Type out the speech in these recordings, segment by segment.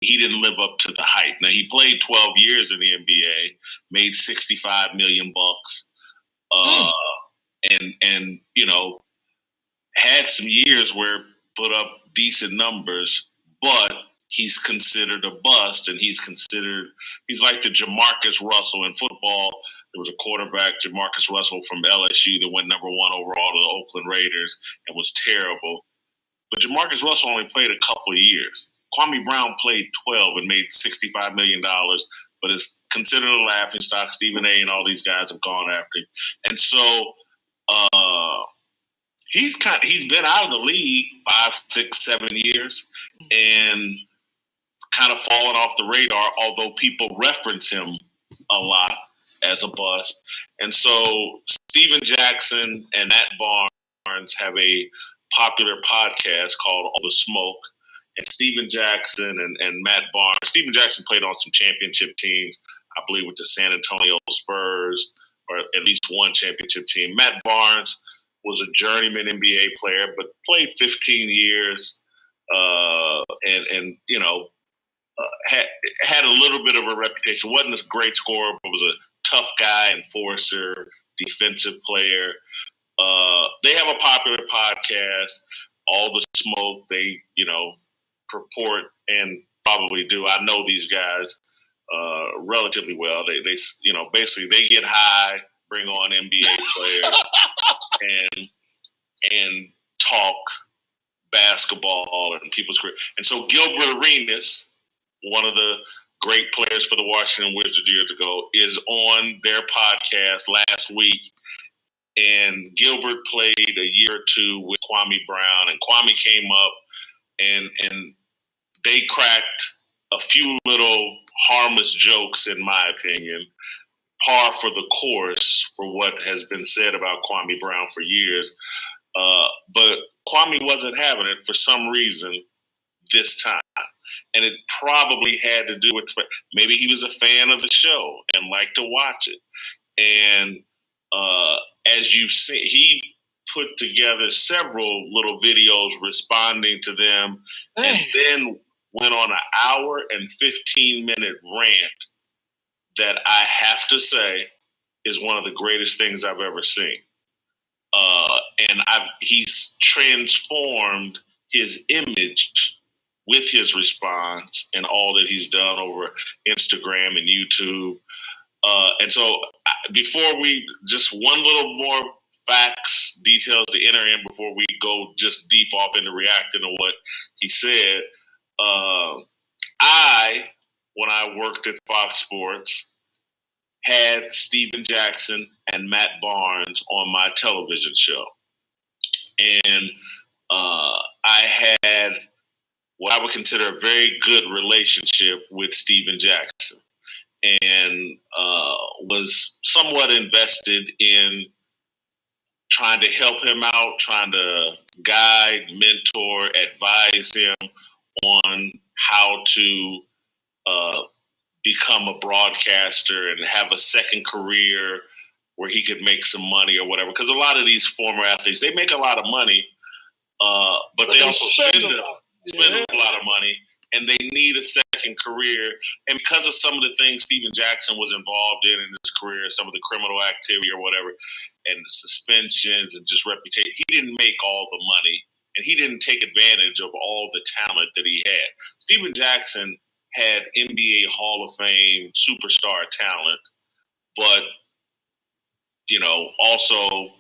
he didn't live up to the hype. Now, he played 12 years in the NBA, made $65 million bucks, and had some years where put up decent numbers, but he's considered a bust, and he's like the Jamarcus Russell in football. There was a quarterback, Jamarcus Russell from LSU, that went number 1 overall to the Oakland Raiders and was terrible. But Jamarcus Russell only played a couple of years. Kwame Brown played 12 and made $65 million, but is considered a laughingstock. Stephen A. and all these guys have gone after him. And so he's been out of the league 5, 6, 7 years and kind of fallen off the radar, although people reference him a lot as a bust. And so Steven Jackson and Matt Barnes have a popular podcast called All the Smoke. And Steven Jackson and Matt Barnes. Steven Jackson played on some championship teams, I believe with the San Antonio Spurs, or at least one championship team. Matt Barnes was a journeyman NBA player, but played 15 years had a little bit of a reputation. Wasn't a great scorer, but was a tough guy, enforcer, defensive player. They have a popular podcast, All the Smoke. They, purport and probably do. I know these guys relatively well. They basically they get high, bring on NBA players, and talk basketball and people's career. And so Gilbert Arenas, one of the great players for the Washington Wizards years ago, is on their podcast last week. And Gilbert played a year or two with Kwame Brown, and Kwame came up and they cracked a few little harmless jokes, in my opinion, par for the course for what has been said about Kwame Brown for years. But Kwame wasn't having it for some reason this time. And it probably had to do with maybe he was a fan of the show and liked to watch it. And as you've seen, he put together several little videos responding to them, and then went on an hour and 15-minute rant that I have to say is one of the greatest things I've ever seen. And he's transformed his image with his response and all that he's done over Instagram and YouTube. And so before just one little more facts, details to enter in before we go just deep off into reacting to what he said. When I worked at Fox Sports, had Steven Jackson and Matt Barnes on my television show. And I had what I would consider a very good relationship with Steven Jackson, and was somewhat invested in trying to help him out, trying to guide, mentor, advise him on how to become a broadcaster and have a second career where he could make some money or whatever. Because a lot of these former athletes, they make a lot of money, but they also spend a lot of money, and they need a second career. And because of some of the things Steven Jackson was involved in his career, some of the criminal activity or whatever, and the suspensions and just reputation, he didn't make all the money, and he didn't take advantage of all the talent that he had. Steven Jackson had NBA Hall of Fame superstar talent, but also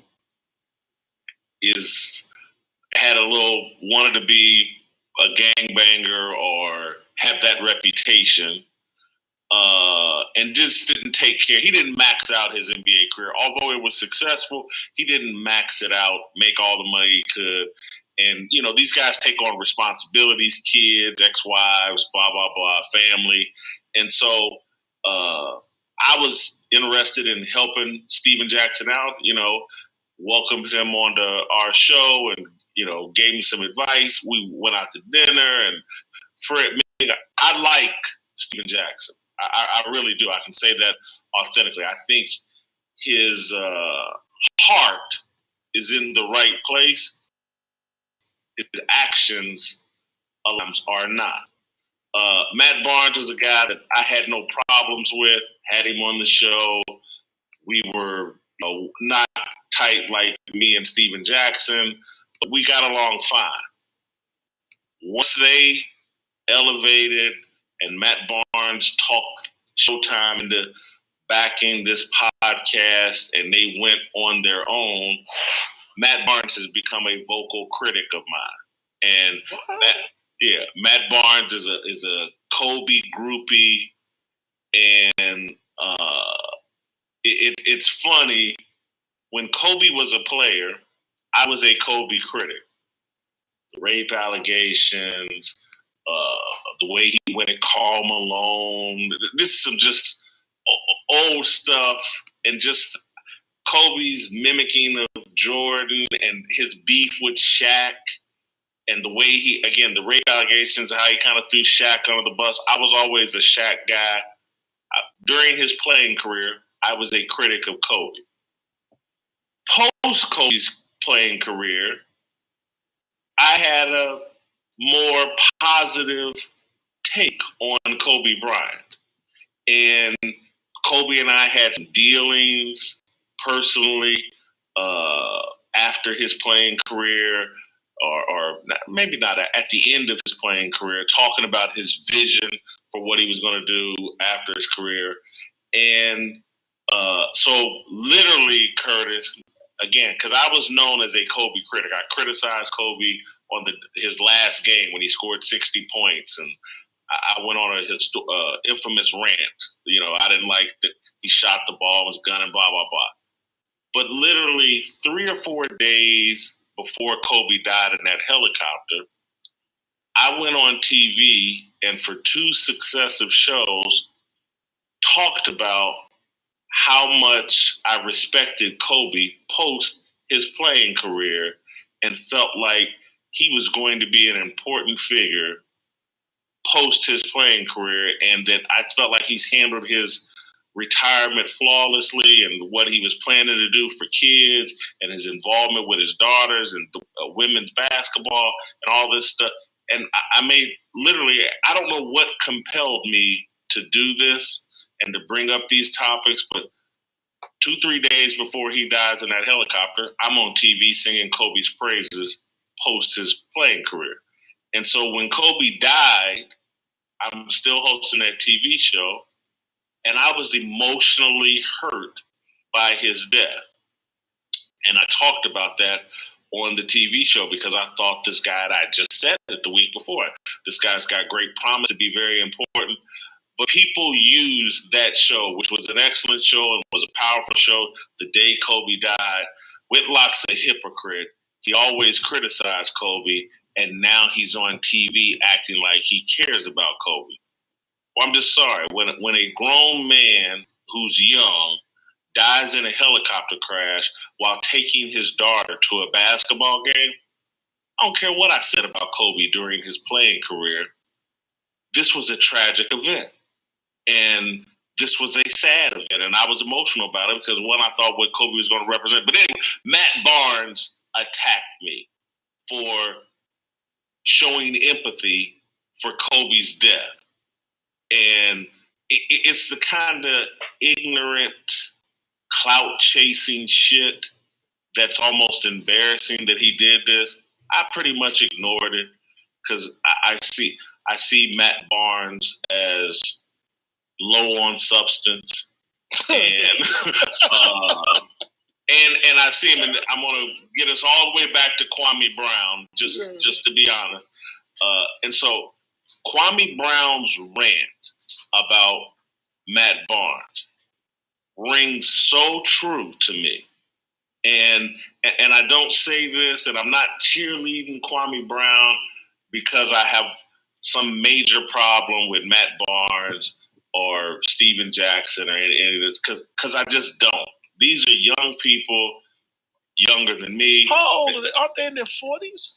wanted to be a gangbanger or have that reputation, and just didn't take care. He didn't max out his NBA career. Although it was successful, he didn't max it out, make all the money he could. And, these guys take on responsibilities, kids, ex-wives, blah, blah, blah, family. And so I was interested in helping Steven Jackson out, welcomed him onto our show and, gave me some advice. We went out to dinner, and I like Steven Jackson. I really do. I can say that authentically. I think his heart is in the right place. His actions are not. Matt Barnes is a guy that I had no problems with. Had him on the show. We were not tight like me and Steven Jackson, but we got along fine. Once they elevated and Matt Barnes talked Showtime into backing this podcast and they went on their own, Matt Barnes has become a vocal critic of mine. And Matt Barnes is a Kobe groupie, and it's funny. When Kobe was a player, I was a Kobe critic. The rape allegations, the way he went at Karl Malone. This is some just old stuff, and just Kobe's mimicking of Jordan and his beef with Shaq, and the way the rape allegations, how he kind of threw Shaq under the bus. I was always a Shaq guy. During his playing career, I was a critic of Kobe. Post Kobe's playing career, I had a more positive take on Kobe Bryant. And Kobe and I had some dealings personally after his playing career, or maybe not at the end of his playing career, talking about his vision for what he was going to do after his career. And so literally, Curtis, again, because I was known as a Kobe critic. I criticized Kobe on his last game when he scored 60 points, and I went on his infamous rant. I didn't like that he shot the ball, was gunning, blah, blah, blah. But literally 3 or 4 days before Kobe died in that helicopter, I went on TV and for 2 successive shows talked about how much I respected Kobe post his playing career and felt like he was going to be an important figure post his playing career, and that I felt like he's handled his retirement flawlessly, and what he was planning to do for kids and his involvement with his daughters and women's basketball and all this stuff. And I don't know what compelled me to do this and to bring up these topics, but 2-3 days before he dies in that helicopter, I'm on TV singing Kobe's praises post his playing career. And so when Kobe died, I'm still hosting that TV show, and I was emotionally hurt by his death. And I talked about that on the TV show because I thought this guy, and I just said it the week before, this guy's got great promise to be very important. But people used that show, which was an excellent show and was a powerful show, the day Kobe died. Whitlock's a hypocrite. He always criticized Kobe, and now he's on TV acting like he cares about Kobe. Well, I'm just sorry. When a grown man who's young dies in a helicopter crash while taking his daughter to a basketball game, I don't care what I said about Kobe during his playing career. This was a tragic event. And this was a sad event, and I was emotional about it because, one, I thought what Kobe was going to represent. But anyway, Matt Barnes attacked me for showing empathy for Kobe's death. And it's the kind of ignorant, clout-chasing shit that's almost embarrassing that he did this. I pretty much ignored it because I see Matt Barnes as low on substance, and and I see him, and I'm going to get us all the way back to Kwame Brown, just to be honest. And so Kwame Brown's rant about Matt Barnes rings so true to me, and I don't say this, and I'm not cheerleading Kwame Brown because I have some major problem with Matt Barnes or Steven Jackson or any of this, because I just don't. These are young people, younger than me. How old are they? Aren't they in their 40s?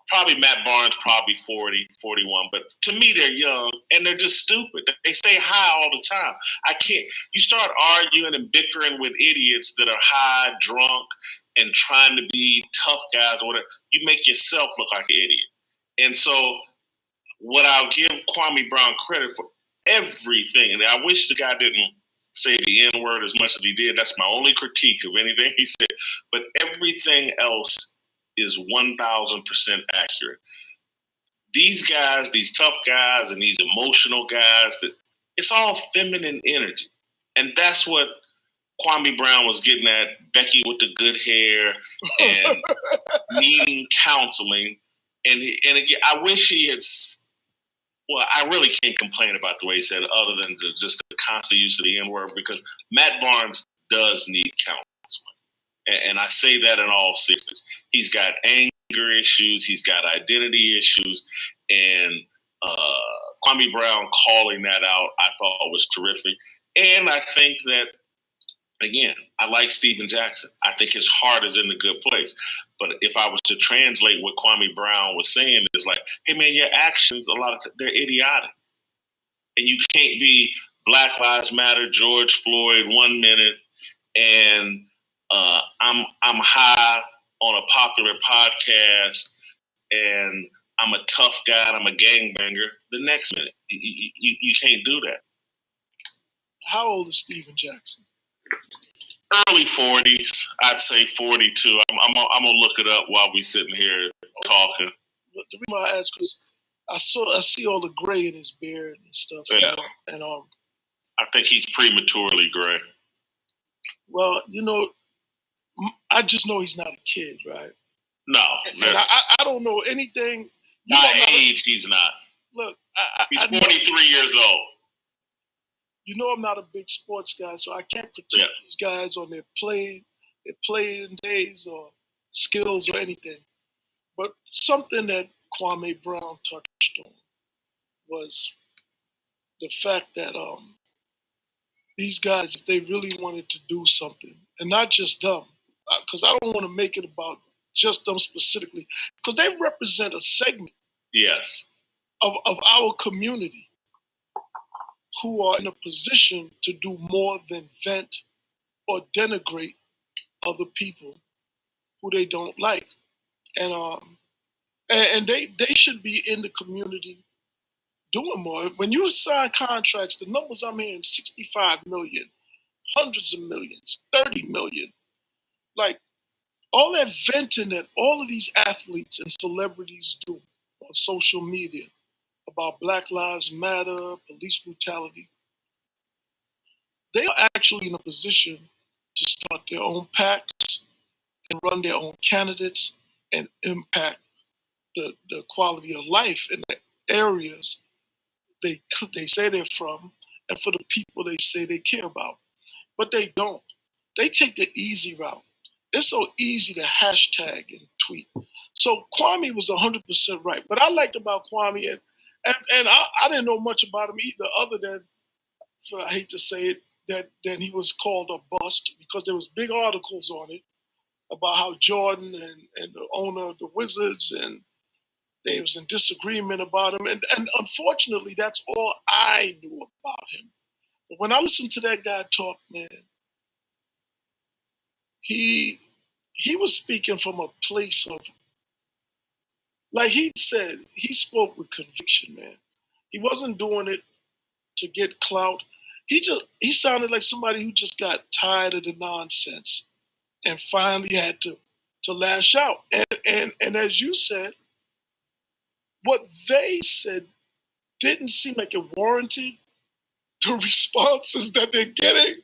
Probably Matt Barnes, probably 40, 41. But to me, they're young, and they're just stupid. They say hi all the time. I can't. You start arguing and bickering with idiots that are high, drunk, and trying to be tough guys or whatever. You make yourself look like an idiot. And so what I'll give Kwame Brown credit for everything, and I wish the guy didn't say the N-word as much as he did. That's my only critique of anything he said. But everything else is 1,000% accurate. These guys, these tough guys and these emotional guys, it's all feminine energy. And that's what Kwame Brown was getting at, Becky with the good hair and needing counseling. And again, I wish he had, well, I really can't complain about the way he said it other than just the constant use of the N-word, because Matt Barnes does need counseling. And I say that in all seriousness. He's got anger issues. He's got identity issues. And Kwame Brown calling that out, I thought was terrific. And I think that, again, I like Steven Jackson. I think his heart is in a good place. But if I was to translate what Kwame Brown was saying, is like, hey, man, your actions, a lot of they're idiotic. And you can't be Black Lives Matter, George Floyd 1 minute, and I'm high on a popular podcast, and I'm a tough guy, and I'm a gangbanger the next minute. You can't do that. How old is Steven Jackson? Early 40s, I'd say 42. I'm gonna look it up while we sitting here talking. The reason why I ask is I see all the gray in his beard and stuff. Yeah. And I think he's prematurely gray. Well, I just know he's not a kid, right? No. And I don't know anything. By age, he's not. Look, he's 43 years old. You know, I'm not a big sports guy, so I can't critique these guys on their playing days or skills or anything. But something that Kwame Brown touched on was the fact that these guys, if they really wanted to do something, and not just them, because I don't want to make it about just them specifically, because they represent a segment of our community who are in a position to do more than vent or denigrate other people who they don't like. And they should be in the community doing more. When you sign contracts, the numbers I'm hearing, 65 million, hundreds of millions, 30 million. Like, all that venting that all of these athletes and celebrities do on social media about Black Lives Matter, police brutality, they are actually in a position to start their own PACs and run their own candidates and impact the quality of life in the areas they say they're from and for the people they say they care about. But they don't. They take the easy route. It's so easy to hashtag and tweet. So Kwame was 100% right. What I liked about Kwame, and I didn't know much about him either, other than, I hate to say it, that then he was called a bust, because there was big articles on it about how Jordan and the owner of the Wizards, and they was in disagreement about him. And unfortunately, that's all I knew about him. But when I listened to that guy talk, man, he was speaking from a place of, like he said, he spoke with conviction, man. He wasn't doing it to get clout. He sounded like somebody who just got tired of the nonsense and finally had to lash out. And as you said, what they said didn't seem like it warranted the responses that they're getting.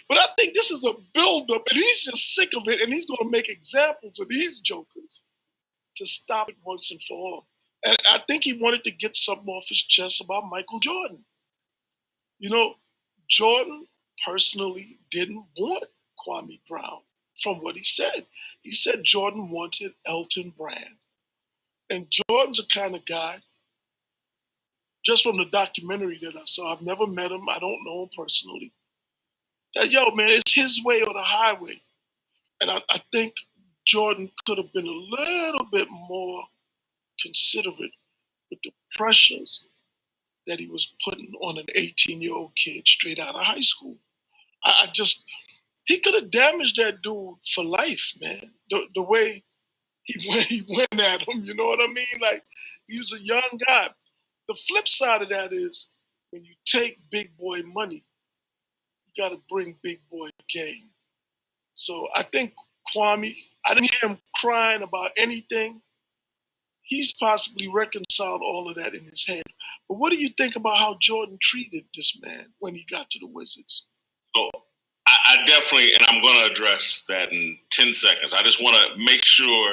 But I think this is a buildup, and he's just sick of it, and he's going to make examples of these jokers to stop it once and for all. And I think he wanted to get something off his chest about Michael Jordan. You know, Jordan personally didn't want Kwame Brown, from what he said. He said Jordan wanted Elton Brand. And Jordan's the kind of guy, just from the documentary that I saw, I've never met him, I don't know him personally, that, yo, man, it's his way or the highway. And I think Jordan could have been a little bit more considerate with the pressures that he was putting on an 18-year-old kid straight out of high school. He could have damaged that dude for life, man. The way he went at him, you know what I mean? Like, he was a young guy. the flip side of that is when you take big boy money, you got to bring big boy game. So I think Kwame, I didn't hear him crying about anything. He's possibly reconciled all of that in his head. But what do you think about how Jordan treated this man when he got to the Wizards? So I definitely, and I'm going to address that in 10 seconds. I just want to make sure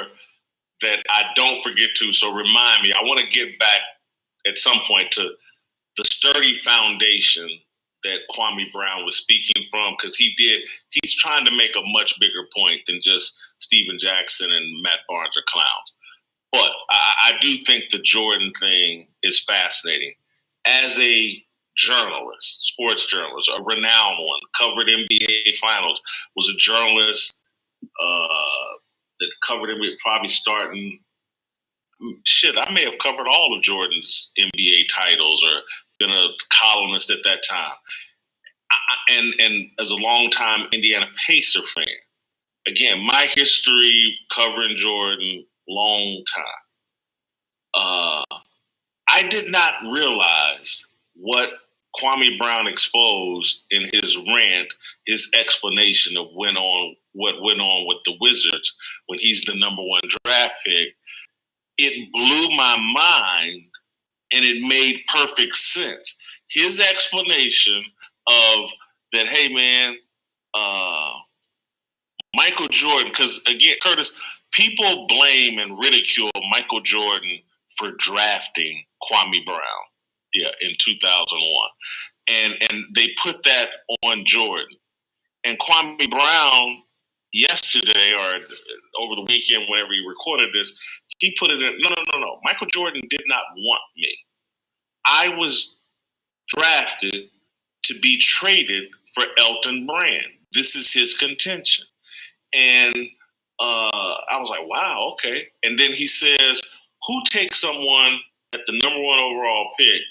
that I don't forget to. So remind me, I want to get back at some point to the sturdy foundation that Kwame Brown was speaking from, because he's trying to make a much bigger point than just Steven Jackson and Matt Barnes are clowns. But I do think the Jordan thing is fascinating. As a journalist, sports journalist, a renowned one, covered NBA finals, was a journalist that covered NBA, probably starting, I may have covered all of Jordan's NBA titles or been a columnist at that time. And as a longtime Indiana Pacer fan, again, my history covering Jordan, long time. I did not realize what Kwame Brown exposed in his rant, his explanation of what went on with the Wizards when he's the number one draft pick. It blew my mind, and it made perfect sense. His explanation of that, hey man, Michael Jordan, because again, Curtis, people blame and ridicule Michael Jordan for drafting Kwame Brown, in 2001, and they put that on Jordan. And Kwame Brown yesterday or over the weekend, whenever he recorded this, he put it in, no. Michael Jordan did not want me. I was drafted to be traded for Elton Brand. This is his contention. And I was like, wow, okay. And then he says, who takes someone at the number one overall pick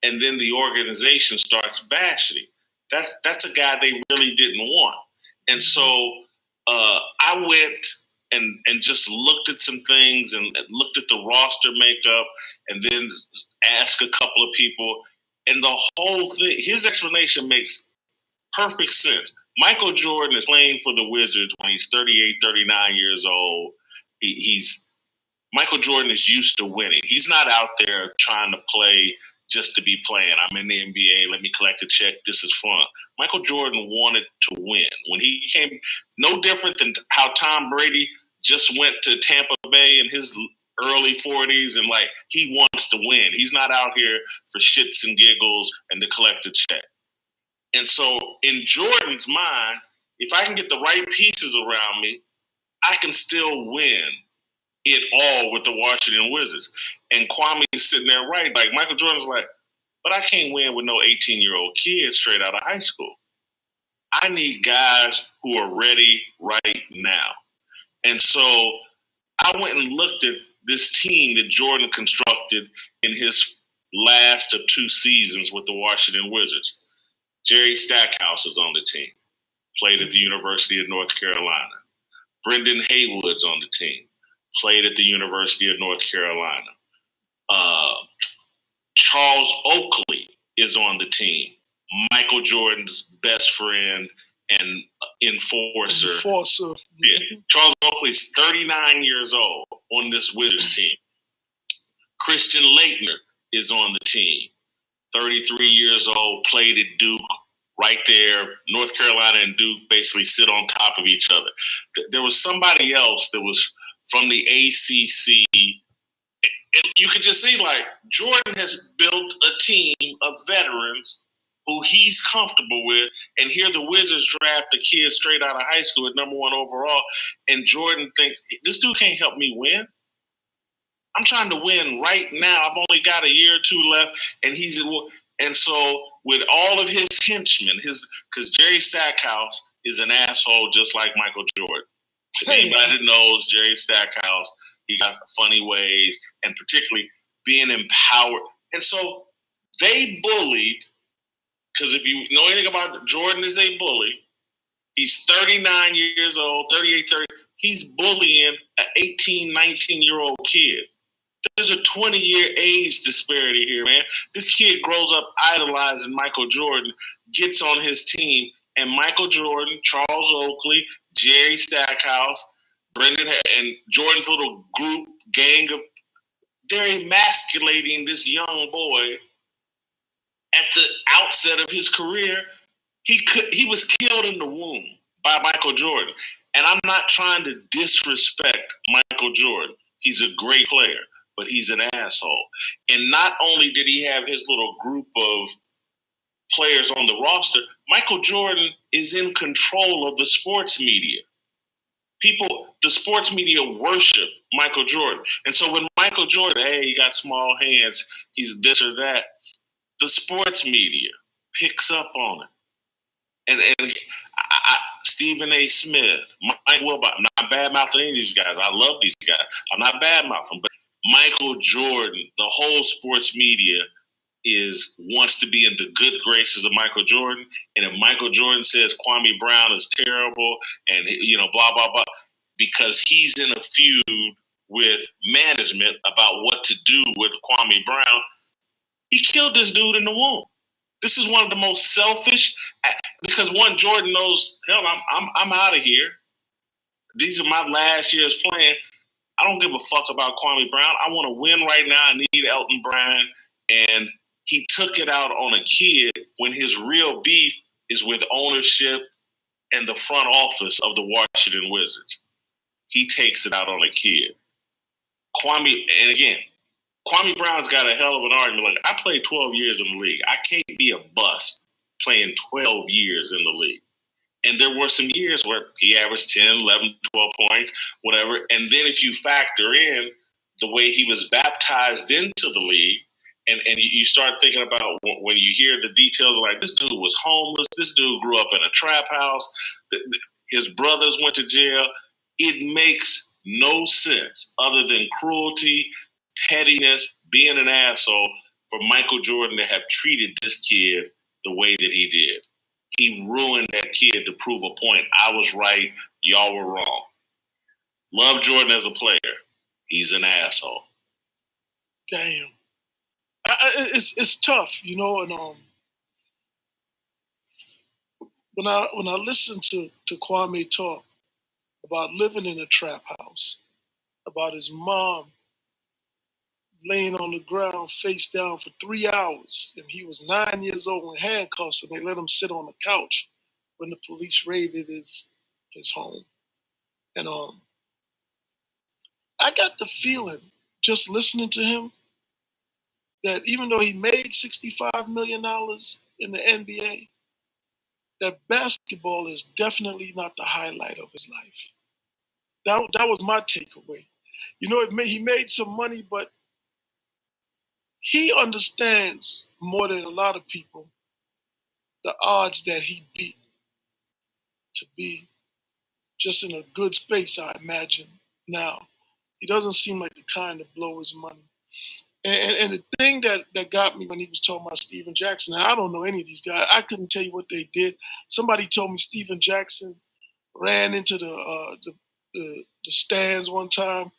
and then the organization starts bashing? That's a guy they really didn't want. And so I went and just looked at some things and looked at the roster makeup and then asked a couple of people. And the whole thing, his explanation makes perfect sense. Michael Jordan is playing for the Wizards when he's 38, 39 years old. Michael Jordan is used to winning. He's not out there trying to play just to be playing. I'm in the NBA. Let me collect a check. This is fun. Michael Jordan wanted to win. When he came, no different than how Tom Brady just went to Tampa Bay in his early 40s and he wants to win. He's not out here for shits and giggles and to collect a check. And so in Jordan's mind, if I can get the right pieces around me, I can still win it all with the Washington Wizards. And Kwame is sitting there Michael Jordan's like, but I can't win with no 18-year-old kids straight out of high school. I need guys who are ready right now. And so I went and looked at this team that Jordan constructed in his last of 2 seasons with the Washington Wizards. Jerry Stackhouse is on the team, played at the University of North Carolina. Brendan Haywood's on the team, played at the University of North Carolina. Charles Oakley is on the team, Michael Jordan's best friend and enforcer. Yeah. Charles Oakley's 39 years old on this Wizards team. Christian Laettner is on the team, 33 years old, played at Duke. Right there, North Carolina and Duke basically sit on top of each other. There was somebody else that was from the ACC. You could just see Jordan has built a team of veterans who he's comfortable with. And here the Wizards draft a kid straight out of high school at number 1 overall. And Jordan thinks, this dude can't help me win. I'm trying to win right now. I've only got a year or 2 left. And so with all of his henchmen, because Jerry Stackhouse is an asshole just like Michael Jordan. If anybody that knows Jerry Stackhouse, he got funny ways, and particularly being empowered. And so they bullied, because if you know anything about Jordan is a bully. He's 39 years old, 38, 30. He's bullying an 18, 19-year-old kid. There's a 20-year age disparity here, man. This kid grows up idolizing Michael Jordan, gets on his team, and Michael Jordan, Charles Oakley, Jerry Stackhouse, Brendan, and Jordan's little group, gang of, they're emasculating this young boy at the outset of his career. He was killed in the womb by Michael Jordan. And I'm not trying to disrespect Michael Jordan. He's a great player, but he's an asshole. And not only did he have his little group of players on the roster, Michael Jordan is in control of the sports media. The sports media worship Michael Jordan. And so when Michael Jordan, hey, he got small hands, he's this or that, the sports media picks up on it. And Stephen A. Smith, Mike Wilbon, I'm not bad-mouthing any of these guys. I love these guys. I'm not bad-mouthing. But Michael Jordan, the whole sports media wants to be in the good graces of Michael Jordan. And if Michael Jordan says Kwame Brown is terrible and, blah, blah, blah, because he's in a feud with management about what to do with Kwame Brown, he killed this dude in the womb. This is one of the most selfish, because one, Jordan knows, hell, I'm out of here. These are my last years playing. I don't give a fuck about Kwame Brown. I want to win right now. I need Elton Brand. And he took it out on a kid when his real beef is with ownership and the front office of the Washington Wizards. He takes it out on a kid. Kwame Brown's got a hell of an argument. Like, I played 12 years in the league. I can't be a bust playing 12 years in the league. And there were some years where he averaged 10, 11, 12 points, whatever. And then if you factor in the way he was baptized into the league, and you start thinking about when you hear the details, like, this dude was homeless, this dude grew up in a trap house, his brothers went to jail. It makes no sense other than cruelty, pettiness, being an asshole for Michael Jordan to have treated this kid the way that he did. He ruined that kid to prove a point. I was right. Y'all were wrong. Love Jordan as a player. He's an asshole. Damn. It's tough, and when I listen to Kwame talk about living in a trap house, about his mom laying on the ground face down for 3 hours, and he was 9 years old in handcuffs, and they let him sit on the couch when the police raided his home. And I got the feeling, just listening to him, that even though he made $65 million in the NBA, that basketball is definitely not the highlight of his life. That was my takeaway. He made some money, but he understands more than a lot of people the odds that he beat to be just in a good space, I imagine now. He doesn't seem like the kind to blow his money. And the thing that got me when he was talking about Steven Jackson, and I don't know any of these guys, I couldn't tell you what they did. Somebody told me Steven Jackson ran into the stands one time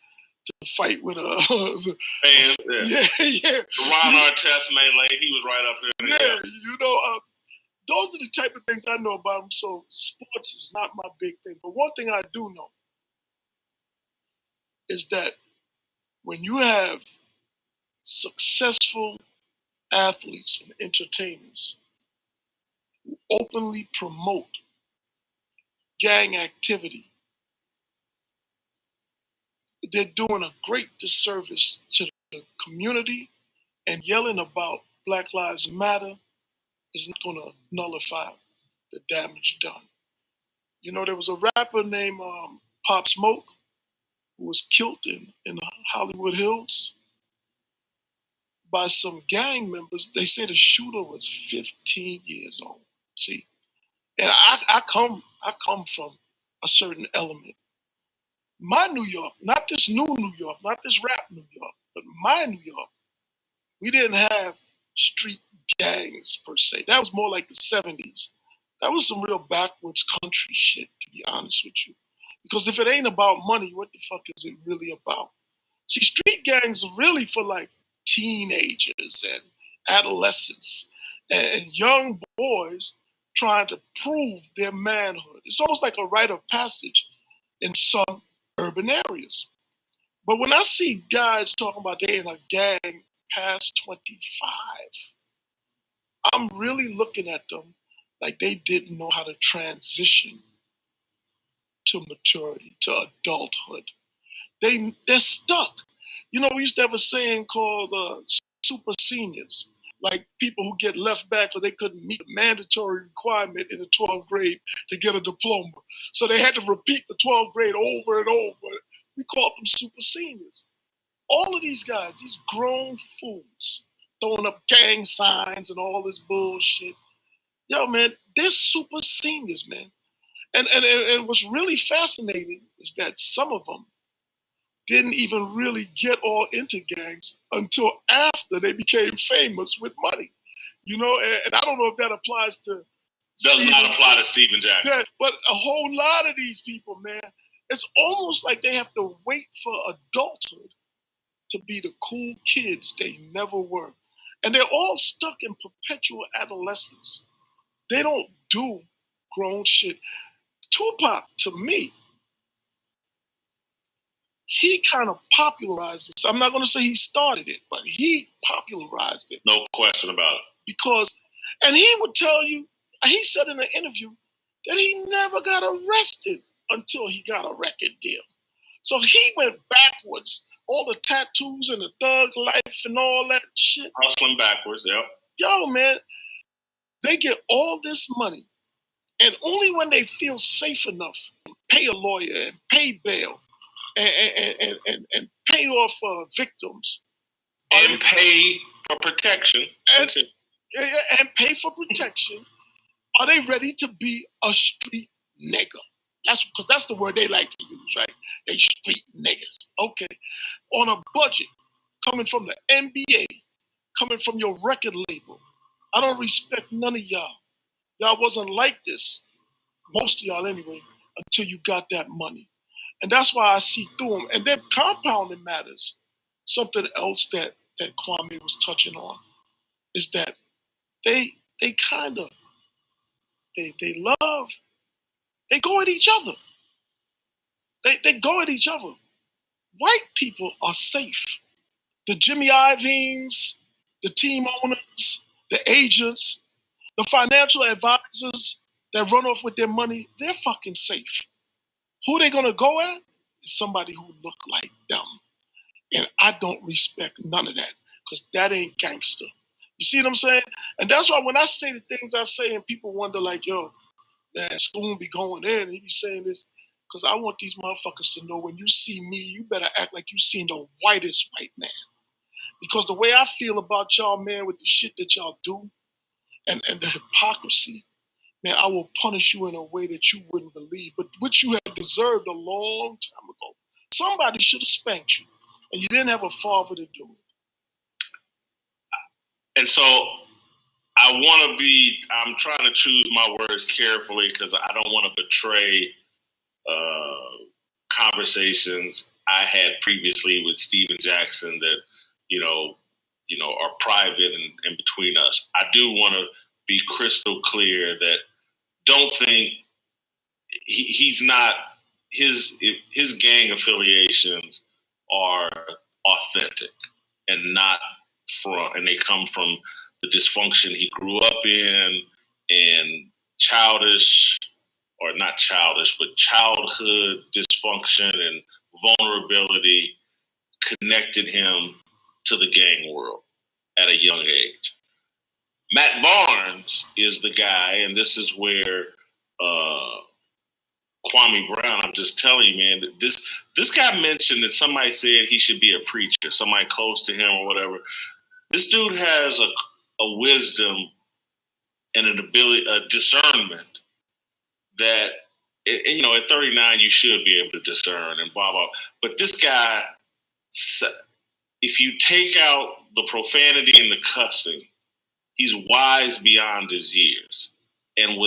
to fight with fans. Yeah. Ron Artest melee, he was right up there. Yeah, those are the type of things I know about him. So sports is not my big thing. But one thing I do know is that when you have successful athletes and entertainers who openly promote gang activity, they're doing a great disservice to the community, and yelling about Black Lives Matter is not going to nullify the damage done. There was a rapper named Pop Smoke who was killed in Hollywood Hills by some gang members. They say the shooter was 15 years old. See, and I come from a certain element. My New York, not this new New York, not this rap New York, but my New York, we didn't have street gangs per se. That was more like the 70s. That was some real backwoods country shit, to be honest with you. Because if it ain't about money, what the fuck is it really about? See, street gangs are really for like teenagers and adolescents and young boys trying to prove their manhood. It's almost like a rite of passage in some urban areas. But when I see guys talking about they in a gang past 25, I'm really looking at them like they didn't know how to transition to maturity, to adulthood. They're stuck. You know, we used to have a saying called super seniors, like people who get left back or they couldn't meet the mandatory requirement in the 12th grade to get a diploma. So they had to repeat the 12th grade over and over. We called them super seniors. All of these guys, these grown fools, throwing up gang signs and all this bullshit. Yo, man, they're super seniors, man. And what's really fascinating is that some of them didn't even really get all into gangs until after they became famous with money. You know, and I don't know if that applies to Does not apply to Steven Jackson. Yeah, but a whole lot of these people, man, it's almost like they have to wait for adulthood to be the cool kids they never were. And they're all stuck in perpetual adolescence. They don't do grown shit. Tupac, to me, he kind of popularized it. So I'm not going to say he started it, but he popularized it. No question about it. Because, and he would tell you, he said in an interview that he never got arrested until he got a record deal. So he went backwards. All the tattoos and the thug life and all that shit. Hustling backwards, yeah. Yo, man, they get all this money. And only when they feel safe enough to pay a lawyer and pay bail and pay off victims. And pay for protection. And pay for protection. Are they ready to be a street nigga? That's the word they like to use, right? They street niggas. Okay. On a budget, coming from the NBA, coming from your record label. I don't respect none of y'all. Y'all wasn't like this, most of y'all anyway, until you got that money. And that's why I see through them. And then compounding matters. Something else that KWAME was touching on is that they kind of, they love, they go at each other. They go at each other. White people are safe. The Jimmy Iovines, the team owners, the agents, the financial advisors that run off with their money, they're fucking safe. Who they gonna go at is somebody who look like them. And I don't respect none of that because that ain't gangster. You see what I'm saying? And that's why when I say the things I say and people wonder like, yo, man, Spoon be going in and he be saying this, because I want these motherfuckers to know when you see me, you better act like you seen the whitest white man. Because the way I feel about y'all, man, with the shit that y'all do and the hypocrisy, man, I will punish you in a way that you wouldn't believe, but which you had deserved a long time ago. Somebody should have spanked you, and you didn't have a father to do it. And so I'm trying to choose my words carefully because I don't want to betray conversations I had previously with Steven Jackson that, are private and between us. I do want to be crystal clear that don't think he's not, his gang affiliations are authentic and not and they come from the dysfunction he grew up in and childhood dysfunction and vulnerability connected him to the gang world at a young age. Matt Barnes is the guy, and this is where Kwame Brown, I'm just telling you, man, this guy mentioned that somebody said he should be a preacher, somebody close to him or whatever. This dude has a wisdom and an ability, a discernment that, at 39 you should be able to discern and blah, blah. But this guy, if you take out the profanity and the cussing, he's wise beyond his years. And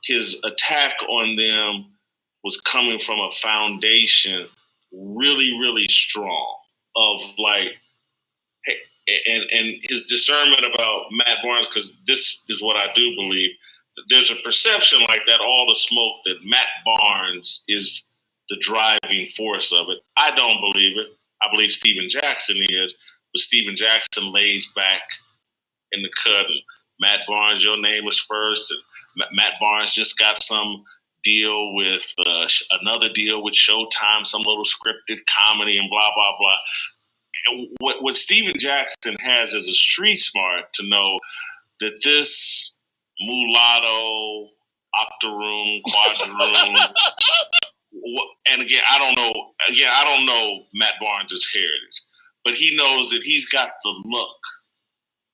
his attack on them was coming from a foundation really, really strong. of like, hey, and his discernment about Matt Barnes, because this is what I do believe. There's a perception like that, all the smoke, that Matt Barnes is the driving force of it. I don't believe it. I believe Steven Jackson is, but Steven Jackson lays back in the cut. And Matt Barnes, your name was first. And Matt Barnes just got some deal with another deal with Showtime, some little scripted comedy and blah, blah, blah. What Steven Jackson has is a street smart to know that this mulatto, octoroon, quadroon, and again, I don't know Matt Barnes' heritage, but he knows that he's got the look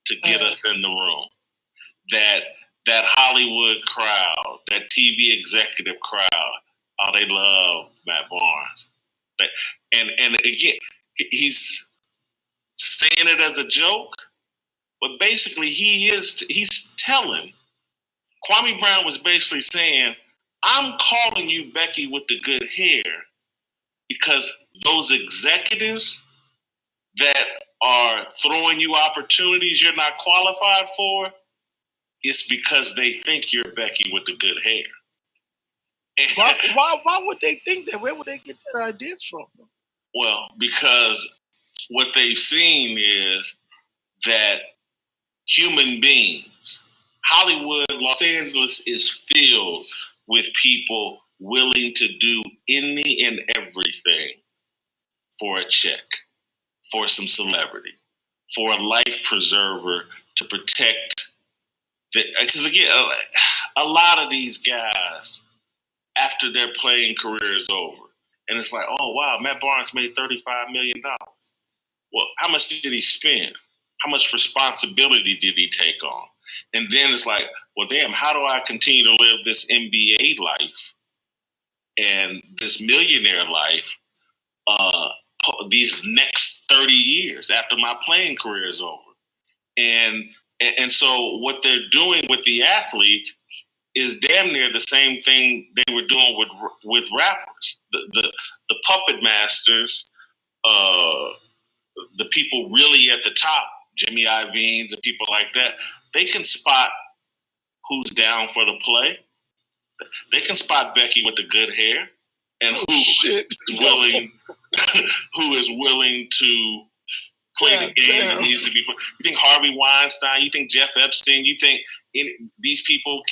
to get us in the room. That Hollywood crowd, that TV executive crowd, oh, they love Matt Barnes. And again, he's saying it as a joke, but basically he's telling. Kwame Brown was basically saying, I'm calling you Becky with the good hair because those executives that are throwing you opportunities you're not qualified for, it's because they think you're Becky with the good hair. Why would they think that? Where would they get that idea from? Well, because what they've seen is that human beings, Hollywood, Los Angeles is filled with people willing to do any and everything for a check, for some celebrity, for a life preserver to protect. Because again, a lot of these guys, after their playing career is over, and it's like, oh wow, Matt Barnes made $35 million. Well, how much did he spend? How much responsibility did he take on? And then it's like, well, damn, how do I continue to live this NBA life and this millionaire life these next 30 years after my playing career is over? And so what they're doing with the athletes is damn near the same thing they were doing with rappers. The puppet masters, the people really at the top, Jimmy Iovine's and people like that, they can spot who's down for the play. They can spot Becky with the good hair and who is willing to play the game that needs to be played. You think Harvey Weinstein, you think Jeff Epstein, you think these people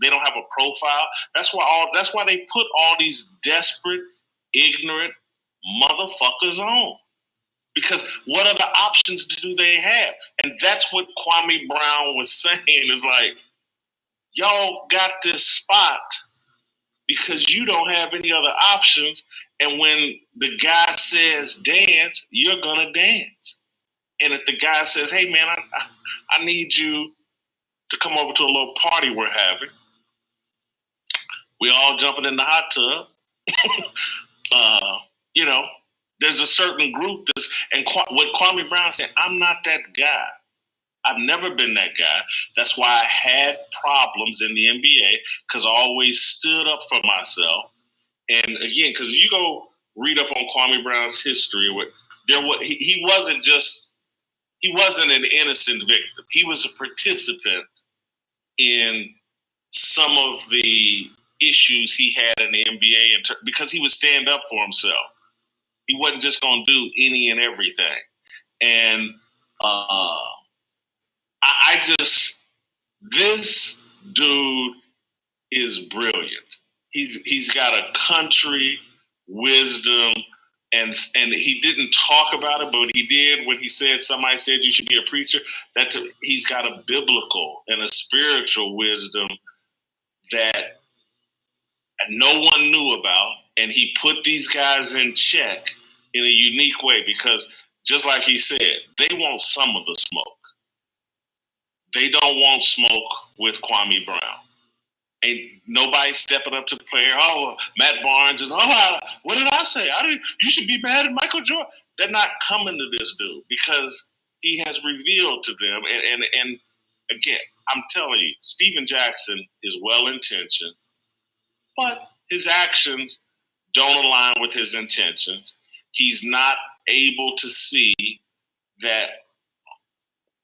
they don't have a profile? That's why they put all these desperate, ignorant motherfuckers on. Because what other options do they have? And that's what Kwame Brown was saying, is like, y'all got this spot because you don't have any other options. And when the guy says dance, you're going to dance. And if the guy says, hey, man, I need you to come over to a little party we're having, we all jumping in the hot tub. There's a certain group and what Kwame Brown said, I'm not that guy. I've never been that guy. That's why I had problems in the NBA, because I always stood up for myself. And again, because you go read up on Kwame Brown's history, he wasn't an innocent victim. He was a participant in some of the issues he had in the NBA because he would stand up for himself. He wasn't just going to do any and everything. And this dude is brilliant. He's got a country wisdom, and he didn't talk about it, but he did when he said, somebody said you should be a preacher. He's got a biblical and a spiritual wisdom that no one knew about, and he put these guys in check in a unique way, because just like he said, they want some of the smoke. They don't want smoke with Kwame Brown. Ain't nobody stepping up to the player. Oh, Matt Barnes is, what did I say? You should be mad at Michael Jordan. They're not coming to this dude because he has revealed to them. And again, I'm telling you, Steven Jackson is well-intentioned, but his actions don't align with his intentions. He's not able to see that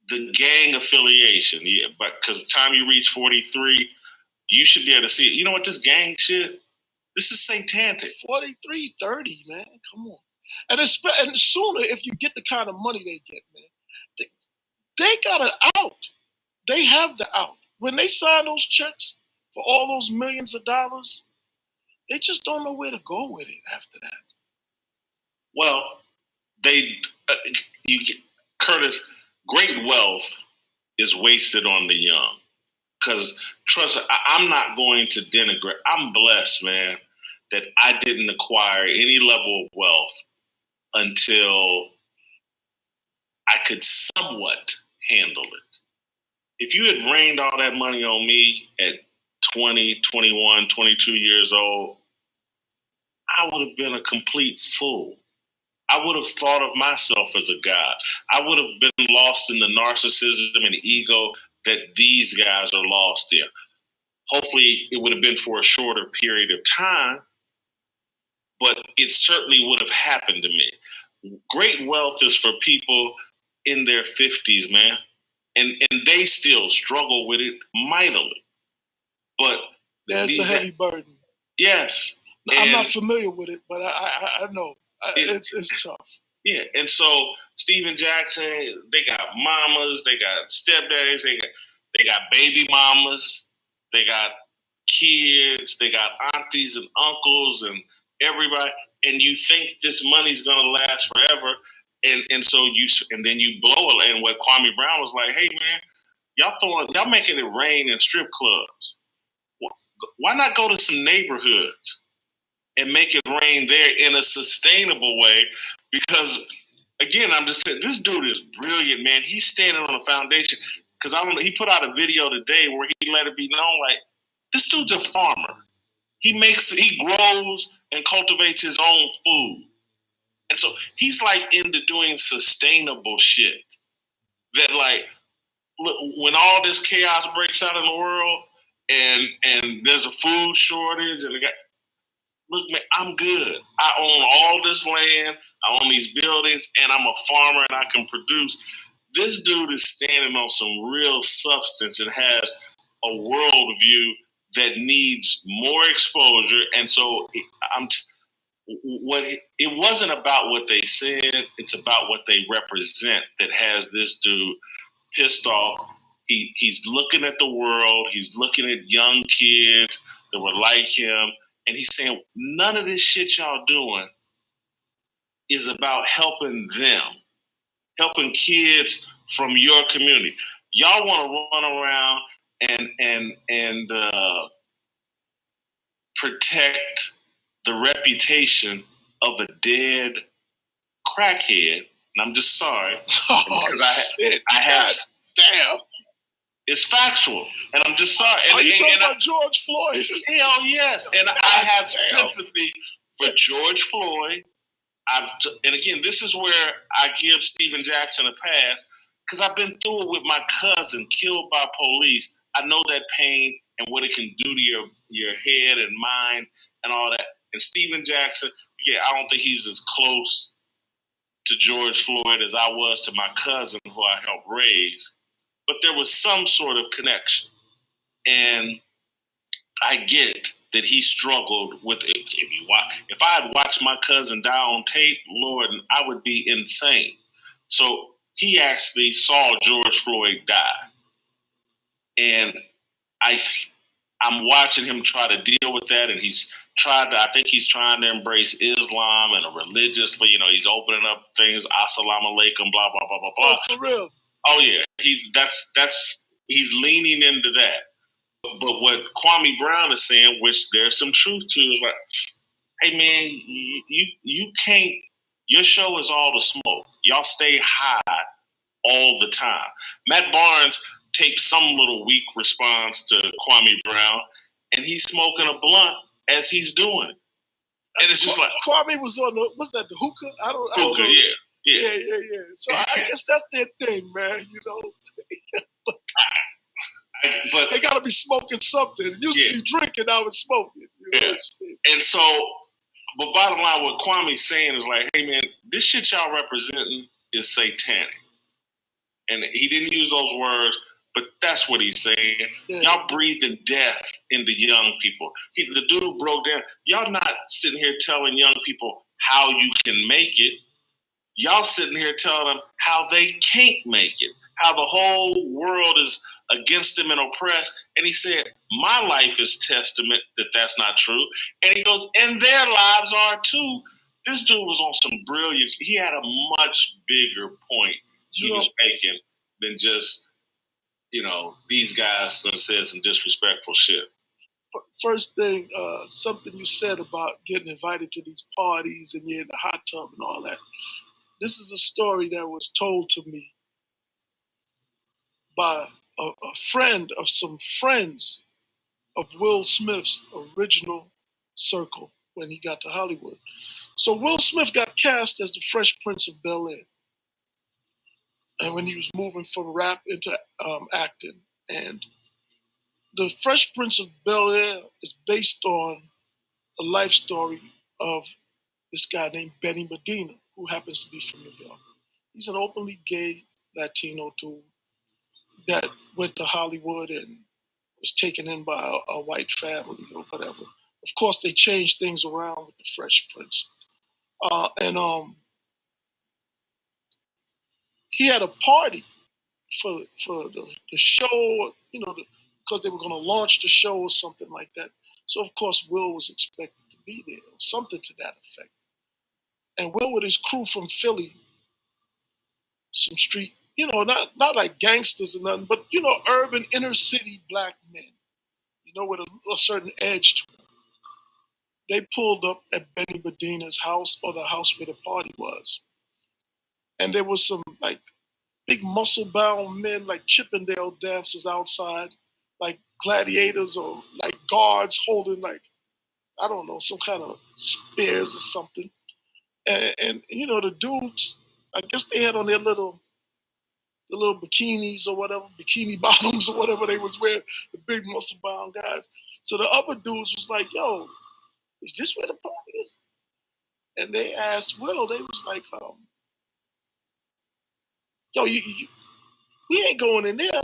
the gang affiliation, but because the time you reach 43, you should be able to see it. You know what, this gang shit, this is satanic. 43, 30, man. Come on. And sooner, if you get the kind of money they get, man, they got an out. They have the out. When they sign those checks for all those millions of dollars, they just don't know where to go with it after that. Well, Curtis, great wealth is wasted on the young. Because trust, I'm not going to denigrate. I'm blessed, man, that I didn't acquire any level of wealth until I could somewhat handle it. If you had rained all that money on me at 20, 21, 22 years old, I would have been a complete fool. I would have thought of myself as a god. I would have been lost in the narcissism and ego that these guys are lost in. Hopefully, it would have been for a shorter period of time, but it certainly would have happened to me. Great wealth is for people in their 50s, man. And they still struggle with it mightily. But that's a heavy burden. Yes. I'm not familiar with it, but I know. It's tough. Yeah, and so Steven Jackson, they got mamas, they got stepdaddies, they got baby mamas, they got kids, they got aunties and uncles and everybody, and you think this money's gonna last forever, and so then you blow it. And what Kwame Brown was like, hey man, y'all making it rain in strip clubs. Why not go to some neighborhoods and make it rain there in a sustainable way? Because again, I'm just saying, this dude is brilliant, man. He's standing on a foundation. Because he put out a video today where he let it be known, like, this dude's a farmer. He grows and cultivates his own food. And so he's like into doing sustainable shit. That like, when all this chaos breaks out in the world and there's a food shortage and look, man, I'm good. I own all this land, I own these buildings, and I'm a farmer and I can produce. This dude is standing on some real substance and has a worldview that needs more exposure. And so it wasn't about what they said, it's about what they represent that has this dude pissed off. He's looking at the world, he's looking at young kids that were like him, and he's saying, none of this shit y'all doing is about helping them, helping kids from your community. Y'all want to run around and protect the reputation of a dead crackhead. And I'm just sorry. Because I have... Damn. It's factual. And I'm just sorry. Are you talking about George Floyd? Hell yes. And I have sympathy for George Floyd. And again, this is where I give Steven Jackson a pass, because I've been through it with my cousin killed by police. I know that pain and what it can do to your head and mind and all that. And Steven Jackson, yeah, I don't think he's as close to George Floyd as I was to my cousin who I helped raise. But there was some sort of connection. And I get that he struggled with it. If I had watched my cousin die on tape, Lord, I would be insane. So he actually saw George Floyd die. And I'm watching him try to deal with that, and I think he's trying to embrace Islam and a religious, he's opening up things, assalamu alaikum, blah, blah, blah, blah, blah. Oh, for real? Oh yeah. He's leaning into that. But what Kwame Brown is saying, which there's some truth to, is like, hey man, you can't, your show is all the smoke. Y'all stay high all the time. Matt Barnes taped some little weak response to Kwame Brown, and he's smoking a blunt as he's doing it. And it's just like, Kwame was on what's that, the hookah? I don't know. Yeah. So I guess that's their thing, man, But they gotta be smoking something. It used to be drinking, now it's smoking. And so, But bottom line, what Kwame's saying is like, hey man, this shit y'all representing is satanic. And he didn't use those words, but that's what he's saying. Yeah. Y'all breathing death into young people. The dude broke down. Y'all not sitting here telling young people how you can make it. Y'all sitting here telling them how they can't make it, how the whole world is against them and oppressed. And he said, my life is testament that that's not true. And he goes, and their lives are too. This dude was on some brilliance. He had a much bigger point he was making than just, these guys said some disrespectful shit. First thing, something you said about getting invited to these parties and you're in the hot tub and all that. This is a story that was told to me by a friend of some friends of Will Smith's original circle when he got to Hollywood. So Will Smith got cast as the Fresh Prince of Bel-Air. And when he was moving from rap into acting. And the Fresh Prince of Bel-Air is based on a life story of this guy named Benny Medina, who happens to be from New York. He's an openly gay Latino dude that went to Hollywood and was taken in by a white family or whatever. Of course, they changed things around with the Fresh Prince. He had a party for the show, because they were going to launch the show or something like that. So, of course, Will was expected to be there, or something to that effect. And Will with his crew from Philly, some street, not like gangsters or nothing, but, urban inner city black men, with a certain edge to them. They pulled up at Benny Medina's house, or the house where the party was. And there was some like big muscle-bound men, like Chippendale dancers outside, like gladiators or like guards holding I don't know, some kind of spears or something. And the dudes, I guess they had on their the little bikinis or whatever, bikini bottoms or whatever they was wearing, the big muscle-bound guys. So the other dudes was like, yo, is this where the party is? And they asked Will, they was like, yo, we ain't going in there.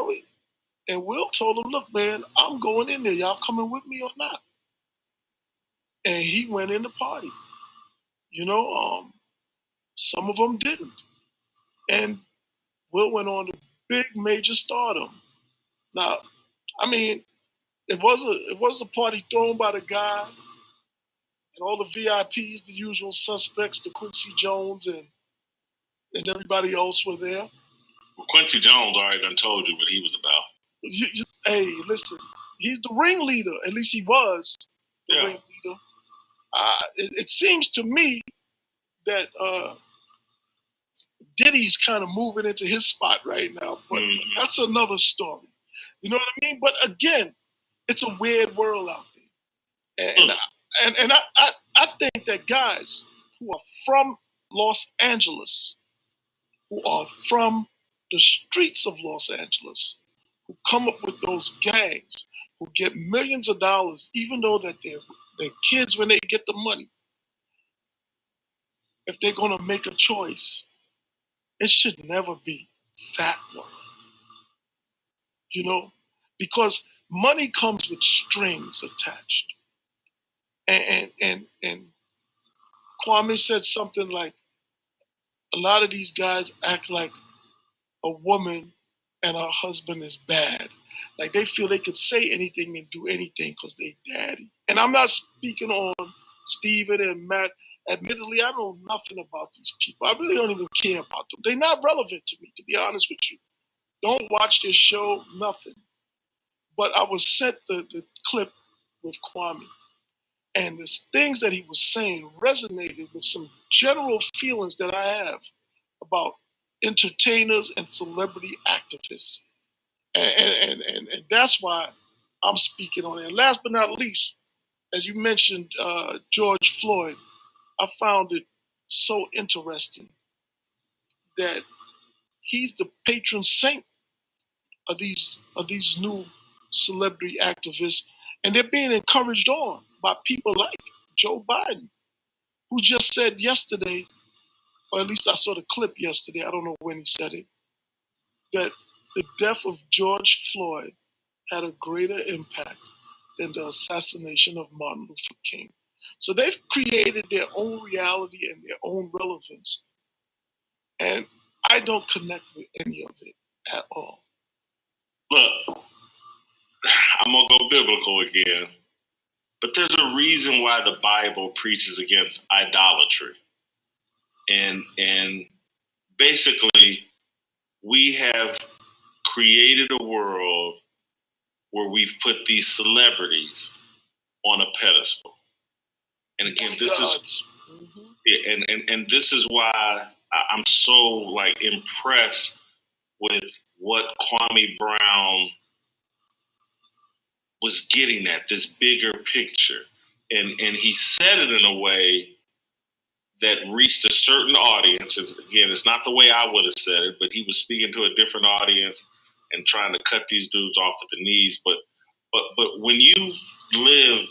And Will told him, look, man, I'm going in there. Y'all coming with me or not? And he went in the party. Some of them didn't. And Will went on to big major stardom. Now, I mean, it was a party thrown by the guy and all the VIPs, the usual suspects, the Quincy Jones and everybody else were there. Well, Quincy Jones already done told you what he was about. Hey, listen, he's the ringleader. At least he was the ringleader. It seems to me that Diddy's kind of moving into his spot right now, but that's another story. You know what I mean? But again, it's a weird world out there, and I think that guys who are from Los Angeles, who are from the streets of Los Angeles, who come up with those gangs, who get millions of dollars, even though that they're kids when they get the money. If they're going to make a choice, it should never be that world, because money comes with strings attached. And Kwame said something like, a lot of these guys act like a woman and her husband is bad. Like they feel they could say anything and do anything because they daddy. And I'm not speaking on Steven and Matt. Admittedly, I know nothing about these people. I really don't even care about them. They're not relevant to me, to be honest with you. Don't watch this show, nothing. But I was sent the clip with Kwame. And the things that he was saying resonated with some general feelings that I have about entertainers and celebrity activists. And that's why I'm speaking on it. And last but not least, as you mentioned, George Floyd, I found it so interesting that he's the patron saint of these new celebrity activists, and they're being encouraged on by people like Joe Biden. who just said yesterday, or at least I saw the clip yesterday, I don't know when he said it, that the death of George Floyd had a greater impact than the assassination of Martin Luther King. So they've created their own reality and their own relevance. And I don't connect with any of it at all. Look, I'm going to go biblical again. But there's a reason why the Bible preaches against idolatry. And basically, we have created a world where we've put these celebrities on a pedestal. And again, this is and this is why I'm so like impressed with what Kwame Brown was getting at, this bigger picture. And he said it in a way that reached a certain audience. Again, it's not the way I would have said it, but he was speaking to a different audience and trying to cut these dudes off at the knees. But when you live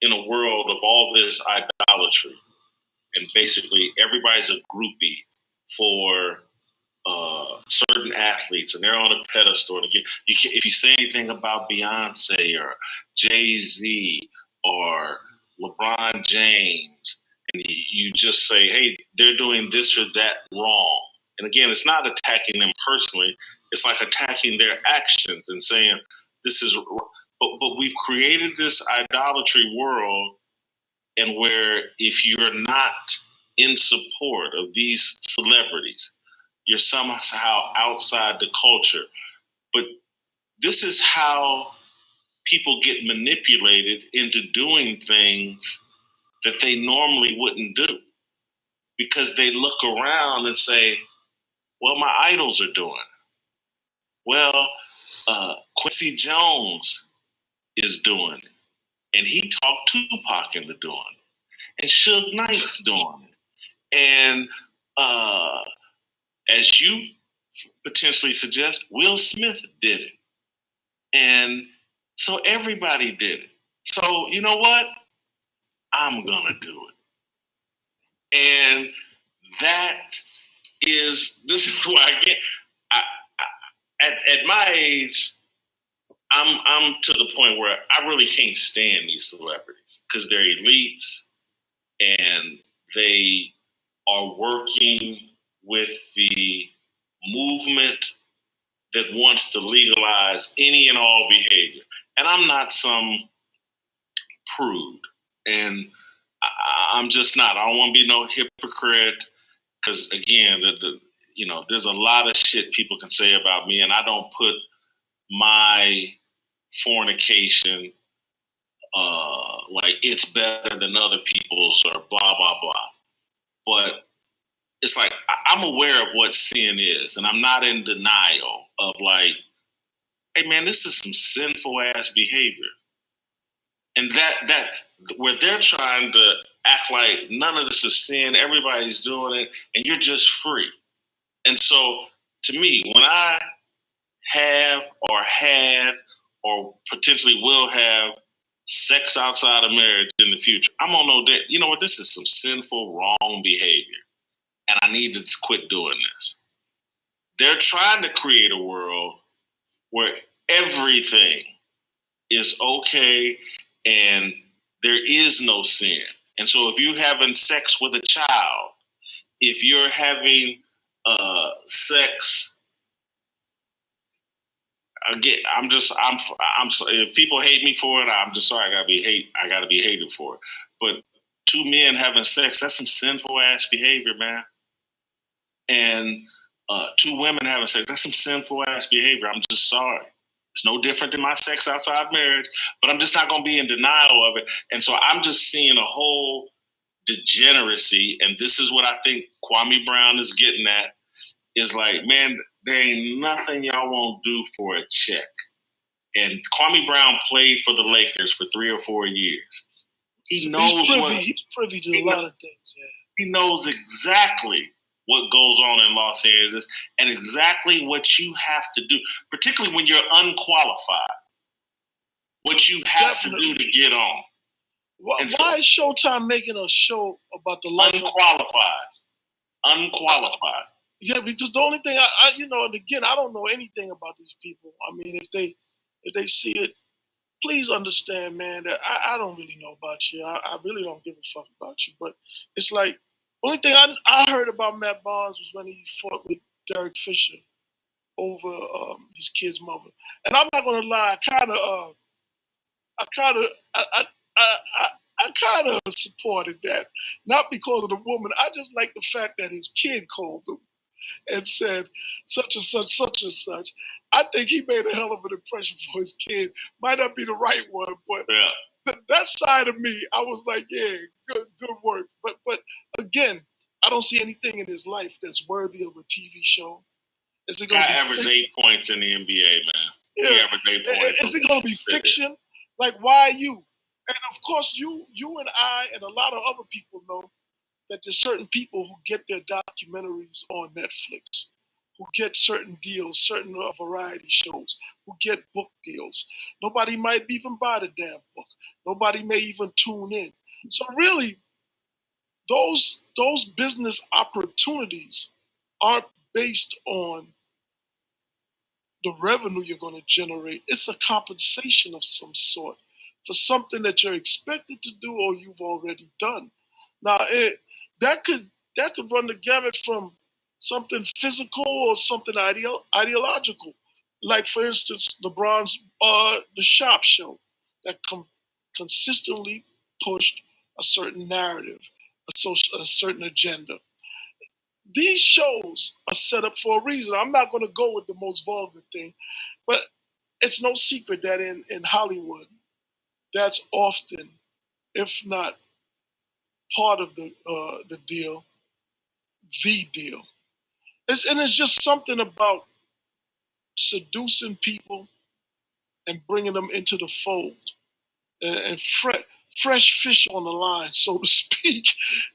in a world of all this idolatry, and basically everybody's a groupie for certain athletes, and they're on a pedestal. And again, if you say anything about Beyonce or Jay-Z or LeBron James, and you just say, hey, they're doing this or that wrong. And again, it's not attacking them personally. It's like attacking their actions and saying, this is, but we've created this idolatry world, and where if you're not in support of these celebrities, you're somehow outside the culture. But this is how people get manipulated into doing things that they normally wouldn't do, because they look around and say, well, my idols are doing it. Well, Quincy Jones is doing it. And he talked Tupac into doing it. And Suge Knight's doing it. And as you potentially suggest, Will Smith did it. And so everybody did it. So you know what? I'm going to do it. And this is why, again, at my age, I'm to the point where I really can't stand these celebrities because they're elites and they are working with the movement that wants to legalize any and all behavior. And I'm not some prude, and I'm just not. I don't want to be no hypocrite, because again, there's a lot of shit people can say about me, and I don't put my fornication like it's better than other people's or blah blah blah. But it's like I'm aware of what sin is, and I'm not in denial of like, hey man, this is some sinful ass behavior. And that where they're trying to act like none of this is sin, everybody's doing it, and you're just free. And so to me, when I have or had or potentially will have sex outside of marriage in the future, I'm gonna know that, you know what, this is some sinful, wrong behavior, and I need to quit doing this. They're trying to create a world where everything is okay and there is no sin. And so if you're having sex with a child, if you're having sex, again, I'm if people hate me for it, I'm just sorry. I gotta be hated for it. But two men having sex, that's some sinful ass behavior, man. And two women having sex, that's some sinful ass behavior. I'm just sorry. It's no different than my sex outside marriage, but I'm just not going to be in denial of it. And so I'm just seeing a whole degeneracy. And this is what I think Kwame Brown is getting at, is like, man, there ain't nothing y'all won't do for a check. And Kwame Brown played for the Lakers for 3 or 4 years. He knows he's privy to a lot of things. Yeah. He knows exactly what goes on in Los Angeles and exactly what you have to do, particularly when you're unqualified, what you have to do to get on. Why is Showtime making a show about the life unqualified? Yeah, because the only thing I and again, I don't know anything about these people. I mean, if they see it, please understand, man, that I don't really know about you. I really don't give a fuck about you. But it's like, only thing I heard about Matt Barnes was when he fought with Derek Fisher over his kid's mother. And I'm not gonna lie, I kind of supported that, not because of the woman. I just like the fact that his kid called him and said such and such, such and such. I think he made a hell of an impression for his kid. Might not be the right one, but that side of me, I was like, yeah, good work. But again, I don't see anything in his life that's worthy of a TV show. Is it going to average 8 points in the NBA, man? Yeah. He averaged 8 points. Is it going to be fiction? Like, why you? And of course, you and I and a lot of other people know that there's certain people who get their documentaries on Netflix, who get certain deals, certain variety shows, who get book deals. Nobody might even buy the damn book. Nobody may even tune in. So really, those business opportunities aren't based on the revenue you're going to generate. It's a compensation of some sort for something that you're expected to do or you've already done. Now, that could run the gamut from something physical or something ideological. Like, for instance, LeBron's The Shop show that consistently pushed a certain narrative, a certain agenda. These shows are set up for a reason. I'm not going to go with the most vulgar thing, but it's no secret that in Hollywood, that's often, if not part of the deal, the deal. It's just something about seducing people and bringing them into the fold and fresh fish on the line, so to speak.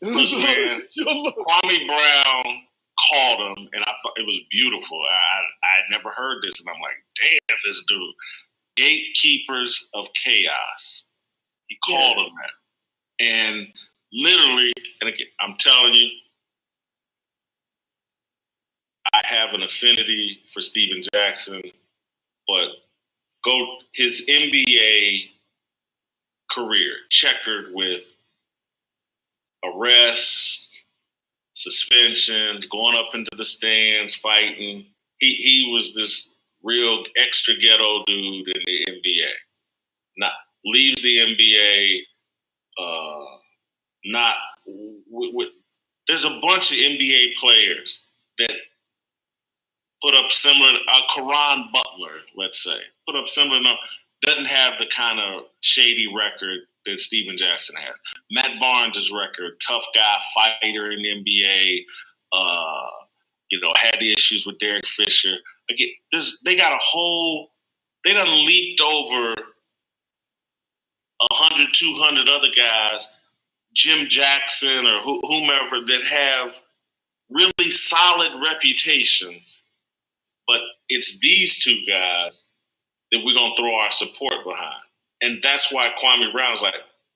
Kwame Brown called him, and I thought it was beautiful. I had never heard this, and I'm like, damn, this dude. Gatekeepers of chaos. He called him that. And literally, and again, I'm telling you, I have an affinity for Steven Jackson, but his NBA career checkered with arrests, suspensions, going up into the stands, fighting. He was this real extra ghetto dude in the NBA. Not leaves the NBA. Not with. There's a bunch of NBA players that put up similar. Caron Butler, let's say, put up similar. Doesn't have the kind of shady record that Steven Jackson has. Matt Barnes' record, tough guy, fighter in the NBA. Had the issues with Derek Fisher. Again, they got a whole. They done leaped over 100, 200 other guys, Jim Jackson or whomever, that have really solid reputations. But it's these two guys that we're going to throw our support behind. And that's why Kwame Brown's like,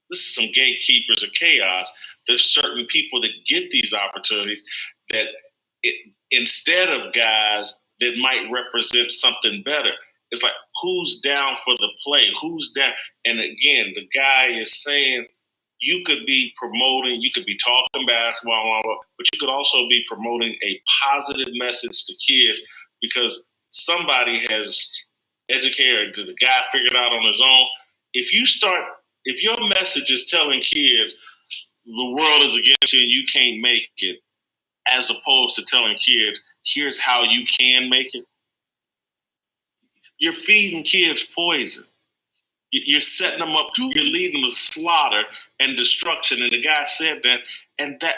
this is some gatekeepers of chaos. There's certain people that get these opportunities that instead of guys that might represent something better, it's like, who's down for the play? Who's down? And again, the guy is saying, you could be promoting, you could be talking basketball, but you could also be promoting a positive message to kids, because somebody has educated, the guy figured out on his own. If your message is telling kids the world is against you and you can't make it, as opposed to telling kids, here's how you can make it, you're feeding kids poison. You're setting them up. You're leading them to slaughter and destruction. And the guy said that. And that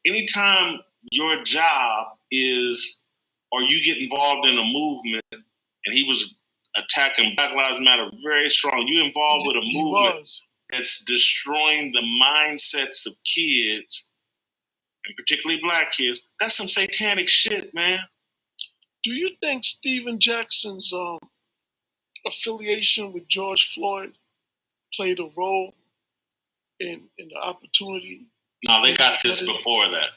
anytime your job is, or you get involved in a movement, and he was attacking Black Lives Matter very strong. You involved with a movement that's destroying the mindsets of kids, and particularly black kids. That's some satanic shit, man. Do you think Steven Jackson's affiliation with George Floyd played a role in the opportunity? No, they got this before that.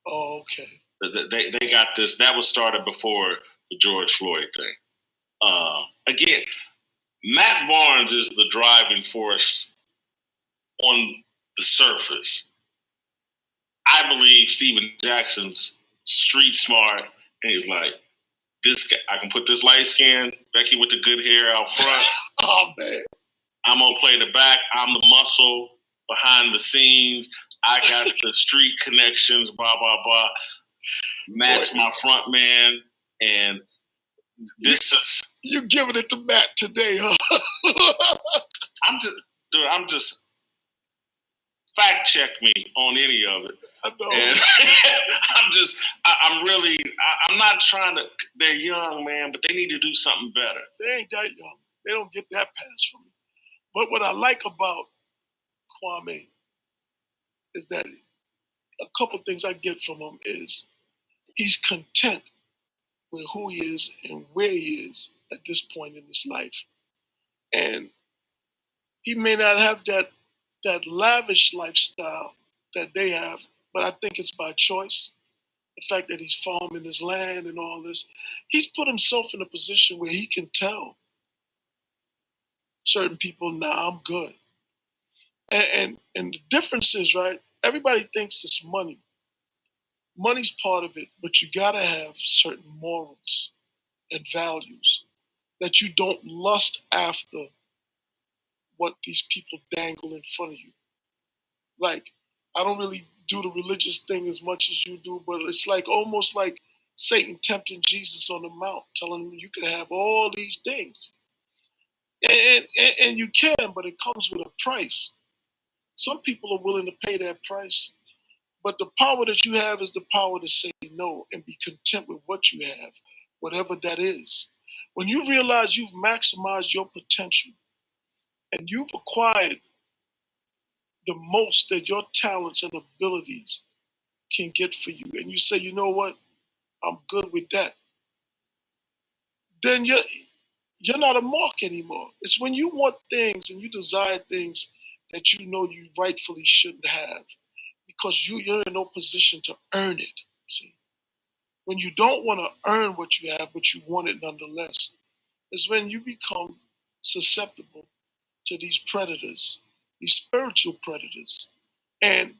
Oh, okay. They got this. That was started before the George Floyd thing. Again, Matt Barnes is the driving force on the surface. I believe Steven Jackson's street smart, and he's like, this guy, I can put this light skin, Becky with the good hair out front. Oh, man. I'm going to play the back. I'm the muscle behind the scenes. I got the street connections, blah, blah, blah. Matt's my front man, and this is... You're giving it to Matt today, huh? I'm just fact check me on any of it. I know. And I'm not trying to, they're young, man, but they need to do something better. They ain't that young. They don't get that pass from me. But what I like about KWAME is that a couple things I get from him is he's content with who he is and where he is at this point in his life. And he may not have that lavish lifestyle that they have, but I think it's by choice. The fact that he's farming his land and all this, he's put himself in a position where he can tell certain people, nah, I'm good. And the difference is, right, everybody thinks it's money. Money's part of it, but you gotta have certain morals and values that you don't lust after what these people dangle in front of you. Like, I don't really do the religious thing as much as you do, but it's like almost like Satan tempting Jesus on the mount, telling him you can have all these things. And you can, but it comes with a price. Some people are willing to pay that price, but the power that you have is the power to say no and be content with what you have, whatever that is. When you realize you've maximized your potential and you've acquired the most that your talents and abilities can get for you, and you say, you know what, I'm good with that, then you're not a mark anymore. It's when you want things and you desire things that you know you rightfully shouldn't have because you're in no position to earn it. See, when you don't want to earn what you have, but you want it nonetheless, is when you become susceptible to these predators, these spiritual predators. And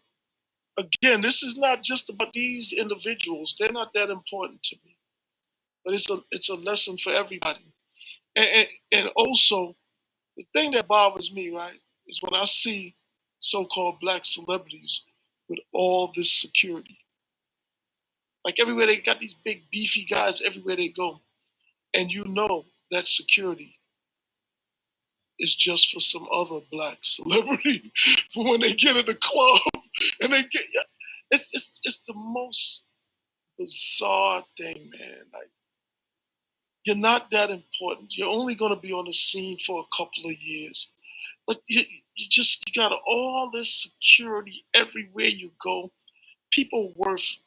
again, this is not just about these individuals. They're not that important to me, but it's a lesson for everybody. And also, the thing that bothers me, right, is when I see so-called black celebrities with all this security. Like everywhere they got these big beefy guys everywhere they go. And you know that security is just for some other black celebrity for when they get in the club and they get, it's the most bizarre thing, man. Like, you're not that important. You're only going to be on the scene for a couple of years, but you got all this security everywhere you go. People worth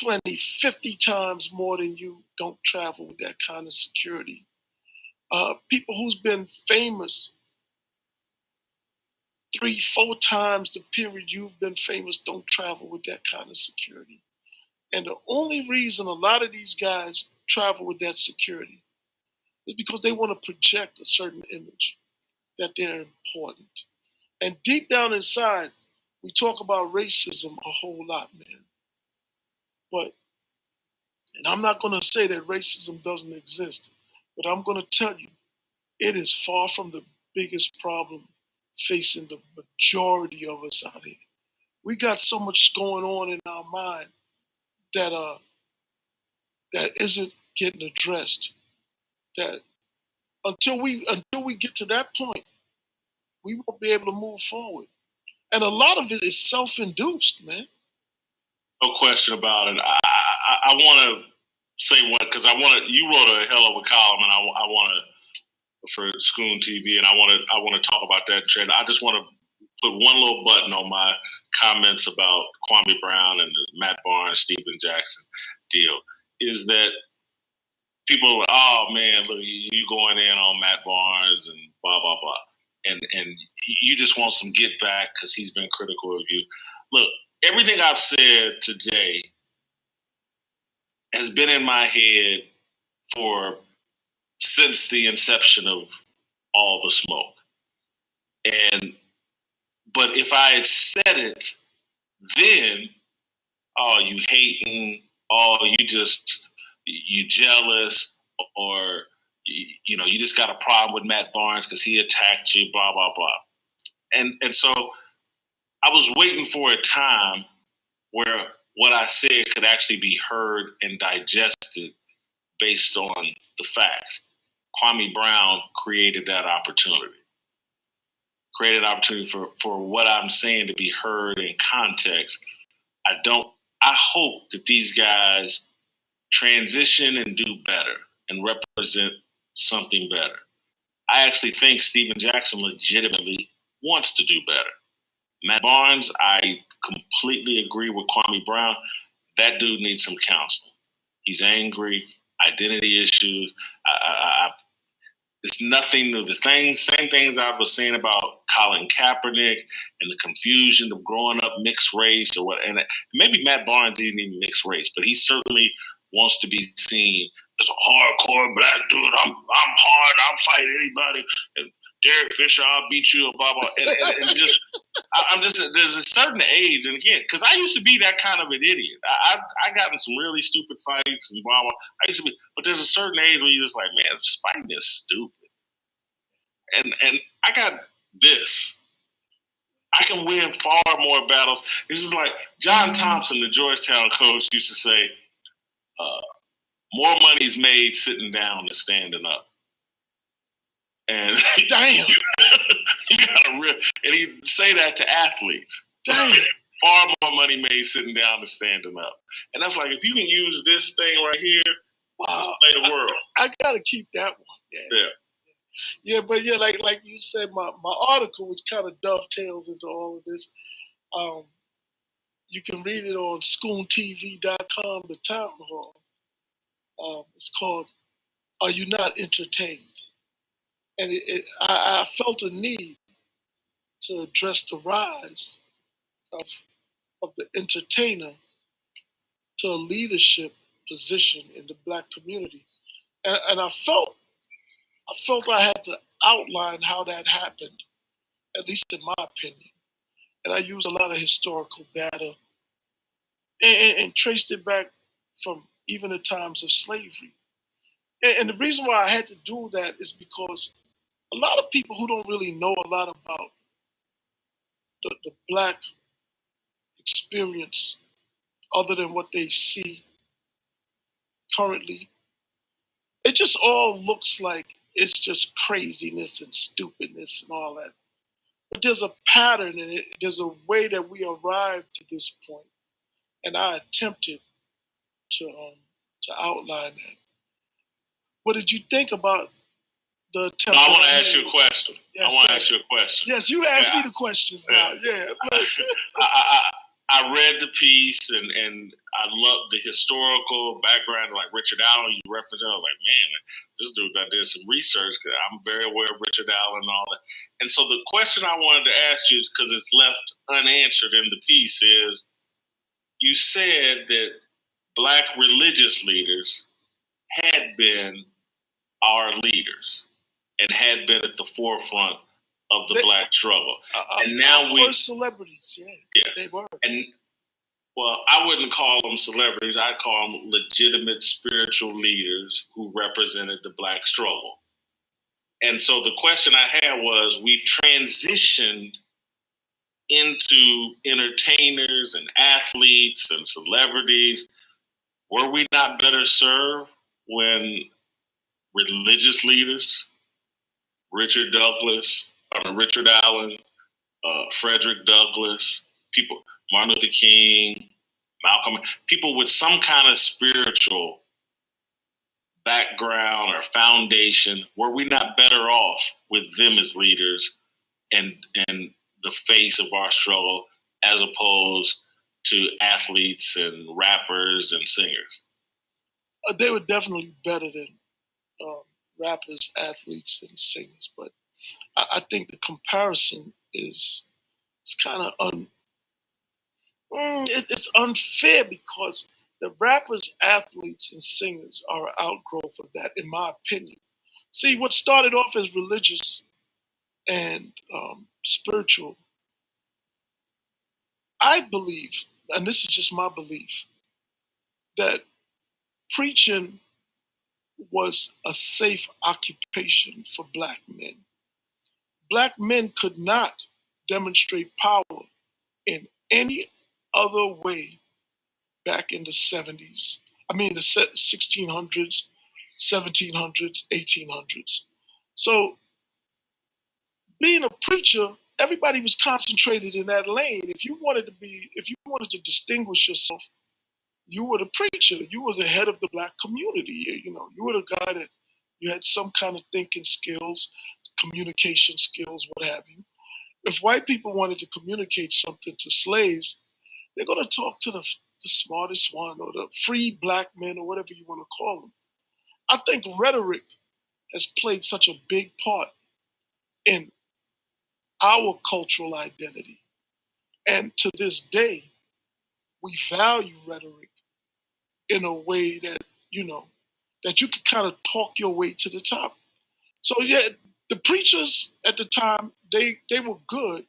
20, 50 times more than you don't travel with that kind of security. People who's been famous 3, 4 times the period you've been famous don't travel with that kind of security. And the only reason a lot of these guys travel with that security is because they want to project a certain image that they're important. And deep down inside, we talk about racism a whole lot, man. But, and I'm not going to say that racism doesn't exist, but I'm going to tell you, it is far from the biggest problem facing the majority of us out here. We got so much going on in our mind that isn't getting addressed. That until we get to that point, we won't be able to move forward. And a lot of it is self-induced, man. No question about it. I want to say what, because you wrote a hell of a column, and I want to, for Schoon TV, and I want to talk about that trend. I just want to put one little button on my comments about Kwame Brown and the Matt Barnes, Steven Jackson deal. Is that people are like, oh man, look, you going in on Matt Barnes and blah blah blah, and you just want some get back because he's been critical of you. Look, everything I've said today has been in my head since the inception of All the Smoke. But if I had said it then, oh, you hating, oh, you jealous, or you just got a problem with Matt Barnes because he attacked you, blah blah blah. And so I was waiting for a time where what I said could actually be heard and digested based on the facts. Kwame Brown created that opportunity. Created opportunity for what I'm saying to be heard in context. I hope that these guys transition and do better and represent something better. I actually think Steven Jackson legitimately wants to do better. Matt Barnes, I completely agree with Kwame Brown. That dude needs some counseling. He's angry, identity issues. It's nothing new. Same things I was saying about Colin Kaepernick and the confusion of growing up mixed race or what. And maybe Matt Barnes isn't even mixed race, but he certainly wants to be seen as a hardcore black dude. I'm hard. I'll fight anybody. And Derek Fisher, I'll beat you. Blah blah. And just there's a certain age, and again, because I used to be that kind of an idiot. I got in some really stupid fights and blah blah. I used to be, but there's a certain age where you're just like, man, this fighting is stupid. And I got this. I can win far more battles. This is like John Thompson, the Georgetown coach, used to say, more money's made sitting down than standing up. And damn, you gotta and he say that to athletes. Damn. Far more money made sitting down than standing up. And that's like, if you can use this thing right here, let's play the world. I gotta keep that one. Yeah. Yeah, but yeah, like you said, my article, which kind of dovetails into all of this, you can read it on schoontv.com, the town hall. It's called "Are You Not Entertained?" And I felt a need to address the rise of the entertainer to a leadership position in the Black community, and I felt I had to outline how that happened, at least in my opinion. And I used a lot of historical data and traced it back from even the times of slavery. And the reason why I had to do that is because a lot of people who don't really know a lot about the Black experience, other than what they see currently, it just all looks like it's just craziness and stupidness and all that. But there's a pattern in it. There's a way that we arrived to this point, and I attempted to outline that. What did you think about the attempt? No, I want to ask you a question. Yes, I want to ask you a question. Yes, you asked me the questions now. Yeah. I read the piece and I love the historical background, like Richard Allen. You referenced it. I was like, man, this dude I did some research. I'm very aware of Richard Allen and all that. And so the question I wanted to ask you, is because it's left unanswered in the piece, is you said that Black religious leaders had been our leaders and had been at the forefront of the Black struggle. And now first celebrities, they were. And well, I wouldn't call them celebrities. I'd call them legitimate spiritual leaders who represented the Black struggle. And so the question I had was, we transitioned into entertainers and athletes and celebrities. Were we not better served when religious leaders, Richard Allen, Frederick Douglass, people, Martin Luther King, Malcolm, people with some kind of spiritual background or foundation, were we not better off with them as leaders and the face of our struggle as opposed to athletes and rappers and singers? They were definitely better than rappers, athletes, and singers. But I think the comparison is it's kind of it's unfair because the rappers, athletes, and singers are an outgrowth of that, in my opinion. See, what started off as religious and spiritual, I believe, and this is just my belief, that preaching was a safe occupation for black men. Black men could not demonstrate power in any other way back in the 70s. I mean, the 1600s, 1700s, 1800s. So, being a preacher, everybody was concentrated in that lane. If you wanted to distinguish yourself, you were the preacher. You were the head of the black community. You know, you were the guy that you had some kind of thinking skills, communication skills, what have you. If white people wanted to communicate something to slaves, they're going to talk to the smartest one or the free black men or whatever you want to call them. I think rhetoric has played such a big part in our cultural identity. And to this day, we value rhetoric in a way that, you know, that you can kind of talk your way to the top. So yeah, the preachers at the time, they were good,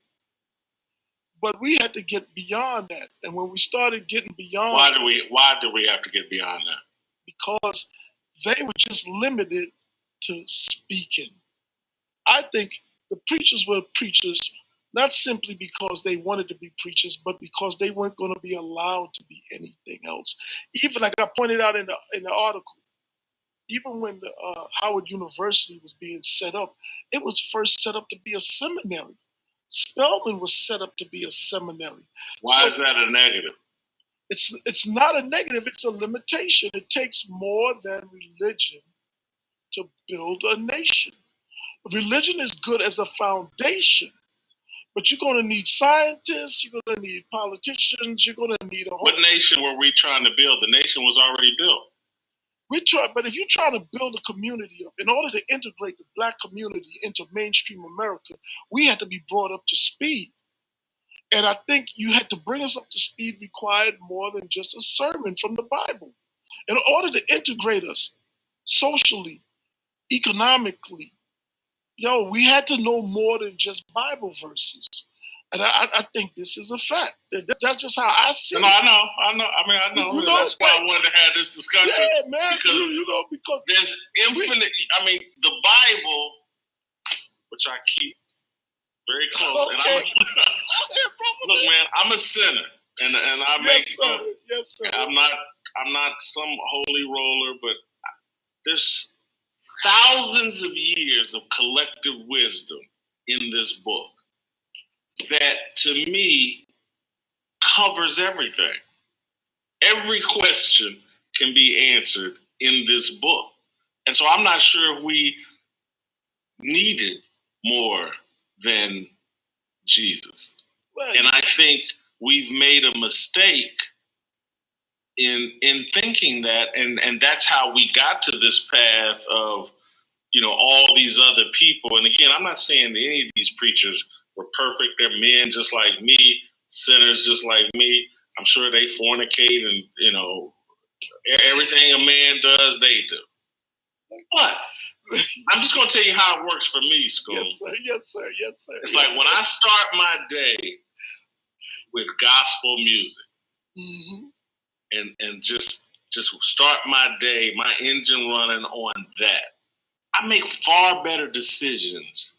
but we had to get beyond that. And when we started getting beyond, why do we have to get beyond that? Because they were just limited to speaking. I think the preachers were preachers not simply because they wanted to be preachers, but because they weren't going to be allowed to be anything else. Even like I pointed out in the article, even when the, Howard University was being set up, it was first set up to be a seminary. Spelman was set up to be a seminary. Why is that a negative? It's not a negative, it's a limitation. It takes more than religion to build a nation. Religion is good as a foundation, but you're going to need scientists, you're going to need politicians, you're going to need a whole... What nation were we trying to build? The nation was already built. But if you're trying to build a community up, in order to integrate the black community into mainstream America, we had to be brought up to speed. And I think you had to bring us up to speed required more than just a sermon from the Bible. In order to integrate us socially, economically, we had to know more than just Bible verses. And I think this is a fact. That's just how I see it. I know. I know. That's why I wanted to have this discussion. Yeah, man. Because there's infinite. The Bible, which I keep very close. Okay. And look, man, I'm a sinner, and I make. Yes, sir. I'm not some holy roller, but there's thousands of years of collective wisdom in this book that, to me, covers everything. Every question can be answered in this book. And so I'm not sure if we needed more than Jesus. Right. And I think we've made a mistake in thinking that, and that's how we got to this path of, all these other people. And again, I'm not saying that any of these preachers were perfect. They're men just like me, sinners just like me. I'm sure they fornicate and, everything a man does, they do. But I'm just going to tell you how it works for me, School. Yes, sir. It's like when I start my day with gospel music, mm-hmm. and just start my day, my engine running on that, I make far better decisions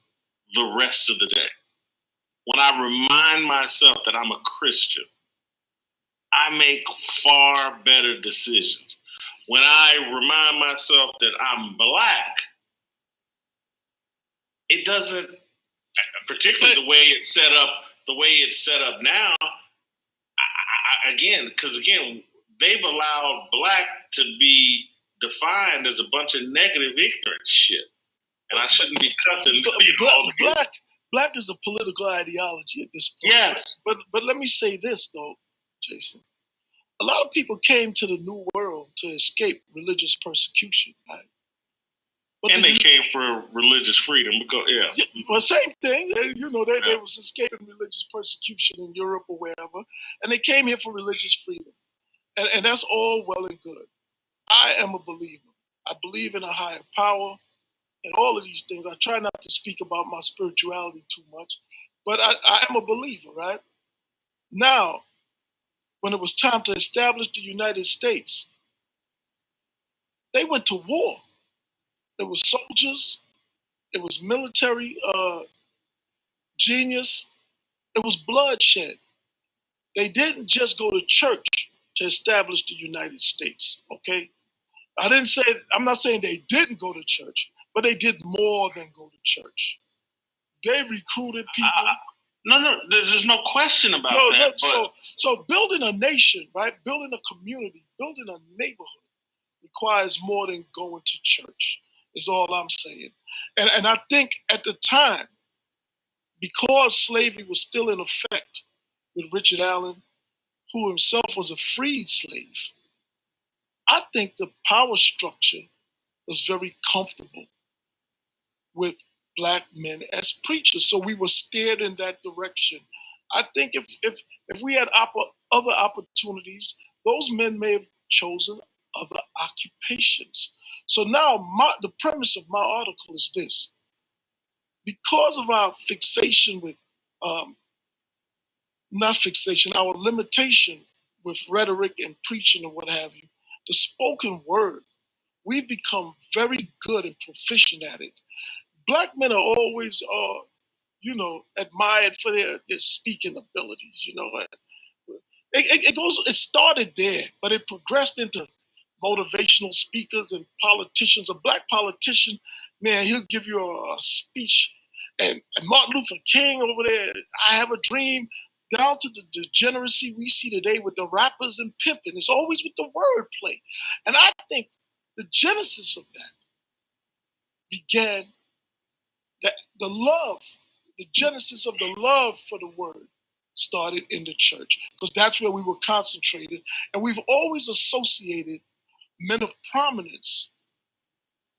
the rest of the day. When I remind myself that I'm a Christian, I make far better decisions. When I remind myself that I'm black, it doesn't, particularly the way it's set up now, because they've allowed black to be defined as a bunch of negative, ignorant shit. And I shouldn't be cussing. Black is a political ideology at this point. Yes. But let me say this, though, Jason. A lot of people came to the New World to escape religious persecution, right? But and they came for religious freedom. Because, well, same thing. They was escaping religious persecution in Europe or wherever, and they came here for religious freedom. And that's all well and good. I am a believer. I believe in a higher power and all of these things. I try not to speak about my spirituality too much, but I am a believer, right? Now, when it was time to establish the United States, they went to war. It was soldiers. It was military genius. It was bloodshed. They didn't just go to church to establish the United States, okay? I'm not saying they didn't go to church, but they did more than go to church. They recruited people. No, there's no question about that. So building a nation, right? Building a community, building a neighborhood requires more than going to church, is all I'm saying. And I think at the time, because slavery was still in effect with Richard Allen, who himself was a freed slave, I think the power structure was very comfortable with black men as preachers. So we were steered in that direction. I think if we had other opportunities, those men may have chosen other occupations. So now the premise of my article is this. Because of our fixation with, not fixation, our limitation with rhetoric and preaching and what have you, the spoken word, we've become very good and proficient at it. Black men are always, admired for their speaking abilities. It started there, but it progressed into motivational speakers and politicians. A black politician, man, he'll give you a speech. And Martin Luther King over there, I have a dream, down to the degeneracy we see today with the rappers and pimping. It's always with the wordplay. And I think the genesis of that began that the genesis of the love for the word started in the church, because that's where we were concentrated. And we've always associated men of prominence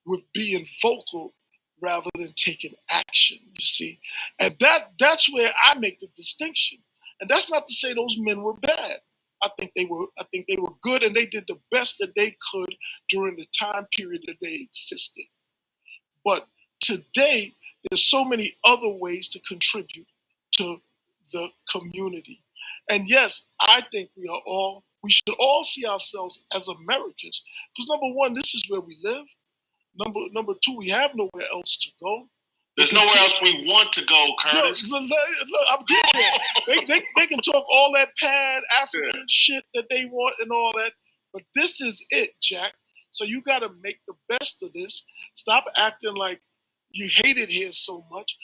with being vocal rather than taking action, you see. And that's where I make the distinction. And that's not to say those men were bad. I think they were good, and they did the best that they could during the time period that they existed. But today, there's so many other ways to contribute to the community. And yes, I think we should all see ourselves as Americans. Because number one, this is where we live. Number two, we have nowhere else to go. There's nowhere else we want to go, Curtis. Look, I'm getting there. They can talk all that Pan-African shit that they want and all that, but this is it, Jack. So you got to make the best of this. Stop acting like you hate it here so much.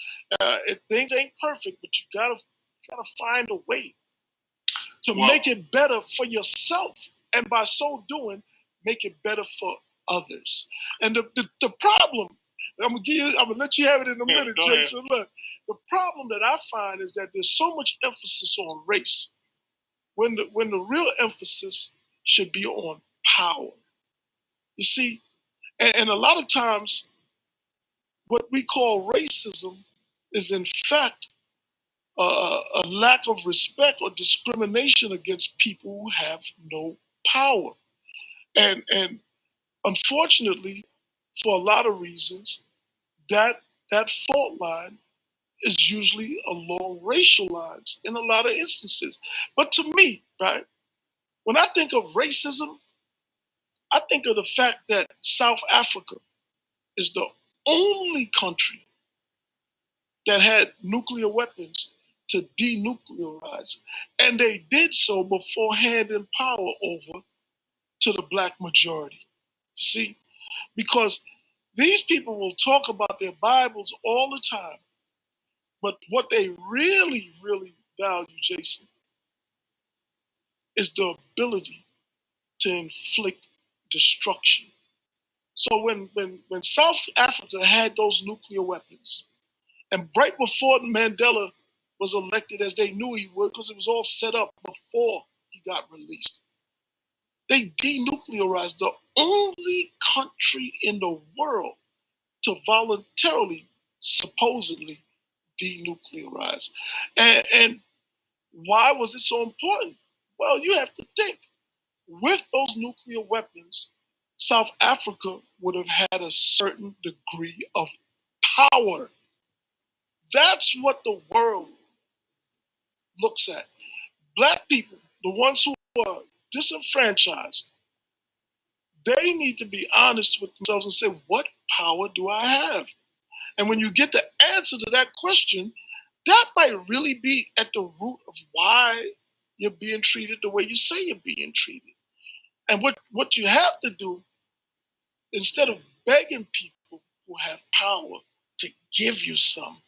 Things ain't perfect, but you gotta find a way to make it better for yourself, and by so doing, make it better for others. And the problem, I'm gonna let you have it in a minute, Jason. Look, the problem that I find is that there's so much emphasis on race when the real emphasis should be on power. You see, and a lot of times, what we call racism is in fact a lack of respect or discrimination against people who have no power. And unfortunately, for a lot of reasons, that fault line is usually along racial lines in a lot of instances. But to me, right, when I think of racism, I think of the fact that South Africa is the only country that had nuclear weapons to denuclearize. And they did so before handing power over to the black majority. See? Because these people will talk about their Bibles all the time, but what they really, really value, Jason, is the ability to inflict destruction. So when South Africa had those nuclear weapons, and right before Mandela was elected, as they knew he would, because it was all set up before he got released, they denuclearized the only country in the world to voluntarily, supposedly, denuclearize. And why was it so important? Well, you have to think. With those nuclear weapons, South Africa would have had a certain degree of power. That's what the world looks at. Black people, the ones who are disenfranchised, they need to be honest with themselves and say, what power do I have? And when you get the answer to that question, that might really be at the root of why you're being treated the way you say you're being treated. And what you have to do, instead of begging people who have power to give you some,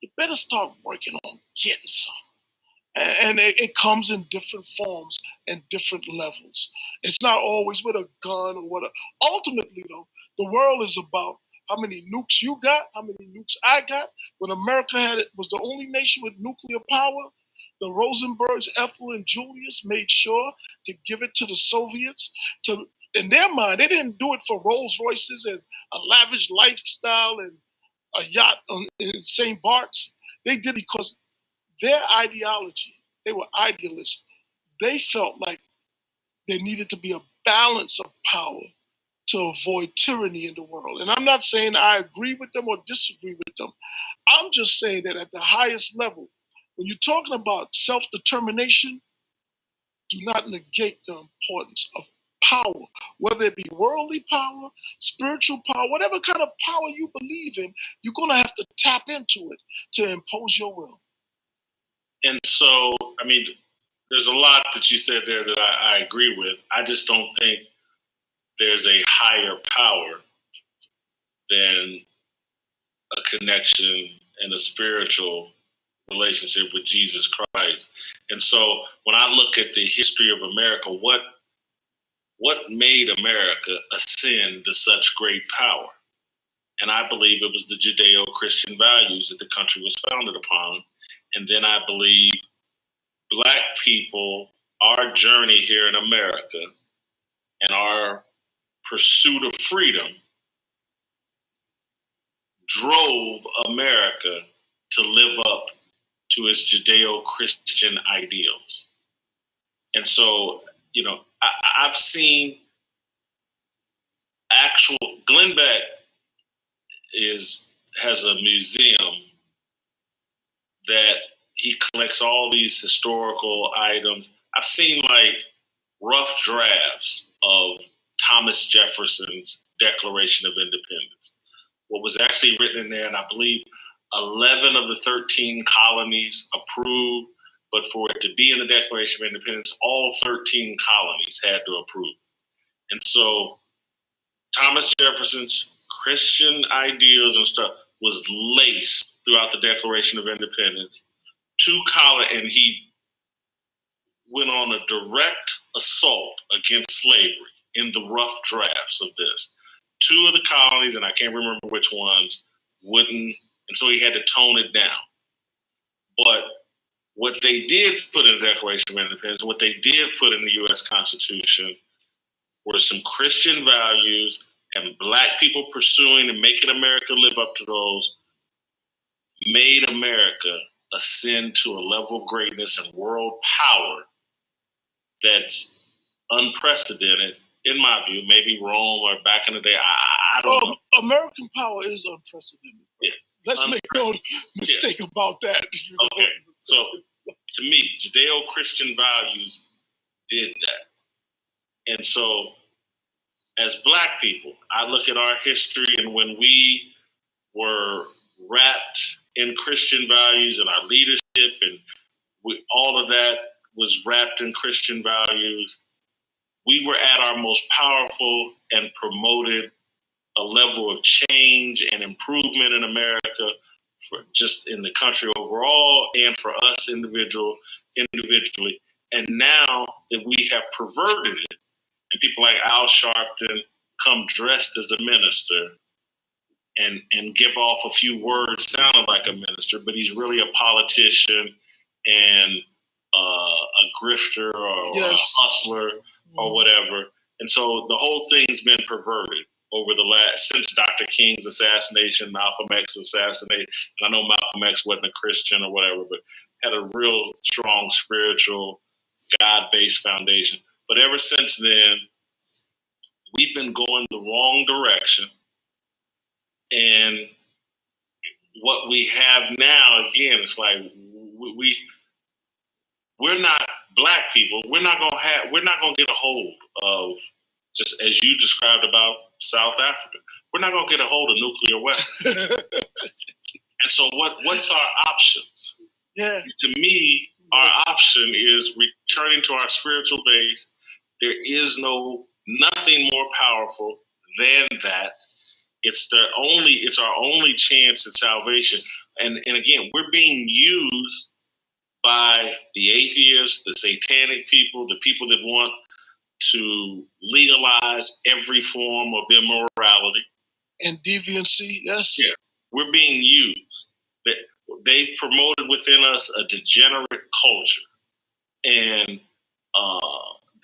you better start working on getting some. And it comes in different forms and different levels. It's not always with a gun or whatever. Ultimately, though, the world is about how many nukes you got, how many nukes I got. When America was the only nation with nuclear power, the Rosenbergs, Ethel and Julius, made sure to give it to the Soviets. In their mind, they didn't do it for Rolls Royces and a lavish lifestyle and a yacht in St. Bart's. They did it because their ideology, they were idealists. They felt like there needed to be a balance of power to avoid tyranny in the world. And I'm not saying I agree with them or disagree with them. I'm just saying that at the highest level, when you're talking about self-determination, do not negate the importance of power, whether it be worldly power, spiritual power, whatever kind of power you believe in, you're going to have to tap into it to impose your will. And so, I mean, there's a lot that you said there that I agree with. I just don't think there's a higher power than a connection and a spiritual relationship with Jesus Christ. And so when I look at the history of America, what made America ascend to such great power? And I believe it was the Judeo-Christian values that the country was founded upon. And then I believe Black people, our journey here in America and our pursuit of freedom drove America to live up to its Judeo-Christian ideals. And so, you know, I've seen actual, Glenn Beck has a museum that he collects all these historical items. I've seen like rough drafts of Thomas Jefferson's Declaration of Independence. What was actually written in there, and I believe 11 of the 13 colonies approved, but for it to be in the Declaration of Independence, all 13 colonies had to approve. And so Thomas Jefferson's Christian ideals and stuff was laced throughout the Declaration of Independence. And he went on a direct assault against slavery in the rough drafts of this. Two of the colonies, and I can't remember which ones, wouldn't, and so he had to tone it down. But what they did put in the Declaration of Independence, what they did put in the U.S. Constitution, were some Christian values, and Black people pursuing and making America live up to those made America ascend to a level of greatness and world power that's unprecedented, in my view. Maybe Rome or back in the day, I don't know. American power is unprecedented. Yeah. Let's make no mistake about that. Okay, so to me, Judeo-Christian values did that. And so as Black people, I look at our history, and when we were wrapped in Christian values and our leadership, and all of that was wrapped in Christian values, we were at our most powerful and promoted a level of change and improvement in America, for just in the country overall and for us individually. And now that we have perverted it, and people like Al Sharpton come dressed as a minister and give off a few words sounding like a minister, but he's really a politician and a grifter or a hustler or whatever. And so the whole thing's been perverted over the since Dr. King's assassination, Malcolm X's assassination. And I know Malcolm X wasn't a Christian or whatever, but had a real strong spiritual, God-based foundation. But ever since then, we've been going the wrong direction. And what we have now, again, it's like we're not black people. We're not gonna get a hold of, just as you described about South Africa. We're not gonna get a hold of nuclear weapons. And so what's our options? Yeah. To me, our option is returning to our spiritual base. There is nothing more powerful than that. It's our only chance at salvation. And again, we're being used by the atheists, the satanic people, the people that want to legalize every form of immorality and deviancy. Yes, yeah, we're being used. They've promoted within us a degenerate culture, and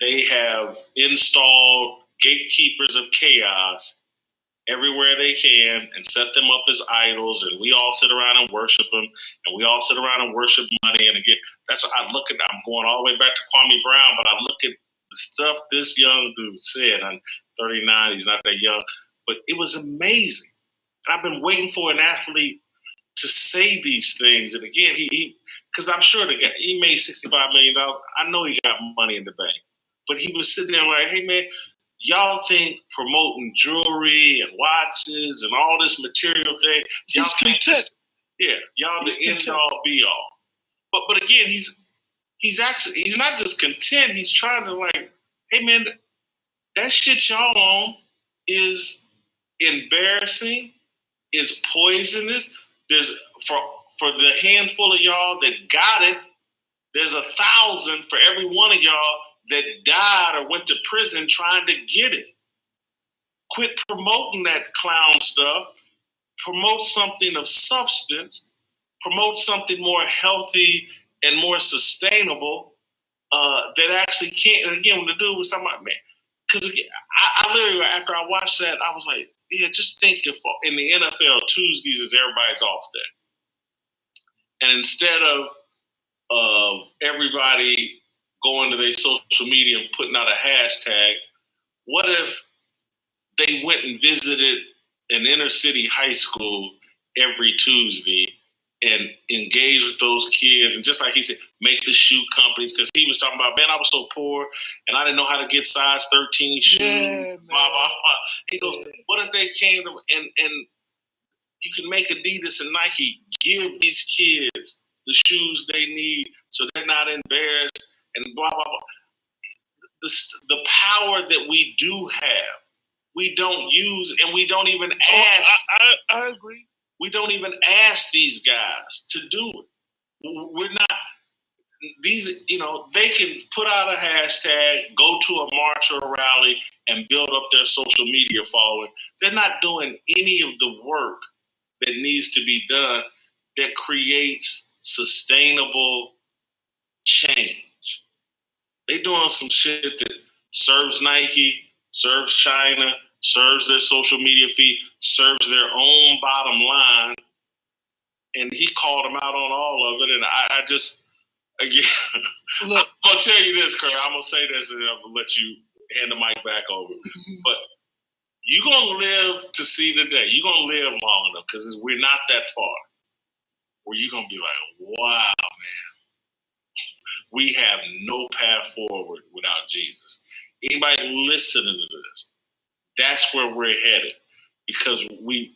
they have installed gatekeepers of chaos everywhere they can and set them up as idols, and we all sit around and worship them, and we all sit around and worship money. And again, I'm going all the way back to Kwame Brown, but I look at the stuff this young dude said. I'm 39, he's not that young, but it was amazing. And I've been waiting for an athlete to say these things. And again, because I'm sure the guy, he made $65 million. I know he got money in the bank, but he was sitting there like, hey man, y'all think promoting jewelry and watches and all this material thing, y'all he's content. Y'all the end all be all. But again, he's not just content. He's trying to like, hey man, that shit y'all on is embarrassing. It's poisonous. There's for the handful of y'all that got it, there's 1,000 for every one of y'all that died or went to prison trying to get it. Quit promoting that clown stuff. Promote something of substance. Promote something more healthy and more sustainable that actually can't. And again, when the dude was talking about, man, because I literally, after I watched that, I was like, yeah, just think if in the NFL, Tuesdays is everybody's off day. And instead of everybody going to their social media and putting out a hashtag, what if they went and visited an inner city high school every Tuesday and engaged with those kids? And just like he said, make the shoe companies, because he was talking about, man, I was so poor and I didn't know how to get size 13 shoes. Yeah, blah, blah, blah. He goes, what if they came to, and you can make Adidas and Nike give these kids the shoes they need so they're not embarrassed and blah, blah, blah. The power that we do have, we don't use, and we don't even ask. I agree. We don't even ask these guys to do it. We're not, they can put out a hashtag, go to a march or a rally, and build up their social media following. They're not doing any of the work that needs to be done that creates sustainable change. They're doing some shit that serves Nike, serves China, serves their social media feed, serves their own bottom line. And he called them out on all of it. And I just, again, look, I'm going to tell you this, Kurt. I'm going to say this and then I'm going to let you hand the mic back over. But you're going to live to see the day. You're going to live long enough, because we're not that far, where you're going to be like, wow, man, we have no path forward without Jesus. Anybody listening to this, that's where we're headed, because we're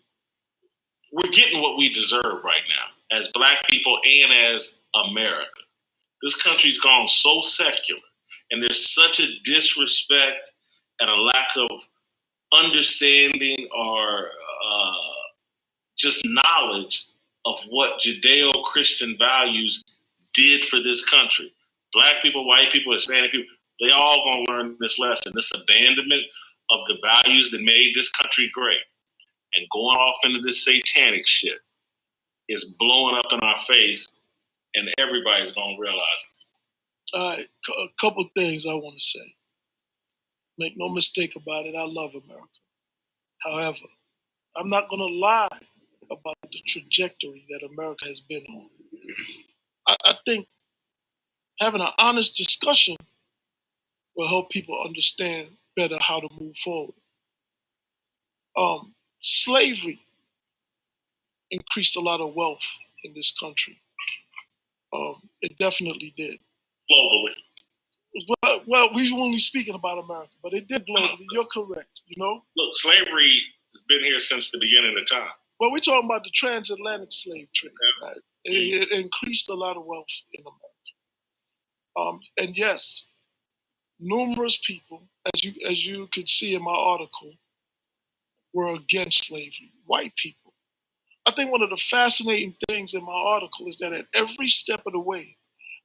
getting what we deserve right now as Black people and as America. This country's gone so secular, and there's such a disrespect and a lack of understanding or just knowledge of what Judeo-Christian values did for this country. Black people, white people, Hispanic people, they all gonna learn this lesson, this abandonment of the values that made this country great, and going off into this satanic shit is blowing up in our face, and everybody's gonna realize it. All right, a couple things I want to say. Make no mistake about it, I love America. However, I'm not going to lie about the trajectory that America has been on. I think having an honest discussion will help people understand better how to move forward. Slavery increased a lot of wealth in this country. It definitely did. Globally. Well, we're only speaking about America, but it did globally. You're correct, you know? Look, slavery has been here since the beginning of time. Well, we're talking about the transatlantic slave trade, right? It increased a lot of wealth in America. And yes, numerous people, as you could see in my article, were against slavery, white people. I think one of the fascinating things in my article is that at every step of the way,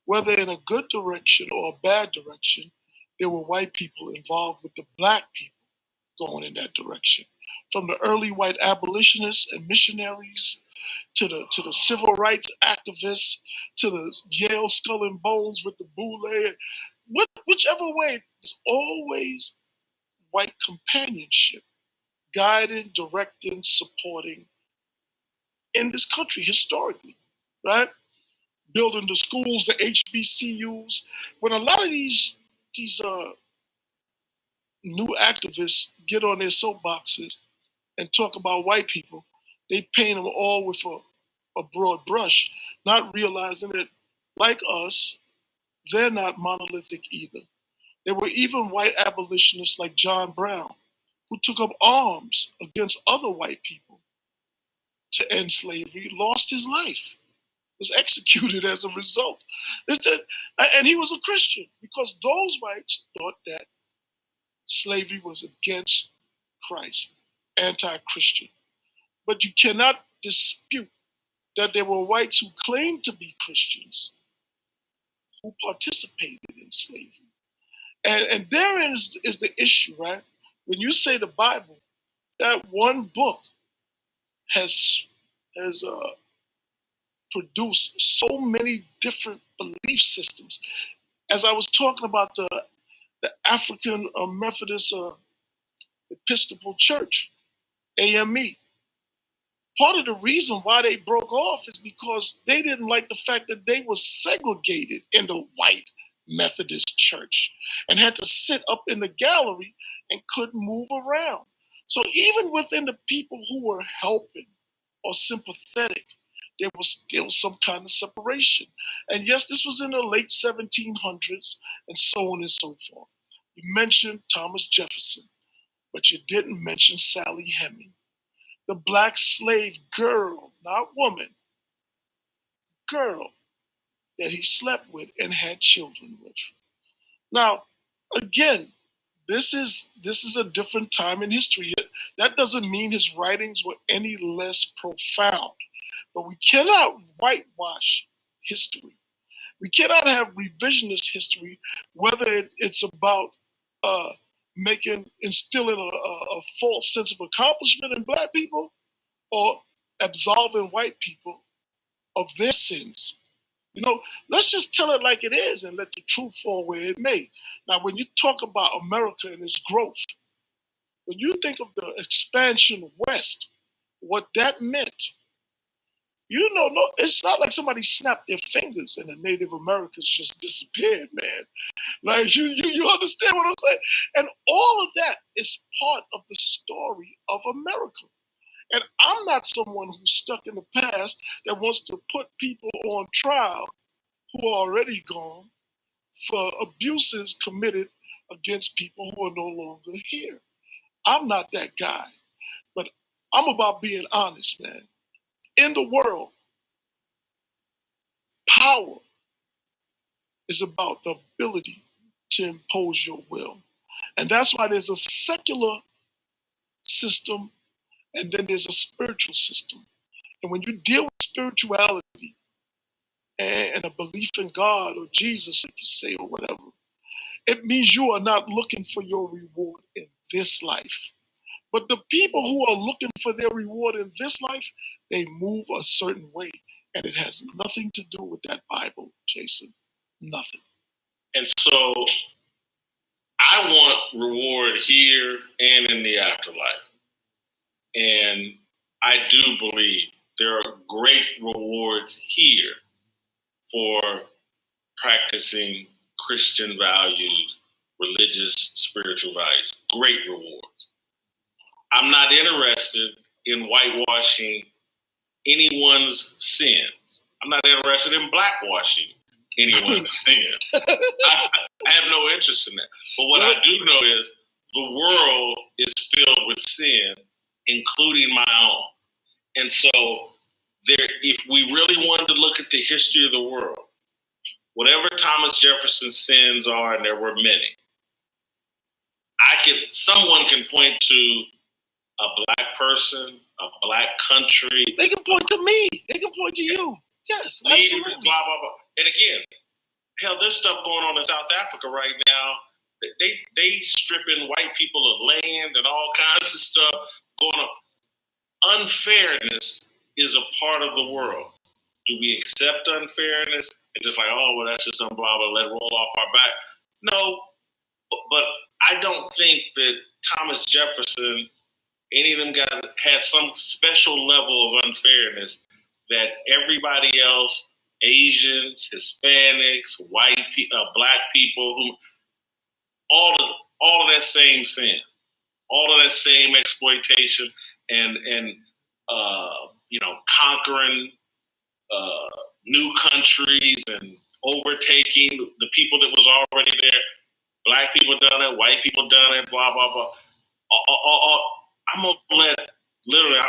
whether in a good direction or a bad direction, there were white people involved with the black people going in that direction. From the early white abolitionists and missionaries to the civil rights activists to the Yale Skull and Bones with the Boule, whichever way, there's always white companionship, guiding, directing, supporting in this country historically, right? Building the schools, the HBCUs. When a lot of these new activists get on their soapboxes and talk about white people, they paint them all with a broad brush, not realizing that, like us, they're not monolithic either. There were even white abolitionists like John Brown, who took up arms against other white people to end slavery, lost his life, was executed as a result. And he was a Christian because those whites thought that slavery was against Christ, anti-Christian. But you cannot dispute that there were whites who claimed to be Christians who participated in slavery. And therein is the issue, right? When you say the Bible, that one book has produced so many different belief systems. As I was talking about the African Methodist Episcopal Church, AME, part of the reason why they broke off is because they didn't like the fact that they were segregated in the white Methodist church and had to sit up in the gallery and couldn't move around. So even within the people who were helping or sympathetic, there was still some kind of separation. And yes, this was in the late 1700s and so on and so forth. You mentioned Thomas Jefferson, but you didn't mention Sally Hemings, the black slave girl, not woman, girl that he slept with and had children with. Now, again, this is a different time in history. That doesn't mean his writings were any less profound, but we cannot whitewash history. We cannot have revisionist history, whether it's about instilling a false sense of accomplishment in black people or absolving white people of their sins. You know, let's just tell it like it is and let the truth fall where it may. Now, when you talk about America and its growth, when you think of the expansion west, what that meant, no, it's not like somebody snapped their fingers and the Native Americans just disappeared, man. Like, you understand what I'm saying? And all of that is part of the story of America. And I'm not someone who's stuck in the past that wants to put people on trial who are already gone for abuses committed against people who are no longer here. I'm not that guy, but I'm about being honest, man. In the world, power is about the ability to impose your will. And that's why there's a secular system and then there's a spiritual system. And when you deal with spirituality and a belief in God or Jesus, like you say, or whatever, it means you are not looking for your reward in this life. But the people who are looking for their reward in this life, they move a certain way. And it has nothing to do with that Bible, Jason. Nothing. And so I want reward here and in the afterlife. And I do believe there are great rewards here for practicing Christian values, religious, spiritual values. Great rewards. I'm not interested in whitewashing anyone's sins. I'm not interested in blackwashing anyone's sins. I have no interest in that. But what I do know is the world is filled with sin, including my own. And so if we really wanted to look at the history of the world, whatever Thomas Jefferson's sins are, and there were many, someone can point to a black person, a black country. They can point to me. They can point to you. Yes, absolutely. Blah, blah, blah. And again, hell, there's stuff going on in South Africa right now. They stripping white people of land and all kinds of stuff going on. Unfairness is a part of the world. Do we accept unfairness and just like, oh, well, that's just some blah, blah, let it roll off our back? No, but I don't think that Thomas Jefferson, any of them guys, had some special level of unfairness that everybody else, Asians, Hispanics, white people, black people, all of that same sin, all of that same exploitation, and conquering new countries and overtaking the people that was already there. Black people done it, white people done it, blah blah blah. I'm gonna let literally.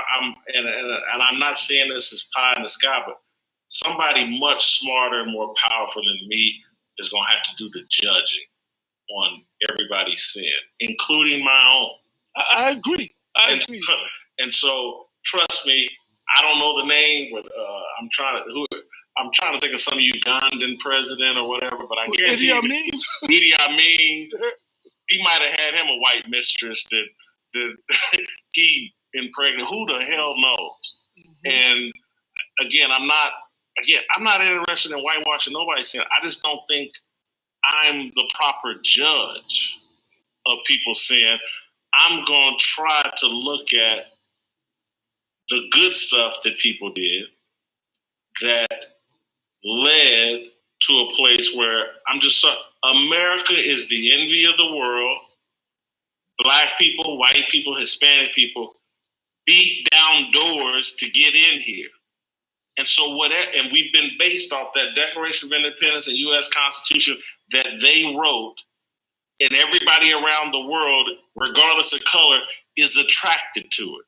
And I'm not saying this is pie in the sky, but somebody much smarter and more powerful than me is gonna have to do the judging on everybody's sin, including my own. I agree. I agree. And so, trust me, I don't know the name, but I'm trying to think of some Ugandan president or whatever. But I guarantee Idi Amin, he might have had him a white mistress that he impregnated. Who the hell knows? Mm-hmm. And again, I'm not interested in whitewashing nobody's sin. I just don't think I'm the proper judge of people's sin. I'm going to try to look at the good stuff that people did that led to a place where America is the envy of the world. Black people, white people, Hispanic people beat down doors to get in here. And so and we've been based off that Declaration of Independence and U.S. Constitution that they wrote, and everybody around the world, regardless of color, is attracted to it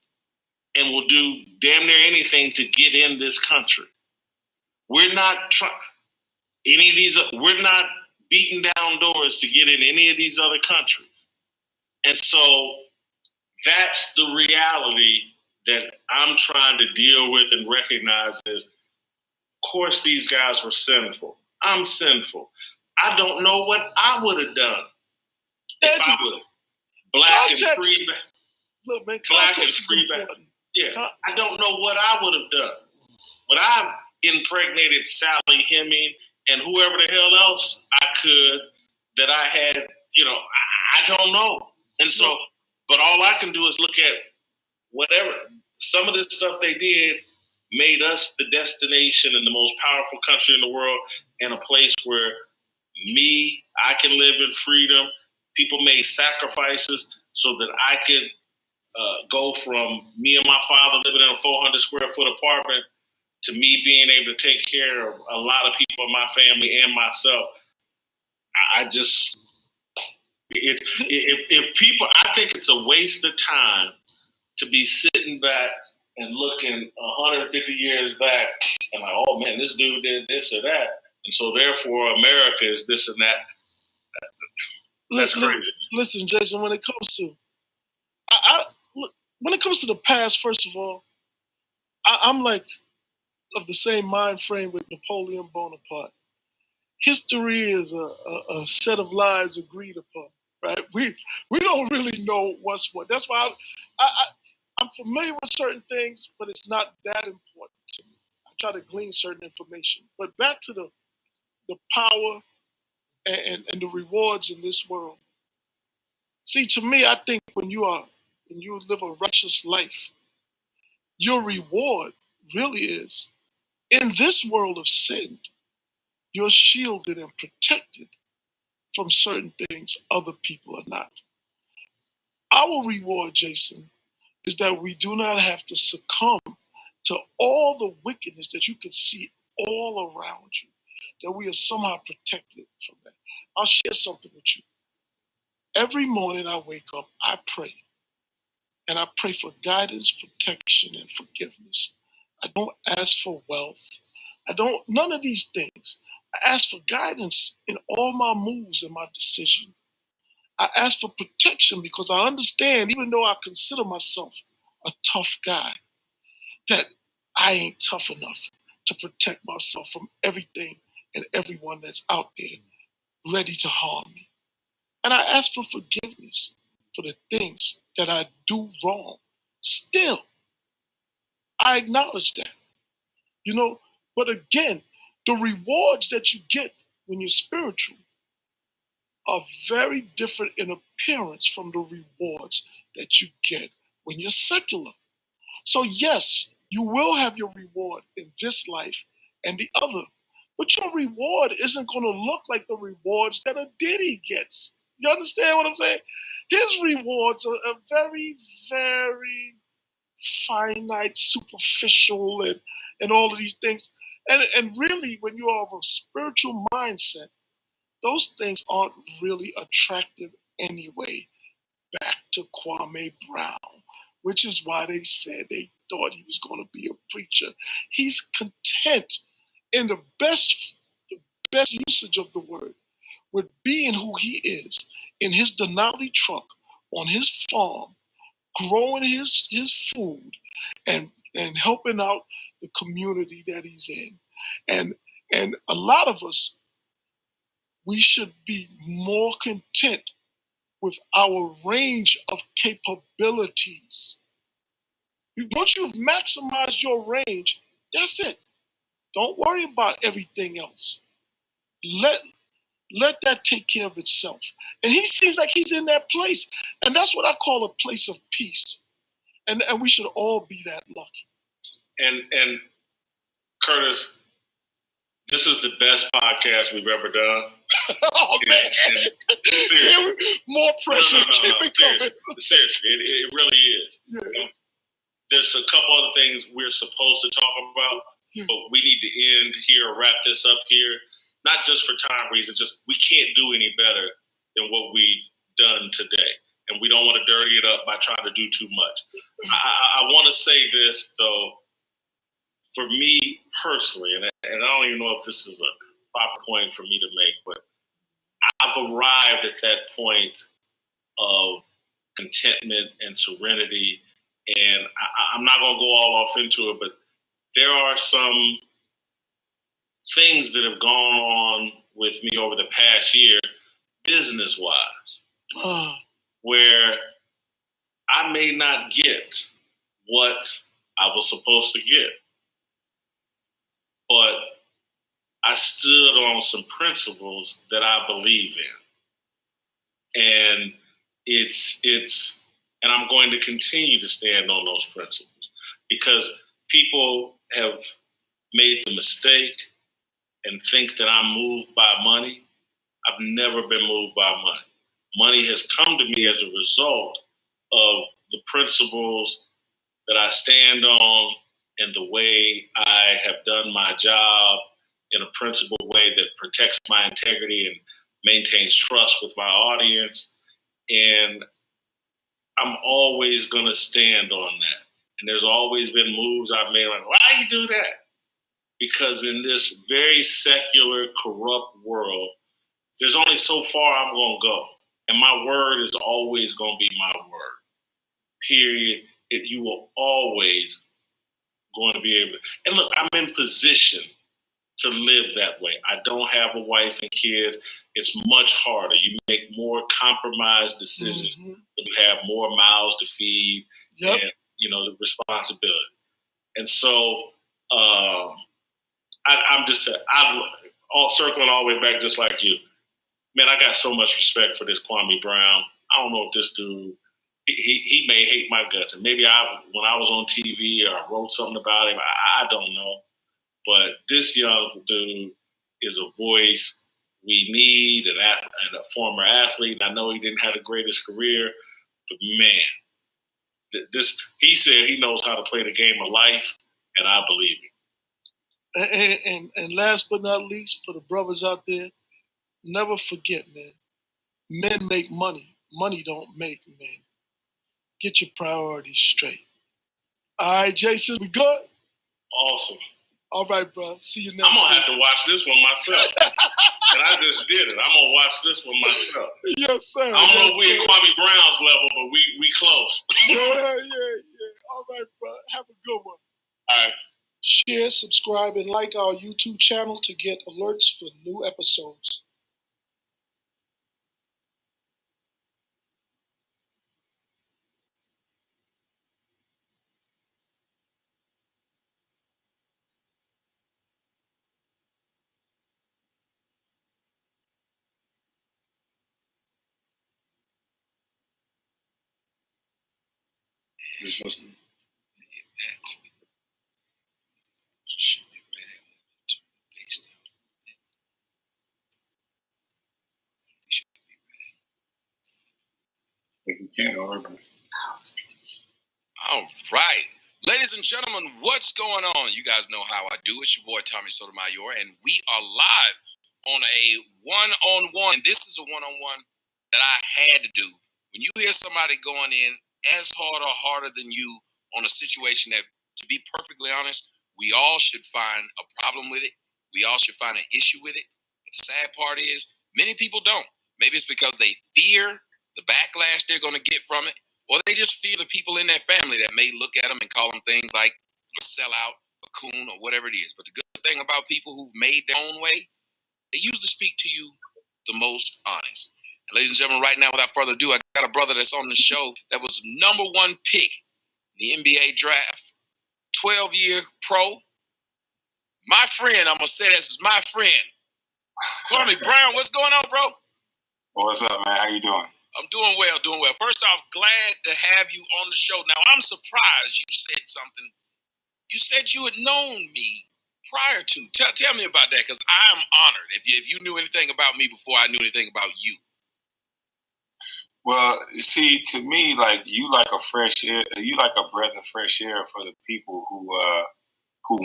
and will do damn near anything to get in this country. We're not we're not beating down doors to get in any of these other countries. And so that's the reality that I'm trying to deal with and recognize is, of course, these guys were sinful. I'm sinful. I don't know what I would have done if I would have. Black and free. Look, man, black and free back. Yeah, I don't know what I would have done. But I impregnated Sally Heming and whoever the hell else I could that I had, I don't know. And so, but all I can do is look at whatever. Some of the stuff they did made us the destination and the most powerful country in the world and a place where I can live in freedom. People made sacrifices so that I could go from me and my father living in a 400 square foot apartment to me being able to take care of a lot of people in my family and myself. I think it's a waste of time to be sitting back and looking 150 years back and like, oh man, this dude did this or that. And so therefore America is this and that. That's crazy. Listen, Jason, when it comes to the past, first of all, I'm like of the same mind frame with Napoleon Bonaparte. History is a set of lies agreed upon, right? We don't really know what's what. That's why I'm familiar with certain things, but it's not that important to me. I try to glean certain information. But back to the power and the rewards in this world. See, to me, I think when you live a righteous life, your reward really is, in this world of sin, you're shielded and protected from certain things other people are not. Our reward, Jason, is that we do not have to succumb to all the wickedness that you can see all around you, that we are somehow protected from that. I'll share something with you. Every morning I wake up, I pray. And I pray for guidance, protection, and forgiveness. I don't ask for wealth. None of these things. I ask for guidance in all my moves and my decisions. I ask for protection because I understand, even though I consider myself a tough guy, that I ain't tough enough to protect myself from everything and everyone that's out there ready to harm me. And I ask for forgiveness for the things that I do wrong. Still, I acknowledge that, but again, the rewards that you get when you're spiritual are very different in appearance from the rewards that you get when you're secular. So yes, you will have your reward in this life and the other, but your reward isn't going to look like the rewards that a Diddy gets. You understand what I'm saying? His rewards are very, very finite, superficial, and all of these things. And really, when you have a spiritual mindset, those things aren't really attractive anyway. Back to Kwame Brown, which is why they said they thought he was going to be a preacher. He's content in the best usage of the word with being who he is in his Denali truck on his farm, growing his food and helping out the community that he's in. And a lot of us, we should be more content with our range of capabilities. Once you've maximized your range, that's it. Don't worry about everything else. Let that take care of itself. And he seems like he's in that place. And that's what I call a place of peace. And we should all be that lucky. And Curtis, this is the best podcast we've ever done. Oh, man. More pressure. Keep it coming. Seriously, it really is. Yeah. There's a couple other things we're supposed to talk about, but we need to end here, wrap this up here. Not just for time reasons, just we can't do any better than what we've done today. And we don't want to dirty it up by trying to do too much. I want to say this, though, for me personally, and I don't even know if this is a proper point for me to make, but I've arrived at that point of contentment and serenity. And I'm not going to go all off into it, but there are some things that have gone on with me over the past year, business-wise, where I may not get what I was supposed to get, but I stood on some principles that I believe in. And and I'm going to continue to stand on those principles because people have made the mistake and think that I'm moved by money. I've never been moved by money. Money has come to me as a result of the principles that I stand on and the way I have done my job in a principled way that protects my integrity and maintains trust with my audience. And I'm always going to stand on that. And there's always been moves I've made like, why do you do that? Because in this very secular, corrupt world, there's only so far I'm going to go. And my word is always going to be my word. Period. You will always going to be able to. And look, I'm in position to live that way. I don't have a wife and kids. It's much harder. You make more compromised decisions. Mm-hmm. You have more mouths to feed and, the responsibility. And so I'm all circling all the way back just like you. Man, I got so much respect for this Kwame Brown. I don't know if this dude he may hate my guts, and maybe when I was on TV or I wrote something about him, I don't know. But this young dude is a voice we need, and a former athlete. I know he didn't have the greatest career, but man, he said he knows how to play the game of life, and I believe it. And last but not least, for the brothers out there, never forget, man. Men make money. Money don't make men. Get your priorities straight. All right, Jason, we good? Awesome. All right, bro. See you next I'm going to week. have to watch this one myself. And I just did it. I'm going to watch this one myself. Yes, sir. I don't know if we at Kwame Brown's level, but we close. Yeah. All right, bro. Have a good one. All right. Share, subscribe, and like our YouTube channel to get alerts for new episodes. This must be should be ready to paste it. We should be ready. If you can't, all right. Ladies and gentlemen, what's going on? You guys know how I do. It's your boy Tommy Sotomayor, and we are live on a one-on-one. And this is a one-on-one that I had to do. When you hear somebody going in as hard or harder than you on a situation that, to be perfectly honest, we all should find a problem with it. We all should find an issue with it. But the sad part is, many people don't. Maybe it's because they fear the backlash they're going to get from it, or they just fear the people in their family that may look at them and call them things like a sellout, a coon, or whatever it is. But the good thing about people who've made their own way, they usually speak to you the most honest. And ladies and gentlemen, right now, without further ado, I got a brother that's on the show that was #1 pick in the NBA draft, 12-year pro. My friend, I'm going to say this is my friend. Kwame Brown, what's going on, bro? What's up, man? How you doing? I'm doing well. First off, glad to have you on the show. Now, I'm surprised you said something. You said you had known me prior to. Tell me about that, because I'm honored if you knew anything about me before I knew anything about you. Well, see, to me, like you like a fresh air. You like a breath of fresh air for the people who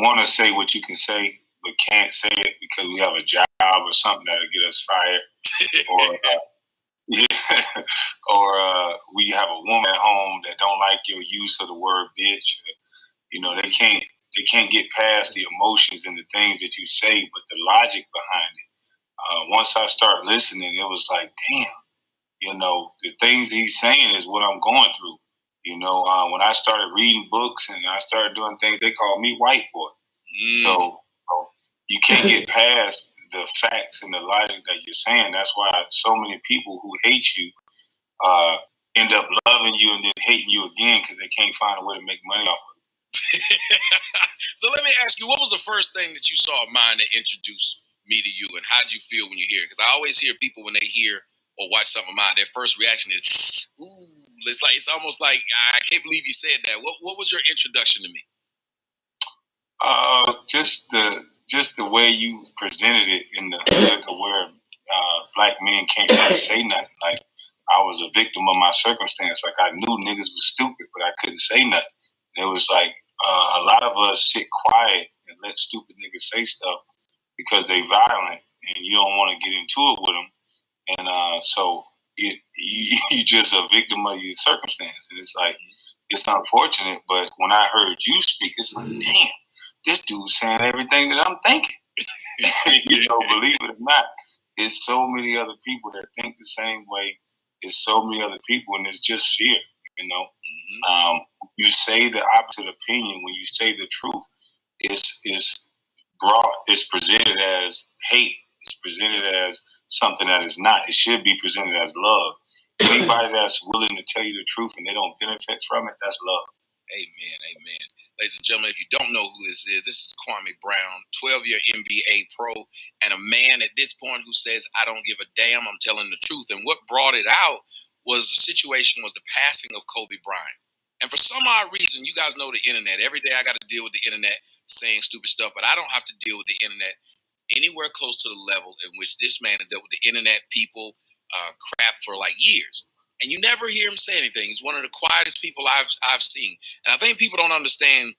want to say what you can say but can't say it because we have a job or something that'll get us fired, or or we have a woman at home that don't like your use of the word bitch. You know, they can't get past the emotions and the things that you say, but the logic behind it. Once I start listening, it was like, damn. You know, the things he's saying is what I'm going through. You know, when I started reading books and I started doing things, they called me white boy. So you can't get past the facts and the logic that you're saying. That's why so many people who hate you end up loving you and then hating you again because they can't find a way to make money off of it. So let me ask you, what was the first thing that you saw of mine that introduced me to you, and how did you feel when you hear it? Because I always hear people when they hear or watch something of mine, their first reaction is, ooh, it's almost like, I can't believe you said that. What was your introduction to me? Just the way you presented it in the hood, where black men can't really say nothing. Like I was a victim of my circumstance. Like I knew niggas was stupid, but I couldn't say nothing. And it was like a lot of us sit quiet and let stupid niggas say stuff because they violent and you don't want to get into it with them. And so you just a victim of your circumstance. And it's like, it's unfortunate, but when I heard you speak, it's like, damn, this dude's saying everything that I'm thinking. You know, believe it or not, there's so many other people that think the same way. There's so many other people, and it's just fear, you know. You say the opposite opinion when you say the truth. It's brought, it's presented as hate. It's presented as something that is not. It should be presented as love. Anybody that's willing to tell you the truth and they don't benefit from it, that's love. Amen. Ladies and gentlemen, if you don't know who this is Kwame Brown, 12-year NBA pro, and a man at this point who says, I don't give a damn, I'm telling the truth. And what brought it out was the passing of Kobe Bryant. And for some odd reason, you guys know the internet. Every day I got to deal with the internet saying stupid stuff, but I don't have to deal with the internet anywhere close to the level in which this man has dealt with the internet people crap for like years. And you never hear him say anything. He's one of the quietest people I've seen. And I think people don't understand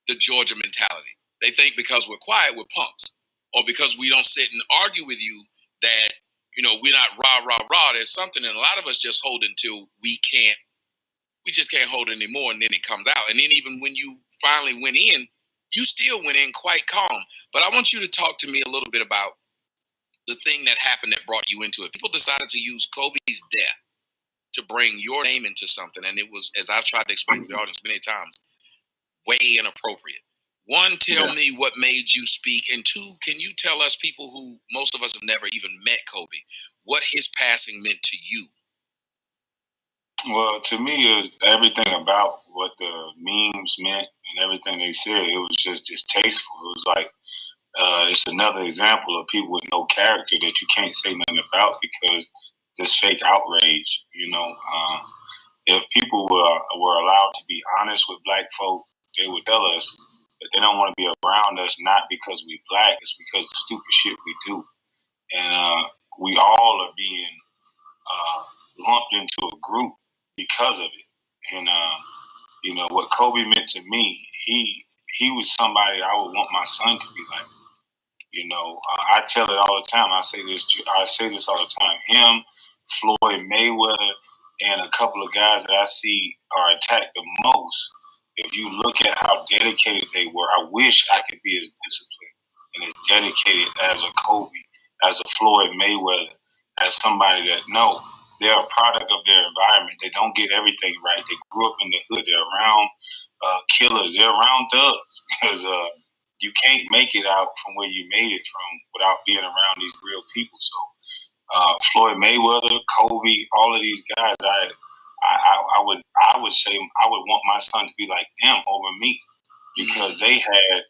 the Georgia mentality. They think because we're quiet, we're punks. Or because we don't sit and argue with you that, we're not rah, rah, rah. There's something, and a lot of us just hold until we just can't hold it anymore, and then it comes out. And then even when you finally went in, you still went in quite calm. But I want you to talk to me a little bit about the thing that happened that brought you into it. People decided to use Kobe's death to bring your name into something, and it was, as I've tried to explain to the audience many times, way inappropriate. One, tell me what made you speak, and two, can you tell us, people who most of us have never even met Kobe, what his passing meant to you? Well, to me, it was everything about what the memes meant and everything they said. It was just distasteful. It was like it's another example of people with no character that you can't say nothing about because this fake outrage. If people were allowed to be honest with black folk, they would tell us that they don't want to be around us, not because we black, it's because of the stupid shit we do. And we all are being lumped into a group because of it. And what Kobe meant to me, he was somebody I would want my son to be like. I tell it all the time. I say this all the time. Him, Floyd Mayweather, and a couple of guys that I see are attacked the most. If you look at how dedicated they were, I wish I could be as disciplined and as dedicated as a Kobe, as a Floyd Mayweather, as somebody that they're a product of their environment. They don't get everything right. They grew up in the hood. They're around killers. They're around thugs because you can't make it out from where you made it from without being around these real people. So Floyd Mayweather, Kobe, all of these guys, I would say I would want my son to be like them over me because they had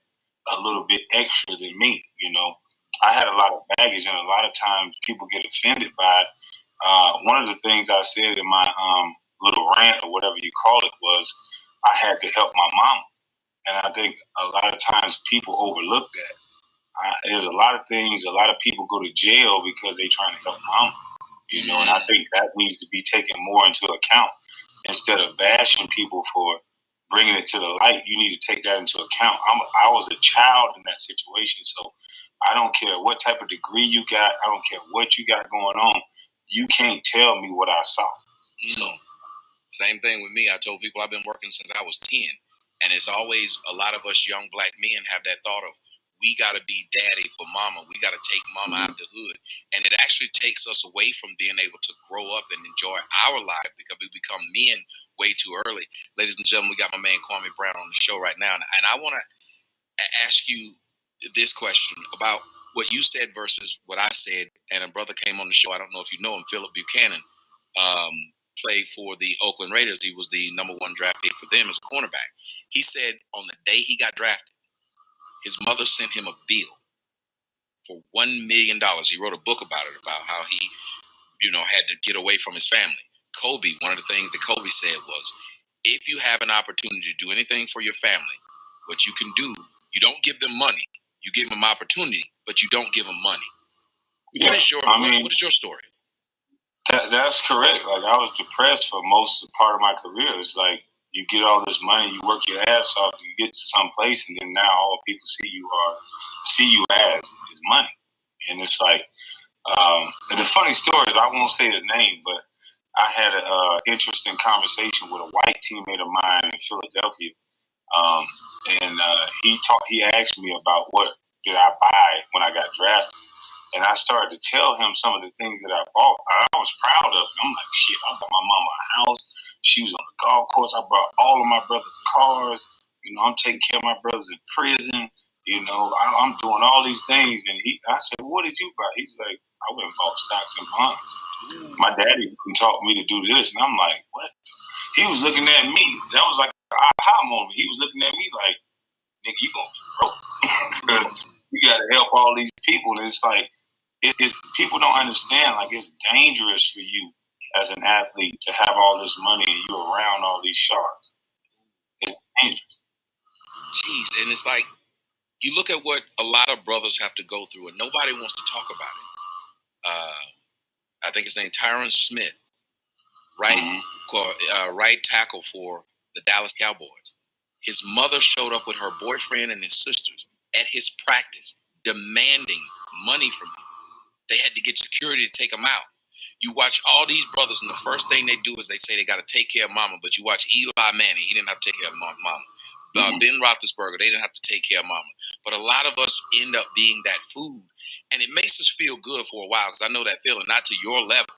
a little bit extra than me. I had a lot of baggage, and a lot of times people get offended by it. One of the things I said in my little rant or whatever you call it was I had to help my mama. And I think a lot of times people overlook that. There's a lot of things, a lot of people go to jail because they're trying to help mama. And I think that needs to be taken more into account. Instead of bashing people for bringing it to the light, you need to take that into account. I was a child in that situation, so I don't care what type of degree you got. I don't care what you got going on. You can't tell me what I saw. So, same thing with me. I told people I've been working since I was 10. And it's always a lot of us young black men have that thought of, we got to be daddy for mama. We got to take mama out the hood. And it actually takes us away from being able to grow up and enjoy our life because we become men way too early. Ladies and gentlemen, we got my man KWAME Brown on the show right now. And I want to ask you this question about what you said versus what I said. And a brother came on the show. I don't know if you know him, Philip Buchanan. Played for the Oakland Raiders. He was the number 1 draft pick for them as a cornerback. He said on the day he got drafted, his mother sent him a bill for $1 million. He wrote a book about it, about how he, had to get away from his family. Kobe, one of the things that Kobe said was, if you have an opportunity to do anything for your family, what you can do, you don't give them money. You give them opportunity, but you don't give them money. Yeah, what is your story? That's correct. Like, I was depressed for most part of my career. It's like you get all this money, you work your ass off, you get to some place, and then now all people see you as is money. And it's like, and the funny story is, I won't say his name, but I had an interesting conversation with a white teammate of mine in Philadelphia, and he asked me about what did I buy when I got drafted. And I started to tell him some of the things that I bought. I was proud of it. I'm like, shit, I bought my mama a house. She was on the golf course. I bought all of my brother's cars. I'm taking care of my brothers in prison. I'm doing all these things. And I said, what did you buy? He's like, I went and bought stocks and bonds. My daddy taught me to do this. And I'm like, what? He was looking at me. That was like an aha moment. He was looking at me like, nigga, you gonna be broke. Because you got to help all these people. And it's like, people don't understand, like, it's dangerous for you as an athlete to have all this money and you're around all these sharks. It's dangerous. Jeez, and it's like, you look at what a lot of brothers have to go through, and nobody wants to talk about it. I think his name Tyron Smith, right tackle for the Dallas Cowboys. His mother showed up with her boyfriend and his sisters at his practice, demanding money from him. They had to get security to take him out. You watch all these brothers, and the first thing they do is they say they got to take care of mama. But you watch Eli Manning, he didn't have to take care of mama. Ben Roethlisberger, they didn't have to take care of mama. But a lot of us end up being that food, and it makes us feel good for a while, because I know that feeling, not to your level,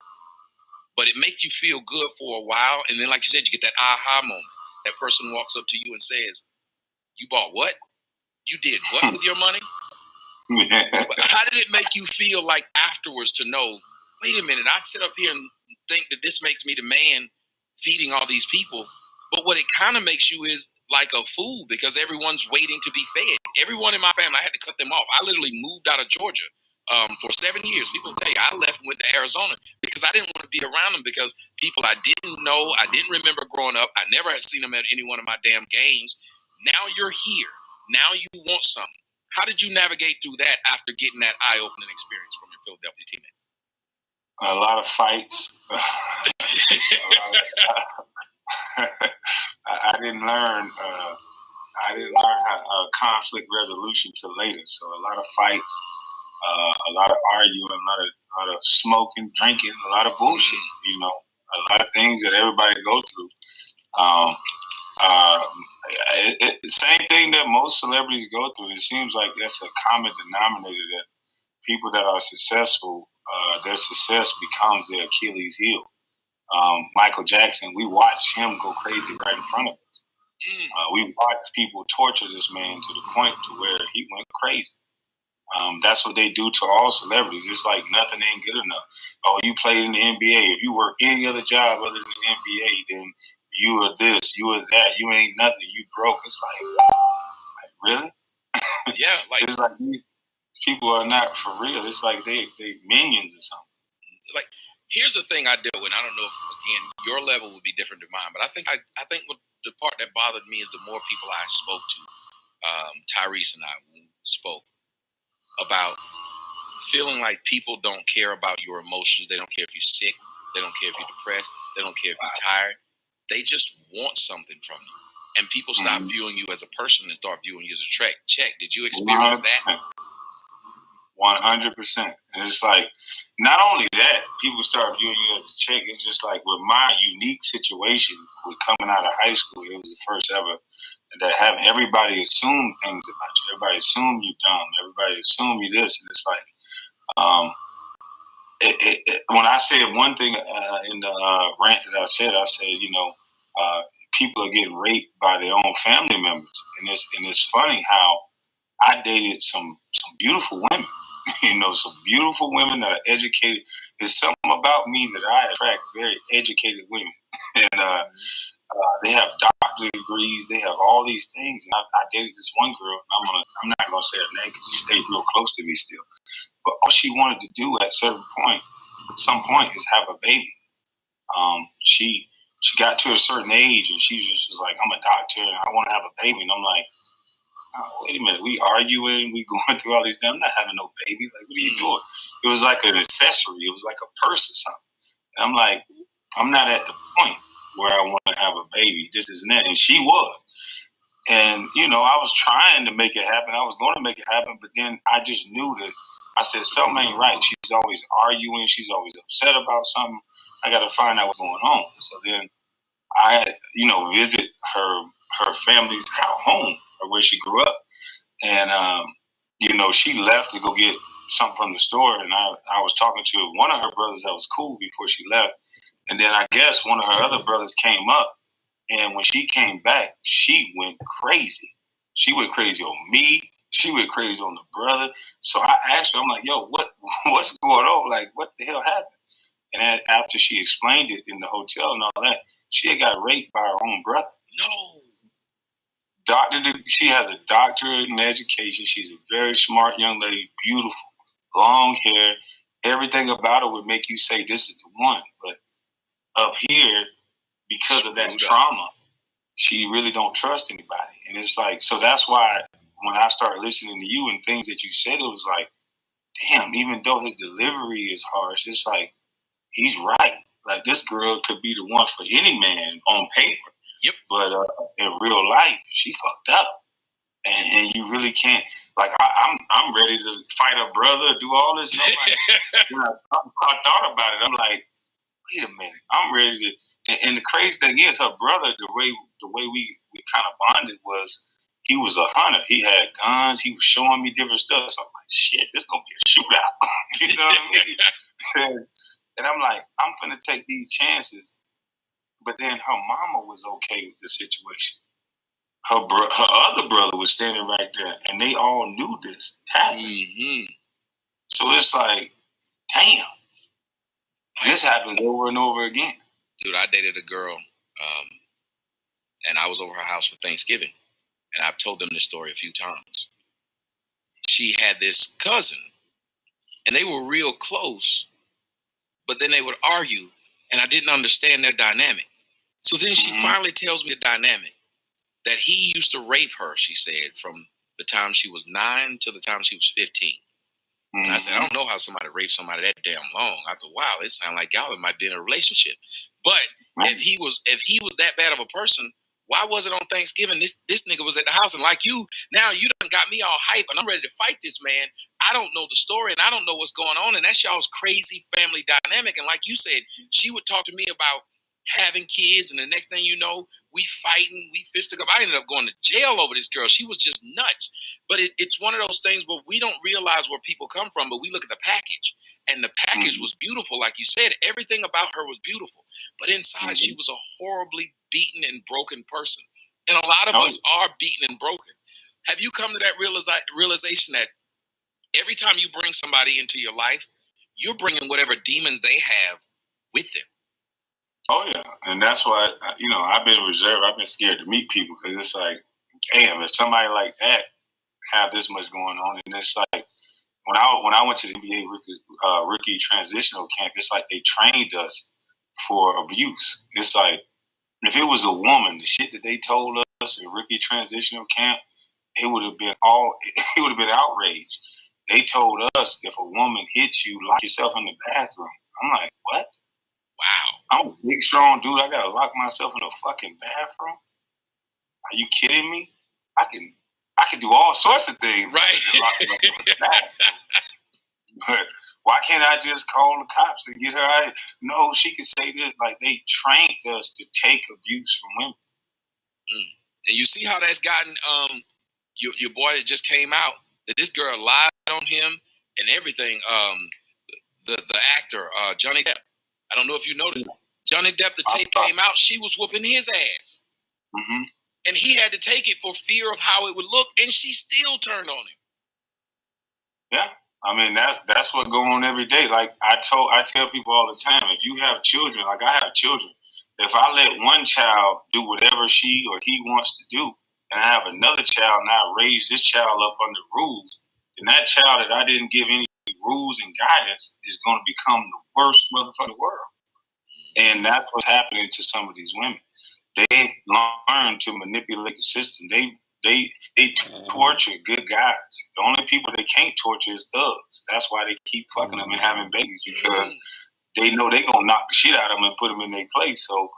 but it makes you feel good for a while, and then, like you said, you get that aha moment. That person walks up to you and says, "You bought what? You did what with your money?" But how did it make you feel like afterwards to know, wait a minute, I sit up here and think that this makes me the man feeding all these people, but what it kind of makes you is like a fool, because everyone's waiting to be fed. Everyone in my family, I had to cut them off. I literally moved out of Georgia for 7 years. People tell you I left and went to Arizona because I didn't want to be around them, because people I didn't know, I didn't remember growing up. I never had seen them at any one of my damn games. Now you're here. Now you want something. How did you navigate through that after getting that eye-opening experience from your Philadelphia teammate? A lot of fights. I didn't learn. Conflict resolution till later. So a lot of fights, a lot of arguing, a lot of smoking, drinking, a lot of bullshit. You know, a lot of things that everybody go through. Same thing that most celebrities go through. It seems like that's a common denominator, that people that are successful, their success becomes their Achilles heel. Michael Jackson, we watched him go crazy right in front of us. We watched people torture this man to the point to where he went crazy. That's what they do to all celebrities. It's like nothing ain't good enough. Oh, you played in the NBA. If you work any other job other than the NBA, then you are this, you are that. You ain't nothing. You broke. It's like really? Yeah, like it's like these people are not for real. It's like they minions or something. Like, here's the thing I deal with. I don't know if, again, your level would be different than mine, but I think what the part that bothered me is the more people I spoke to, Tyrese and I spoke about feeling like people don't care about your emotions. They don't care if you're sick. They don't care if you're depressed. They don't care if you're tired. They just want something from you. And people stop viewing you as a person and start viewing you as a check. Did you experience 100%. that? 100%. And it's like, not only that, people start viewing you as a check. It's just like with my unique situation with coming out of high school, it was the first ever that having everybody assume things about you. Everybody assume you dumb. Everybody assume you this. And it's like, when I said one thing in the rant that I said, you know, people are getting raped by their own family members. And it's funny how I dated some beautiful women. You know, some beautiful women that are educated. There's something about me that I attract very educated women. And they have doctorate degrees. They have all these things. And I dated this one girl. And I'm not going to say her name because she stayed real close to me still. But all she wanted to do at some point is have a baby. She got to a certain age and she just was like, I'm a doctor and I want to have a baby. And I'm like, oh, wait a minute, we arguing, we going through all these things. I'm not having no baby. Like, what are you doing? It was like an accessory. It was like a purse or something. And I'm like, I'm not at the point where I want to have a baby. This is that. And she was. And, you know, I was trying to make it happen. I was going to make it happen. But then I just knew that I said, something ain't right. She's always arguing. She's always upset about something. I got to find out what's going on. So then I had, you know, visit her family's home, or where she grew up. And, you know, she left to go get something from the store. And I was talking to one of her brothers that was cool before she left. And then I guess one of her other brothers came up. And when she came back, she went crazy. She went crazy on me. She went crazy on the brother. So I asked her, I'm like, yo, what's going on? Like, what the hell happened? And after she explained it in the hotel and all that, she had got raped by her own brother. No. She has a doctorate in education. She's a very smart young lady, beautiful, long hair. Everything about her would make you say this is the one. But up here, because of that trauma, she really don't trust anybody. And it's like, so that's why when I started listening to you and things that you said, it was like, damn, even though his delivery is harsh, it's like, he's right. Like, this girl could be the one for any man on paper. Yep. But in real life, she fucked up. And you really can't, like, I'm ready to fight a brother, do all this. Like, I thought about it. I'm like, wait a minute, I'm ready to. And the crazy thing is, her brother, the way we kind of bonded was, he was a hunter. He had guns. He was showing me different stuff. So I'm like, shit, this gonna be a shootout. You know what I mean? And I'm like, I'm finna take these chances. But then her mama was okay with the situation. Her other brother was standing right there, and they all knew this happened. Mm-hmm. So it's like, damn, this happens over and over again. Dude, I dated a girl, and I was over her house for Thanksgiving, and I've told them this story a few times. She had this cousin, and they were real close, but then they would argue, and I didn't understand their dynamic. So then she finally tells me the dynamic. That he used to rape her, she said, from the time she was 9 to the time she was 15. And I said, I don't know how somebody raped somebody that damn long. I thought, wow, it sounds like y'all might be in a relationship. But if he was that bad of a person, why was it on Thanksgiving? This nigga was at the house, and like you, now you done got me all hype, and I'm ready to fight this man. I don't know the story, and I don't know what's going on, and that's y'all's crazy family dynamic. And like you said, she would talk to me about having kids, and the next thing you know, we fighting, we fisting up. I ended up going to jail over this girl. She was just nuts. But it's one of those things where we don't realize where people come from, but we look at the package. And the package was beautiful, like you said. Everything about her was beautiful. But inside, she was a horribly beaten and broken person. And a lot of us are beaten and broken. Have you come to that realization that every time you bring somebody into your life, you're bringing whatever demons they have with them? Oh, yeah. And that's why, I've been reserved. I've been scared to meet people because it's like, damn, if somebody like that have this much going on. And it's like, when I went to the NBA rookie transitional camp, it's like they trained us for abuse. It's like, if it was a woman, the shit that they told us in rookie transitional camp, it would have been outrage. They told us, if a woman hits you, lock yourself in the bathroom. I'm like, what? Wow. I'm a big, strong dude. I gotta lock myself in a fucking bathroom? Are you kidding me? I can do all sorts of things. Right. But why can't I just call the cops and get her out? No, she can say this. Like, they trained us to take abuse from women. And you see how that's gotten. Your boy just came out that this girl lied on him and everything. The actor Johnny Depp. I don't know if you noticed. Johnny Depp, the tape came out. She was whooping his ass. Mm-hmm. And he had to take it for fear of how it would look, and she still turned on him. Yeah, I mean that's what goes on every day. Like I tell people all the time, if you have children, like I have children, if I let one child do whatever she or he wants to do, and I have another child and I raise this child up under rules, then that child that I didn't give any rules and guidance is going to become the worst motherfucker in the world. And that's what's happening to some of these women. They learn to manipulate the system. They torture good guys. The only people they can't torture is thugs. That's why they keep fucking them and having babies, because they know they're going to knock the shit out of them and put them in their place. So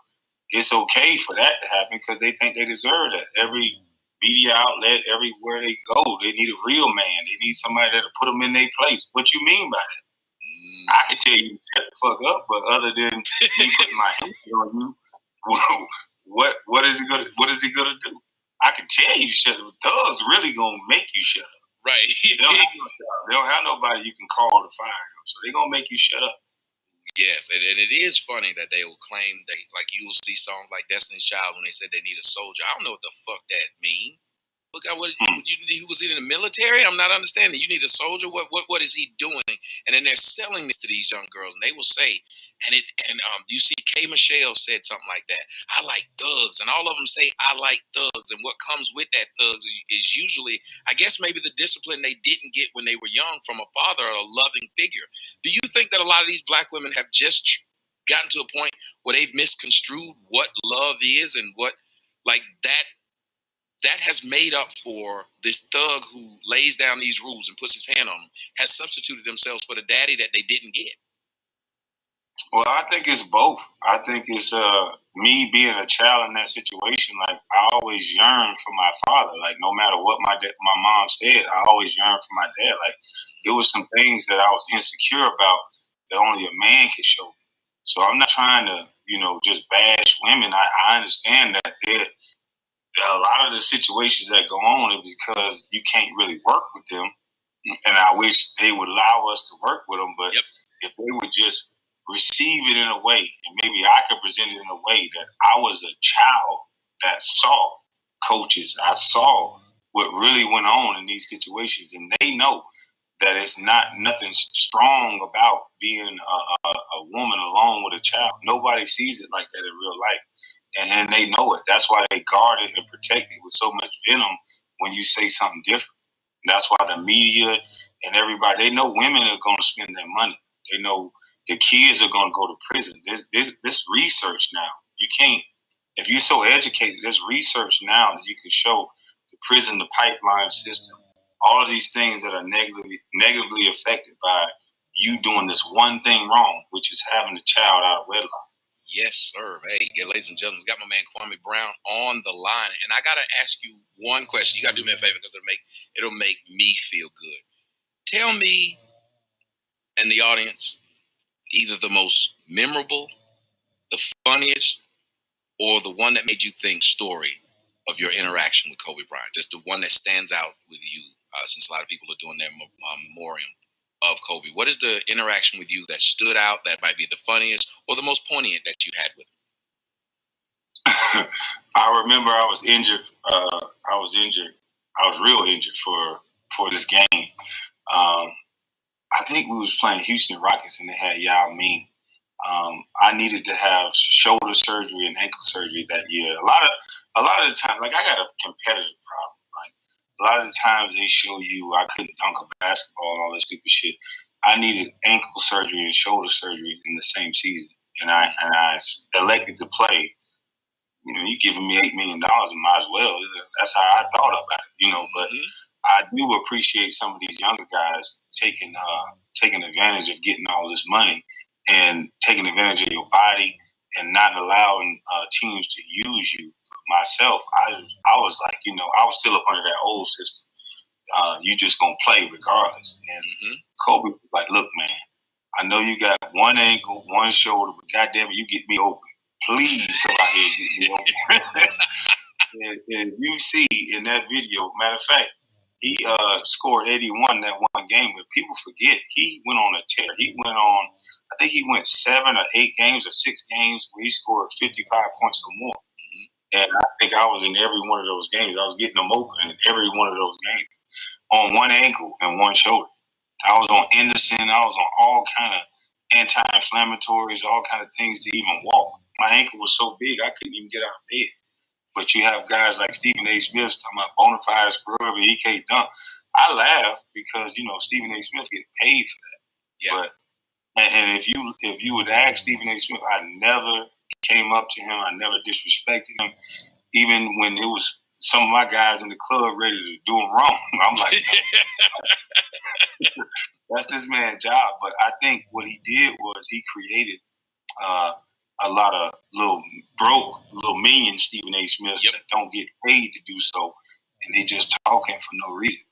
it's okay for that to happen because they think they deserve that. Every media outlet, everywhere they go, they need a real man. They need somebody that'll put them in their place. What you mean by that? I can tell you shut the fuck up, but other than me putting my hands on you, what is he gonna do? I can tell you shut up. Thugs really gonna make you shut up. Right. They don't have nobody you can call to fire them, so they gonna make you shut up. Yes, and it is funny that they will claim like you will see songs like Destiny's Child when they said they need a soldier. I don't know what the fuck that mean. Look at what he was in the military. I'm not understanding. You need a soldier. What is he doing? And then they're selling this to these young girls, and they will say, you see, K. Michelle said something like that. I like thugs, and all of them say I like thugs, and what comes with that thugs is usually, I guess, maybe the discipline they didn't get when they were young from a father or a loving figure. Do you think that a lot of these black women have just gotten to a point where they've misconstrued what love is and what, like, that has made up for this thug who lays down these rules and puts his hand on them, has substituted themselves for the daddy that they didn't get? Well, I think it's both. I think it's me being a child in that situation. Like, I always yearned for my father. Like, no matter what my mom said, I always yearned for my dad. Like, it was some things that I was insecure about that only a man could show me. So I'm not trying to, just bash women. I understand that a lot of the situations that go on is because you can't really work with them, and I wish they would allow us to work with them. But if they would just receive it in a way, and maybe I could present it in a way that I was a child that saw coaches, I saw what really went on in these situations, and they know that it's not nothing strong about being a woman alone with a child. Nobody sees it like that in real life. And they know it. That's why they guard it and protect it with so much venom when you say something different. That's why the media and everybody, they know women are going to spend their money. They know the kids are going to go to prison. This research now, you can't, if you're so educated, there's research now that you can show the prison, the pipeline system, all of these things that are negatively affected by you doing this one thing wrong, which is having a child out of wedlock. Yes, sir. Hey, ladies and gentlemen, we got my man KWAME Brown on the line, and I gotta ask you one question. You gotta do me a favor because it'll make me feel good. Tell me and the audience either the most memorable, the funniest, or the one that made you think story of your interaction with Kobe Bryant. Just the one that stands out with you, since a lot of people are doing their memoriam of Kobe. What is the interaction with you that stood out, that might be the funniest or the most poignant that you had with him? I remember I was injured. I was real injured for this game. I think we was playing Houston Rockets and they had Yao Ming. I needed to have shoulder surgery and ankle surgery that year. A lot of the time, like, I got a competitive problem. Like, a lot of the times they show you I couldn't dunk a basketball and all this stupid shit. I needed ankle surgery and shoulder surgery in the same season, and I elected to play. You giving me $8 million, might as well. That's how I thought about it, But I do appreciate some of these younger guys taking advantage of getting all this money and taking advantage of your body and not allowing teams to use you. Myself, I was like, I was still up under that old system. You just gonna play regardless. And Kobe was like, look, man, I know you got one ankle, one shoulder, but goddamn it, you get me open. Please come out here and get me open. and you see in that video, matter of fact, he scored 81 that one game, but people forget he went on a tear. He went on, I think he went 7 or 8 games or 6 games where he scored 55 points or more. And I think I was in every one of those games. I was getting them open in every one of those games on one ankle and one shoulder. I was on Anderson. I was on all kind of anti-inflammatories, all kind of things to even walk. My ankle was so big I couldn't even get out of bed. But you have guys like Stephen A. Smith talking about bona fide scrub and he can't dunk. I laugh because Stephen A. Smith gets paid for that. Yeah. But and if you would ask Stephen A. Smith, I never came up to him. I never disrespected him, even when it was some of my guys in the club ready to do him wrong. I'm like, that's this man's job. But I think what he did was he created a lot of little minion Stephen A. Smiths that don't get paid to do so, and they just talking for no reason.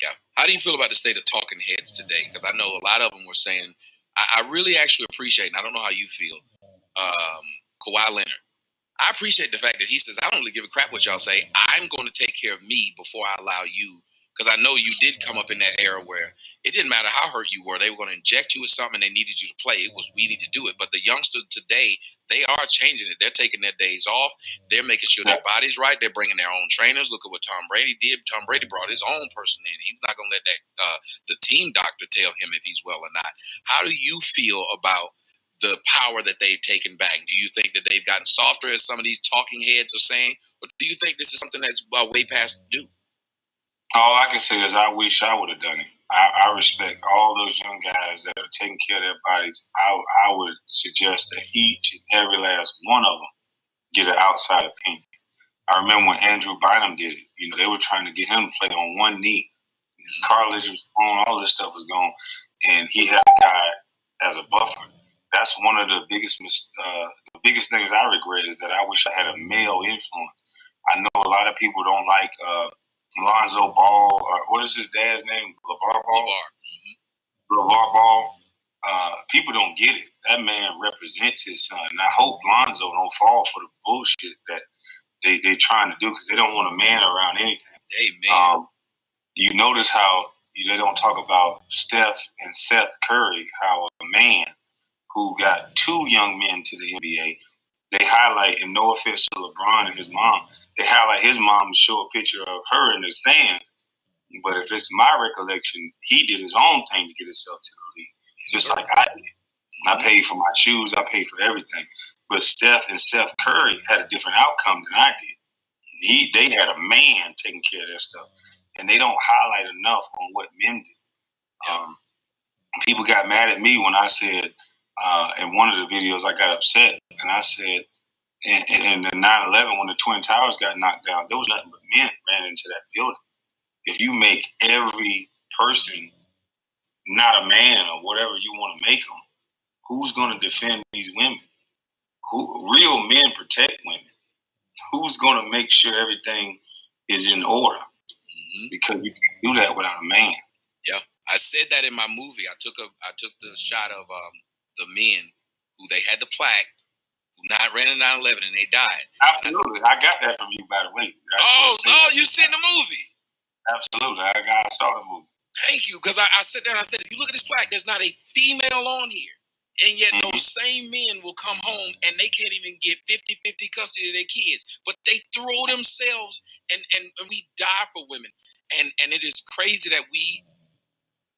Yeah. How do you feel about the state of talking heads today? Because I know a lot of them were saying, I really actually appreciate, and I don't know how you feel, Kawhi Leonard. I appreciate the fact that he says, I don't really give a crap what y'all say. I'm going to take care of me before I allow you. Because I know you did come up in that era where it didn't matter how hurt you were. They were going to inject you with something and they needed you to play. It was, we need to do it. But the youngsters today, they are changing it. They're taking their days off. They're making sure their body's right. They're bringing their own trainers. Look at what Tom Brady did. Tom Brady brought his own person in. He's not going to let that the team doctor tell him if he's well or not. How do you feel about the power that they've taken back? Do you think that they've gotten softer, as some of these talking heads are saying? Or do you think this is something that's way past due? All I can say is I wish I would have done it. I respect all those young guys that are taking care of their bodies. I would suggest that each and every last one of them get an outside opinion. I remember when Andrew Bynum did it. You know, they were trying to get him to play on one knee. His cartilage was gone, all this stuff was gone, and he had a guy as a buffer. That's one of the biggest things I regret is that I wish I had a male influence. I know a lot of people don't like Lonzo Ball, or what is his dad's name? LeVar Ball? LeVar Ball. People don't get it. That man represents his son. And I hope Lonzo don't fall for the bullshit that they trying to do because they don't want a man around anything. Amen. You notice how they don't talk about Steph and Seth Curry, how a man who got two young men to the NBA, they highlight, and no offense to LeBron and his mom, they highlight his mom to show a picture of her in the stands. But if it's my recollection, he did his own thing to get himself to the league, just like I did. I paid for my shoes, I paid for everything. But Steph and Seth Curry had a different outcome than I did. They had a man taking care of their stuff, and they don't highlight enough on what men do. People got mad at me when I said in one of the videos I got upset, and I said in the 9/11 when the Twin Towers got knocked down, there was nothing but men ran into that building. If you make every person not a man or whatever you want to make them, who's going to defend these women? Real men protect women. Who's going to make sure everything is in order? Because you can't do that without a man. Yeah, I said that in my movie. I took the shot of the men who they had the plaque who not ran in 9/11 and they died. Absolutely, I got that from you, by the way. You seen the movie? Absolutely, I saw the movie. Thank you, because I sat there and I said, if you look at this plaque, there's not a female on here. And yet those same men will come home and they can't even get 50-50 custody of their kids. But they throw themselves and we die for women. And it is crazy that we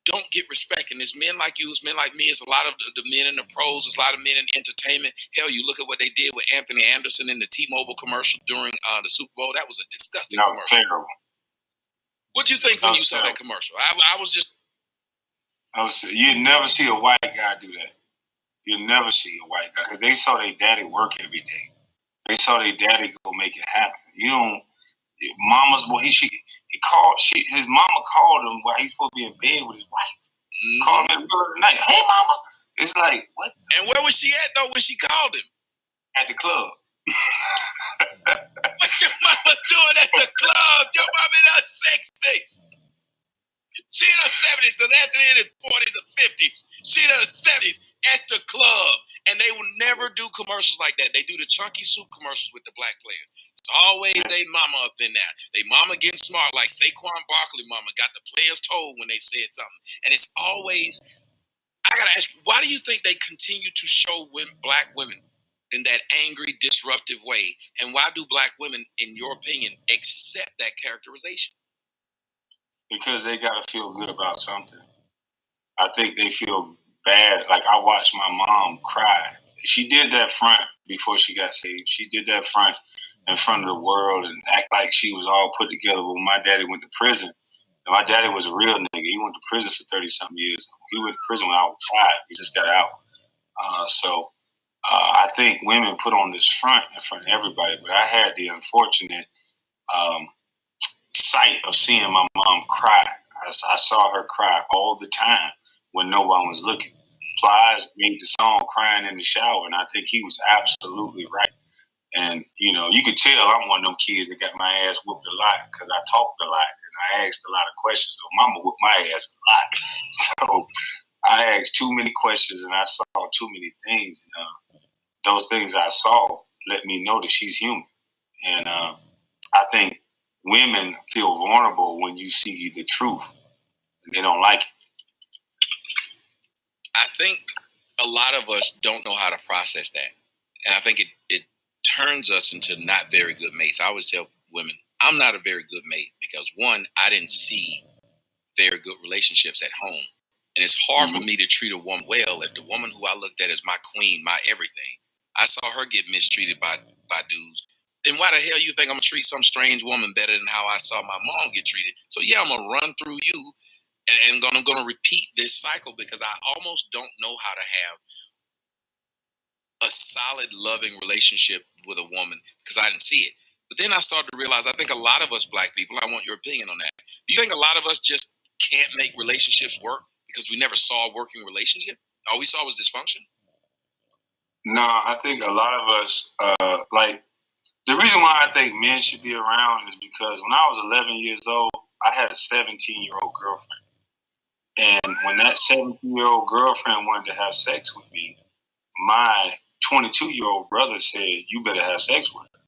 don't get respect. And there's men like you, it's men like me, it's a lot of the men in the pros, there's a lot of men in entertainment. Hell, you look at what they did with Anthony Anderson in the T-Mobile commercial during the Super Bowl. That was a disgusting commercial. Terrible. What did you think when you saw that commercial? I was just... You'd never see a white guy do that. You'll never see a white guy because they saw their daddy work every day. They saw their daddy go make it happen. You don't. Mama's boy. His mama called him while he's supposed to be in bed with his wife. Called him in the middle of the night. Hey, mama. It's like what? And where was she at though when she called him? At the club. What your mama doing at the club? Your mama in her 60s. She in her 70s, because Anthony in his 40s or 50s. She in her 70s at the club. And they will never do commercials like that. They do the chunky soup commercials with the black players. It's always they mama up in there. They mama getting smart, like Saquon Barkley mama got the players told when they said something. And it's always, I got to ask you, why do you think they continue to show black women in that angry, disruptive way? And why do black women, in your opinion, accept that characterization? Because they got to feel good about something. I think they feel bad. Like I watched my mom cry. She did that front before she got saved. She did that front in front of the world and act like she was all put together. When my daddy went to prison, and my daddy was a real nigga. He went to prison for 30-something years. He went to prison when I was 5. He just got out. I think women put on this front in front of everybody. But I had the unfortunate sight of seeing my mom cry. I saw her cry all the time when no one was looking. Plies made the song Crying in the Shower, and I think he was absolutely right. And, you could tell I'm one of them kids that got my ass whooped a lot because I talked a lot and I asked a lot of questions. So mama whooped my ass a lot. So I asked too many questions and I saw too many things. And those things I saw let me know that she's human. And I think women feel vulnerable when you see the truth and they don't like it. I think a lot of us don't know how to process that. And I think it turns us into not very good mates. I always tell women, I'm not a very good mate because, one, I didn't see very good relationships at home. And it's hard for me to treat a woman well if the woman who I looked at as my queen, my everything, I saw her get mistreated by dudes. Then why the hell you think I'm going to treat some strange woman better than how I saw my mom get treated? So, yeah, I'm going to run through you And I'm going to repeat this cycle because I almost don't know how to have a solid, loving relationship with a woman because I didn't see it. But then I started to realize I think a lot of us black people, I want your opinion on that. Do you think a lot of us just can't make relationships work because we never saw a working relationship? All we saw was dysfunction? No, I think a lot of us, like, the reason why I think men should be around is because when I was 11 years old, I had a 17-year-old girlfriend. And when that 17-year-old girlfriend wanted to have sex with me, my 22-year-old brother said, you better have sex with her.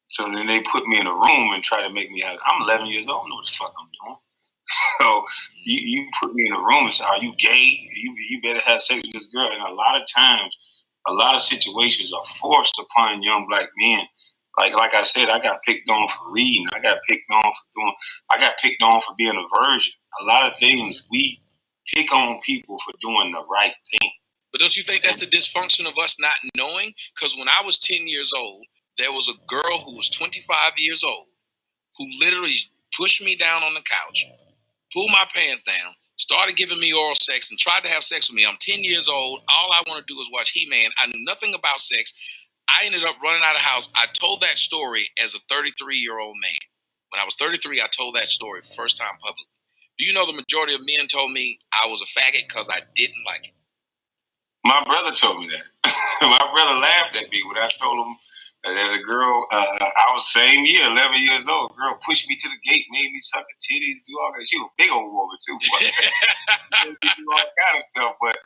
So then they put me in a room and try to make me have, I'm 11 years old, I don't know what the fuck I'm doing. So you put me in a room and say, are you gay? You better have sex with this girl. And a lot of times, a lot of situations are forced upon young black men. Like I said, I got picked on for reading. I got picked on for being a virgin. A lot of things we pick on people for doing the right thing. But don't you think that's the dysfunction of us not knowing? Because when I was 10 years old, there was a girl who was 25 years old who literally pushed me down on the couch, pulled my pants down, started giving me oral sex, and tried to have sex with me. I'm 10 years old. All I want to do is watch He-Man. I knew nothing about sex. I ended up running out of the house. I told that story as a 33-year-old man. When I was 33, I told that story first time publicly. Do you know the majority of men told me I was a faggot because I didn't like it? My brother told me that. My brother laughed at me when I told him that a girl, I was same year, 11 years old, a girl pushed me to the gate, made me suck her titties, do all that. She was a big old woman too. Made me do all kind of stuff, but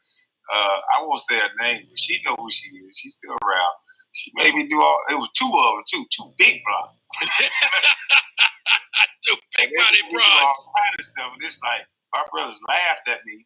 I won't say her name, but she know who she is. She's still around. She made me do all, it was two of them too, two big blocks. Two big body broads. All kind of stuff. And it's like, my brothers laughed at me,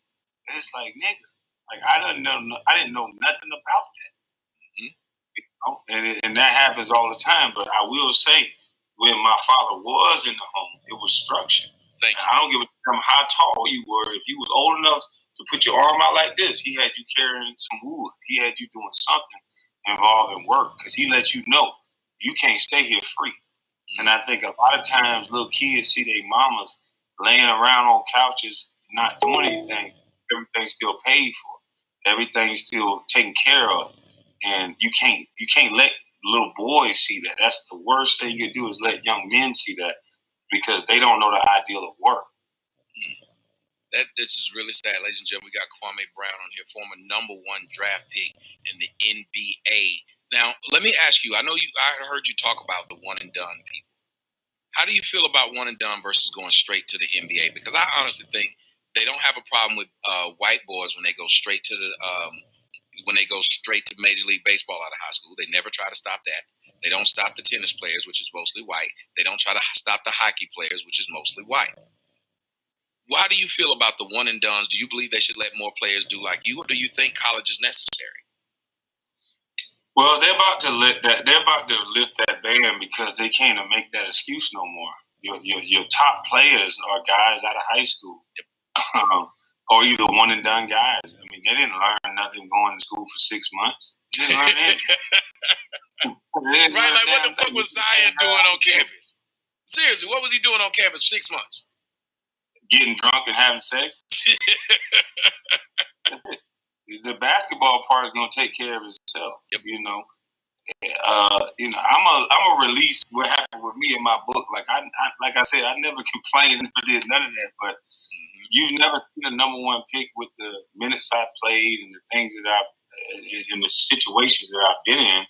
and it's like, nigga, like I didn't know nothing about that. Mm-hmm. You know? And that happens all the time. But I will say, when my father was in the home, it was structured. Thank you. I don't give a damn how tall you were. If you was old enough to put your arm out like this, he had you carrying some wood. He had you doing something involving work because he let you know you can't stay here free. Mm-hmm. And I think a lot of times little kids see their mamas laying around on couches not doing anything. Everything's still paid for. Everything's still taken care of. And you can't let little boys see that. That's the worst thing you can do is let young men see that because they don't know the ideal of work. This is really sad, ladies and gentlemen. We got KWAME Brown on here, former #1 draft pick in the NBA. Now, let me ask you. I heard you talk about the one and done people. How do you feel about one and done versus going straight to the NBA? Because I honestly think they don't have a problem with white boys when they go straight to Major League Baseball out of high school. They never try to stop that. They don't stop the tennis players, which is mostly white. They don't try to stop the hockey players, which is mostly white. How do you feel about the one and dones? Do you believe they should let more players do like you, or do you think college is necessary? Well, they're about to lift that ban because they can't make that excuse no more. Your top players are guys out of high school. Yep. Or either one and done guys. I mean, they didn't learn nothing going to school for 6 months. They didn't learn anything. Right, like what the fuck was Zion doing on campus? Seriously, what was he doing on campus for 6 months? Getting drunk and having sex. The basketball part is gonna take care of itself. Yep. You know, I'm a release what happened with me in my book. Like I said, I never complained, never did none of that. But you've never seen a #1 pick with the minutes I played and the things that in the situations that I've been in.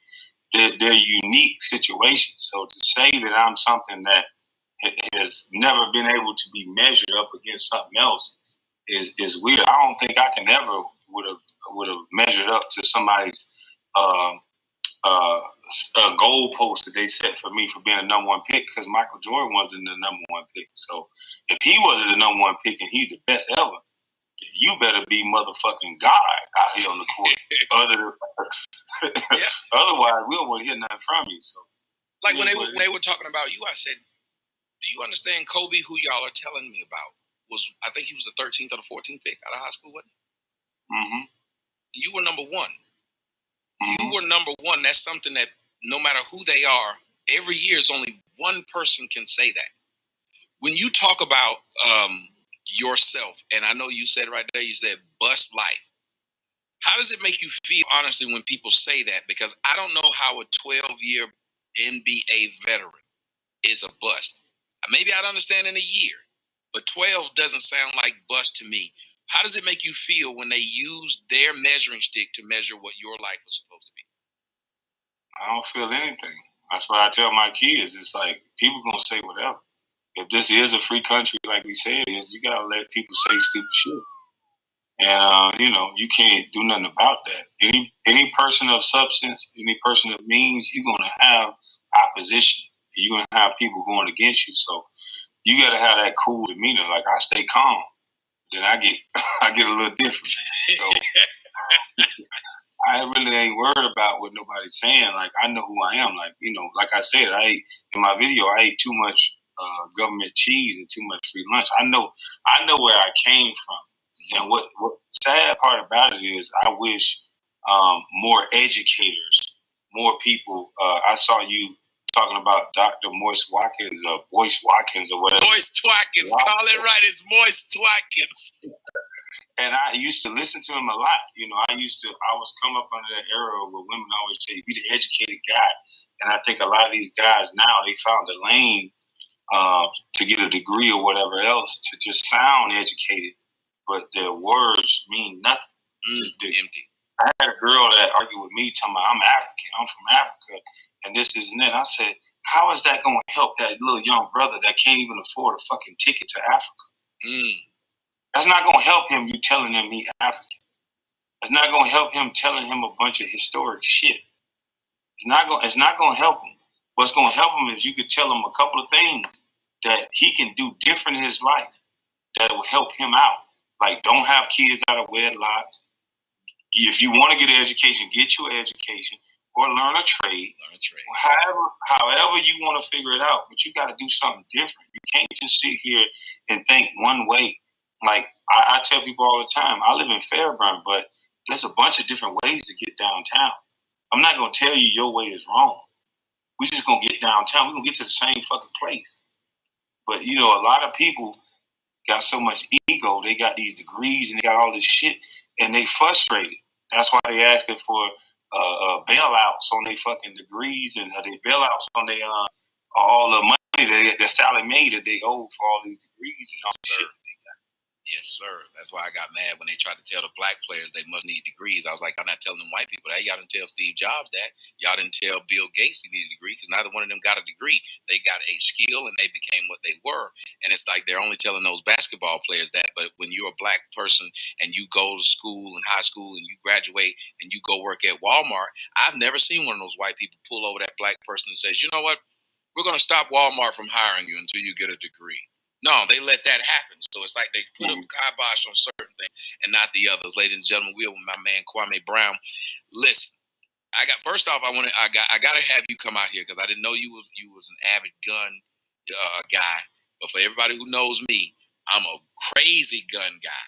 They're unique situations. So to say that I'm something that has never been able to be measured up against something else is weird. I don't think I can ever would have measured up to somebody's goalpost that they set for me for being a #1 pick because Michael Jordan wasn't the #1 pick. So if he wasn't the #1 pick and he's the best ever, then you better be motherfucking God out here on the court. Otherwise, we don't want to hear nothing from you. So, like when they were talking about you, I said, "Do you understand Kobe, who y'all are telling me about? I think he was the 13th or the 14th pick out of high school, wasn't he? Mm-hmm. You were #1. Mm-hmm. You were #1. That's something that no matter who they are, every year is only one person can say that. When you talk about yourself, and I know you said right there, you said bust life. How does it make you feel, honestly, when people say that? Because I don't know how a 12-year NBA veteran is a bust. Maybe I'd understand in a year, but 12 doesn't sound like bust to me. How does it make you feel when they use their measuring stick to measure what your life was supposed to be? I don't feel anything. That's what I tell my kids. It's like, people gonna say whatever. If this is a free country, like we say it is, you gotta let people say stupid shit. And you can't do nothing about that. Any person of substance, any person of means, you're gonna have opposition. You're gonna have people going against you. So you gotta have that cool demeanor. Like, I stay calm, then I get I get a little different. So I really ain't worried about what nobody's saying. Like, I know who I am. Like, like I said, in my video, I ate too much government cheese and too much free lunch. I know where I came from. And what sad part about it is, I wish more educators, more people. I saw you talking about Dr. Moist Watkins, Boyce Watkins, or whatever. Moist Watkins, call it right. It's Moist Watkins. And I used to listen to him a lot. I was come up under that era where women always say, be the educated guy. And I think a lot of these guys now, they found a lane to get a degree or whatever else, to just sound educated, but their words mean nothing. Empty. I had a girl that argued with me, telling me I'm African, I'm from Africa, and this is and that. I said, how is that going to help that little young brother that can't even afford a fucking ticket to Africa? That's not going to help him, you telling him he's African. It's not going to help him telling him a bunch of historic shit. It's not going to help him. What's going to help him is you could tell him a couple of things that he can do different in his life that will help him out. Like, don't have kids out of wedlock. If you want to get an education, get you an education or learn a trade. However you want to figure it out, but you got to do something different. You can't just sit here and think one way. Like, I tell people all the time, I live in Fairburn, but there's a bunch of different ways to get downtown. I'm not going to tell you your way is wrong. We're just going to get downtown. We're going to get to the same fucking place. But, a lot of people got so much ego. They got these degrees and they got all this shit, and they frustrated. That's why they asking for bailouts on their fucking degrees, and they bailouts on their all the money that Sally made that they owe for all these degrees and all this shit. Yes, sir. That's why I got mad when they tried to tell the black players they must need degrees. I was like, I'm not telling them white people that. Y'all didn't tell Steve Jobs that. Y'all didn't tell Bill Gates he needed a degree, because neither one of them got a degree. They got a skill and they became what they were. And it's like they're only telling those basketball players that. But when you're a black person and you go to school and high school and you graduate and you go work at Walmart, I've never seen one of those white people pull over that black person and says, you know what? We're going to stop Walmart from hiring you until you get a degree. No, they let that happen. So it's like they put a kibosh on certain things and not the others. Ladies and gentlemen, we're with my man KWAME Brown. Listen, I got to have you come out here, because I didn't know you was an avid gun guy. But for everybody who knows me, I'm a crazy gun guy.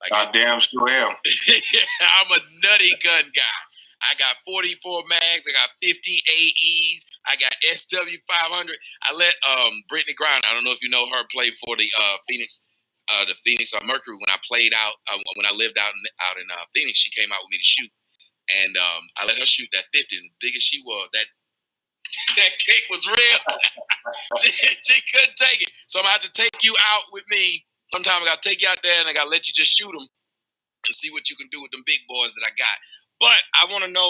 Like, I damn sure am. I'm a nutty gun guy. I got 44 mags. I got 50 AEs. I got SW500. I let Brittany Griner, I don't know if you know her, play for the Phoenix Mercury. When I played out, when I lived out in Phoenix, she came out with me to shoot, and I let her shoot that 50. And as big as she was, that cake was real. she couldn't take it. So I'm gonna have to take you out with me. Sometimes I gotta take you out there and I gotta let you just shoot them and see what you can do with them big boys that I got. But I want to know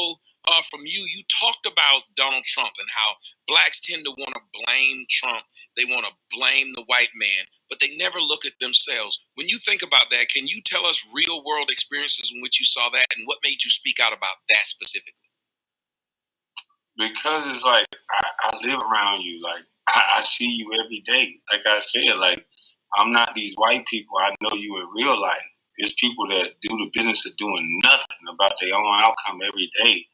from you, you talked about Donald Trump and how blacks tend to want to blame Trump. They want to blame the white man, but they never look at themselves. When you think about that, can you tell us real world experiences in which you saw that, and what made you speak out about that specifically? Because it's like, I live around you. Like, I see you every day. Like I said, like, I'm not these white people. I know you in real life. It's people that do the business of doing nothing about their own outcome every day,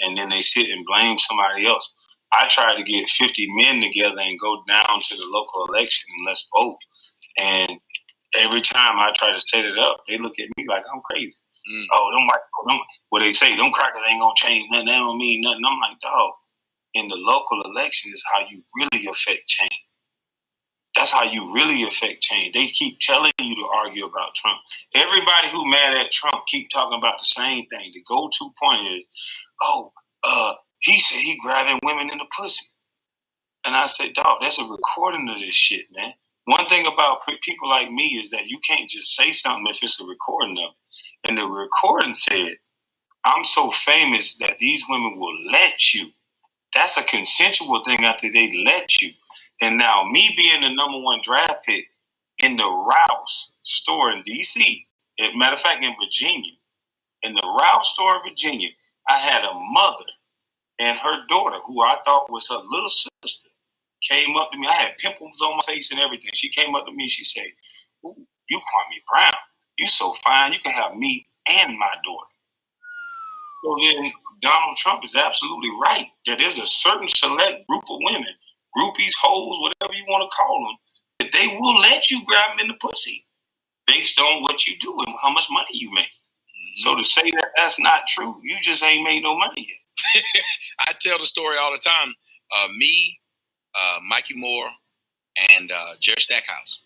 and then they sit and blame somebody else. I try to get 50 men together and go down to the local election and let's vote. And every time I try to set it up, they look at me like I'm crazy. Oh, them white people, what they say, them crackers ain't gonna change nothing. They don't mean nothing. I'm like, dog, in the local election is how you really affect change. That's how you really affect change. They keep telling you to argue about Trump. Everybody who mad at Trump keep talking about the same thing. The go-to point is, he said he grabbing women in the pussy. And I said, dog, that's a recording of this shit, man. One thing about people like me is that you can't just say something if it's a recording of it. And the recording said, I'm so famous that these women will let you. That's a consensual thing after they let you. And now me being the number one draft pick in the Rouse store in D.C., matter of fact, in Virginia, in the Rouse store in Virginia, I had a mother and her daughter, who I thought was her little sister, came up to me. I had pimples on my face and everything. She came up to me and she said, "Ooh, you Kwame Brown. You so fine. You can have me and my daughter." So then Donald Trump is absolutely right that there's a certain select group of women, groupies, hoes, whatever you want to call them, that they will let you grab them in the pussy based on what you do and how much money you make. So to say that that's not true, you just ain't made no money yet. I tell the story all the time. Me, Mikey Moore, and Jerry Stackhouse.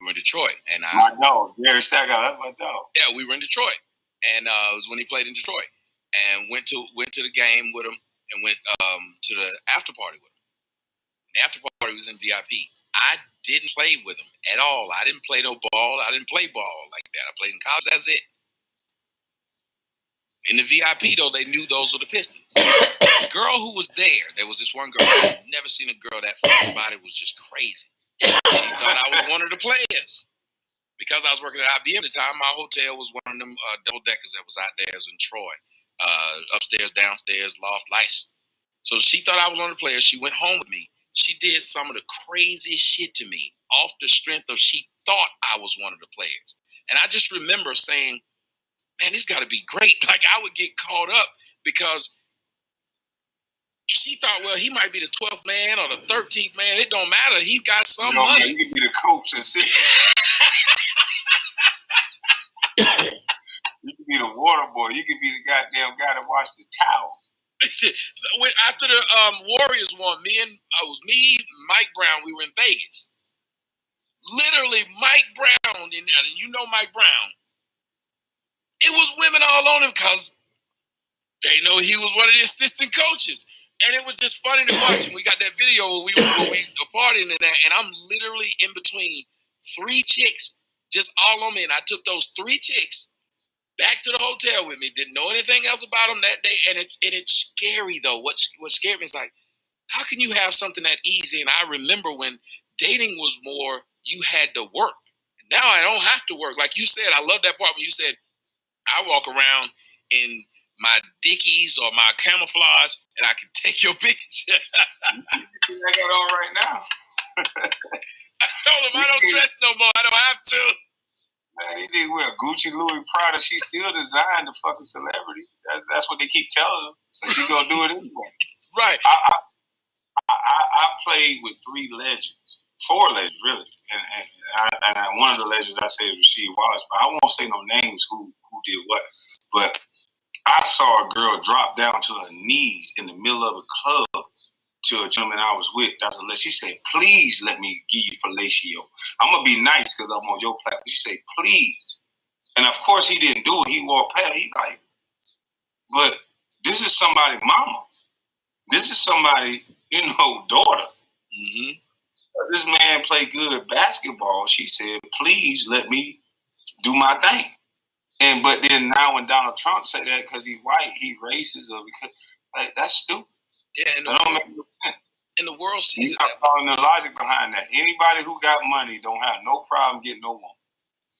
We were in Detroit, and my dog, Jerry Stackhouse, that's my dog. Yeah, we were in Detroit, and it was when he played in Detroit, and went to the game with him, and went to the after party with him. And the after party was in VIP. I didn't play with him at all. I didn't play no ball. I didn't play ball like that. I played in college. That's it. In the VIP, though, they knew those were the Pistons. The girl who was there was this one girl. I've never seen a girl that fucking body was just crazy. She thought I was one of the players. Because I was working at IBM at the time, my hotel was one of them double-deckers that was out there in Troy. Upstairs, downstairs, loft, lights. So she thought I was one of the players. She went home with me. She did some of the craziest shit to me off the strength of she thought I was one of the players. And I just remember saying, man, this got to be great. Like, I would get caught up because she thought, well, he might be the 12th man or the 13th man. It don't matter. He got some money. You can be the coach and sit. You can be the water boy. You can be the goddamn guy that washed the towel. After the Warriors won, me, Mike Brown, we were in Vegas. Literally, Mike Brown, and you know Mike Brown. It was women all on him because they know he was one of the assistant coaches. And it was just funny to watch. And we got that video where we were partying and that, and I'm literally in between 3 chicks just all on me. And I took those 3 chicks back to the hotel with me. Didn't know anything else about them that day. And it's scary, though. What scared me is like, how can you have something that easy? And I remember when dating was more, you had to work. Now I don't have to work. Like you said, I love that part when you said, I walk around in my Dickies or my camouflage and I can take your bitch. I got on right now. I told him I don't dress no more. I don't have to. Man, he did wear Gucci, Louis, Prada. She still designed the fucking celebrity. That's what they keep telling her. So she gonna do it anyway. Right. I played with 3 legends. 4 legends, really. And one of the legends I said was Rasheed Wallace, but I won't say no names who did what. But I saw a girl drop down to her knees in the middle of a club to a gentleman I was with. She said, please let me give you fellatio. I'm going to be nice because I'm on your platform. She said, please. And of course he didn't do it. He walked past. He like, but this is somebody's mama. This is somebody, daughter. Mm-hmm. This man played good at basketball. She said, please let me do my thing. But then now when Donald Trump said that because he's white, he racist, or because that's stupid. Yeah, and the world sees it. I'm following the logic behind that. Anybody who got money don't have no problem getting no woman.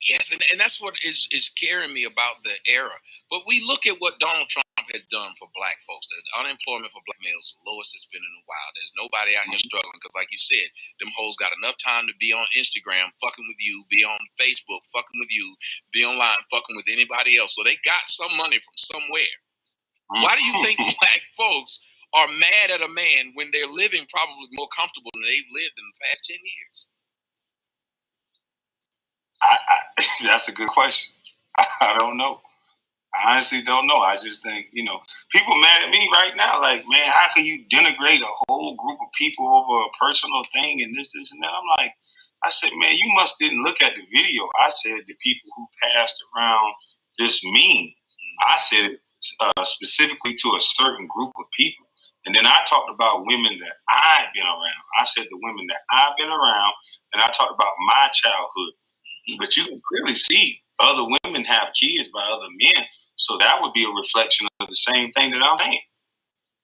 Yes, and that's what is scaring me about the era. But we look at what Donald Trump has done for black folks. The unemployment for black males is the lowest it's been in a while. There's nobody out here struggling because, like you said, them hoes got enough time to be on Instagram fucking with you, be on Facebook fucking with you, be online fucking with anybody else. So they got some money from somewhere. Why do you think black folks are mad at a man when they're living probably more comfortable than they've lived in the past 10 years? That's a good question. I don't know. I honestly don't know. I just think, people mad at me right now. Like, man, how can you denigrate a whole group of people over a personal thing and this and that? I'm like, I said, man, you must didn't look at the video. I said the people who passed around this meme. I said it specifically to a certain group of people. And then I talked about women that I've been around. I said the women that I've been around, and I talked about my childhood. But you can clearly see other women have kids by other men. So that would be a reflection of the same thing that I'm saying.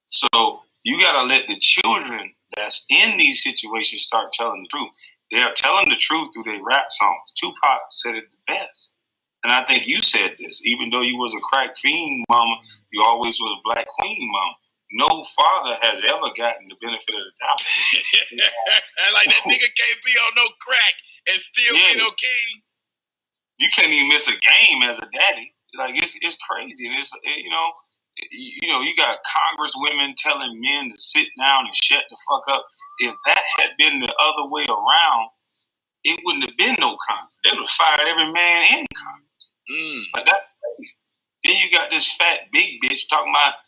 So you got to let the children that's in these situations start telling the truth. They are telling the truth through their rap songs. Tupac said it the best. And I think you said this. Even though you was a crack fiend mama, you always was a black queen mama. No father has ever gotten the benefit of the doubt. Like that nigga can't be on no crack and still be no king. You can't even miss a game as a daddy. Like it's crazy. And it's you got Congress women telling men to sit down and shut the fuck up. If that had been the other way around, it wouldn't have been no Congress. They would have fired every man in Congress. Like that's crazy. Then you got this fat big bitch talking about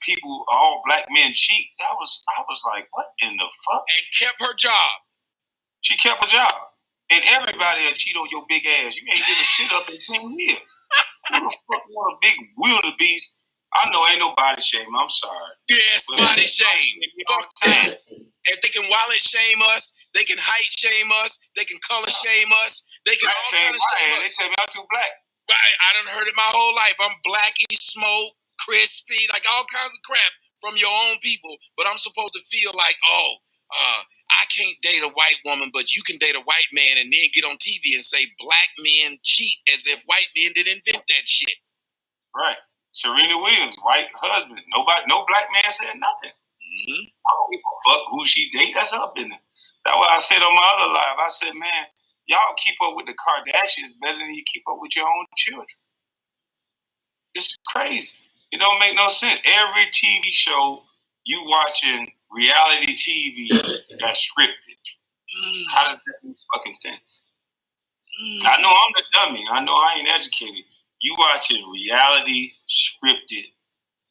people, all black men cheat. I was like, what in the fuck? And kept her job. She kept her job. And everybody that cheat on your big ass, you ain't given shit up in 10 years. Who the fuck want a big wildebeest? I know ain't no body shame. I'm sorry. Yes, body shame. Fuck that. If they can wallet shame us, they can height shame us, they can color shame us, they can all kind of shame us. They tell me I'm too black. Right, I done heard it my whole life. I'm blacky, smoke, crispy, like all kinds of crap from your own people. But I'm supposed to feel like, I can't date a white woman, but you can date a white man and then get on TV and say black men cheat as if white men didn't invent that shit. Right. Serena Williams, white husband. No black man said nothing. I don't give a fuck who she date. That's her business. That's why I said on my other live, I said, man, y'all keep up with the Kardashians better than you keep up with your own children. It's crazy. It don't make no sense. Every TV show you watching reality TV that's scripted. How does that make fucking sense? I know I'm the dummy. I know I ain't educated. You watching reality scripted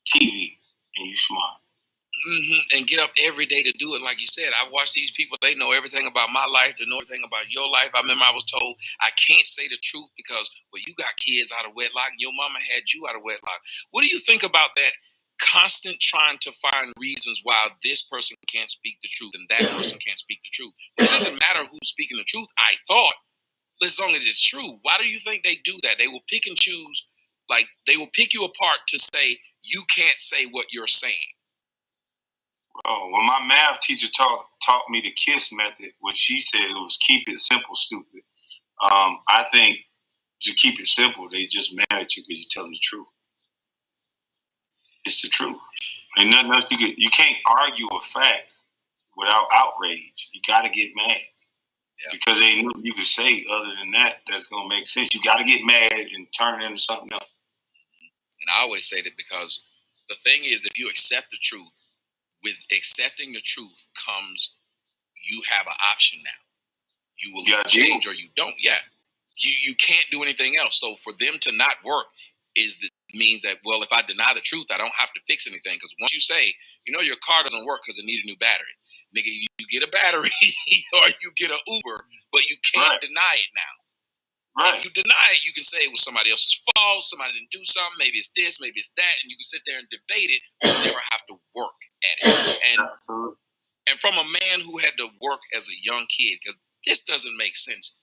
TV and you smart. And get up every day to do it. Like you said, I watch these people. They know everything about my life. They know everything about your life. I remember I was told I can't say the truth because, well, you got kids out of wedlock and your mama had you out of wedlock. What do you think about that constant trying to find reasons why this person can't speak the truth and that person can't speak the truth? It doesn't matter who's speaking the truth, I thought, as long as it's true. Why do you think they do that? They will pick and choose. Like, they will pick you apart to say, you can't say what you're saying. Oh, when my math teacher taught me the KISS method, what she said it was keep it simple, stupid. I think to keep it simple, they just mad at you because you tell them the truth. It's the truth. Ain't nothing else you can't argue a fact without outrage. You got to get mad. Yeah. Because ain't nothing you can say other than that that's going to make sense. You got to get mad and turn it into something else. And I always say that because the thing is, if you accept the truth, with accepting the truth comes, you have an option now. You will change or you don't. Yeah. You can't do anything else. So for them to not work means that, well, if I deny the truth, I don't have to fix anything. Because once you say, your car doesn't work because it needs a new battery. Nigga, you get a battery or you get an Uber, but you can't deny it now. Right. If you deny it, you can say it was somebody else's fault, somebody didn't do something, maybe it's this, maybe it's that, and you can sit there and debate it, but you never have to work at it. And from a man who had to work as a young kid, because this doesn't make sense.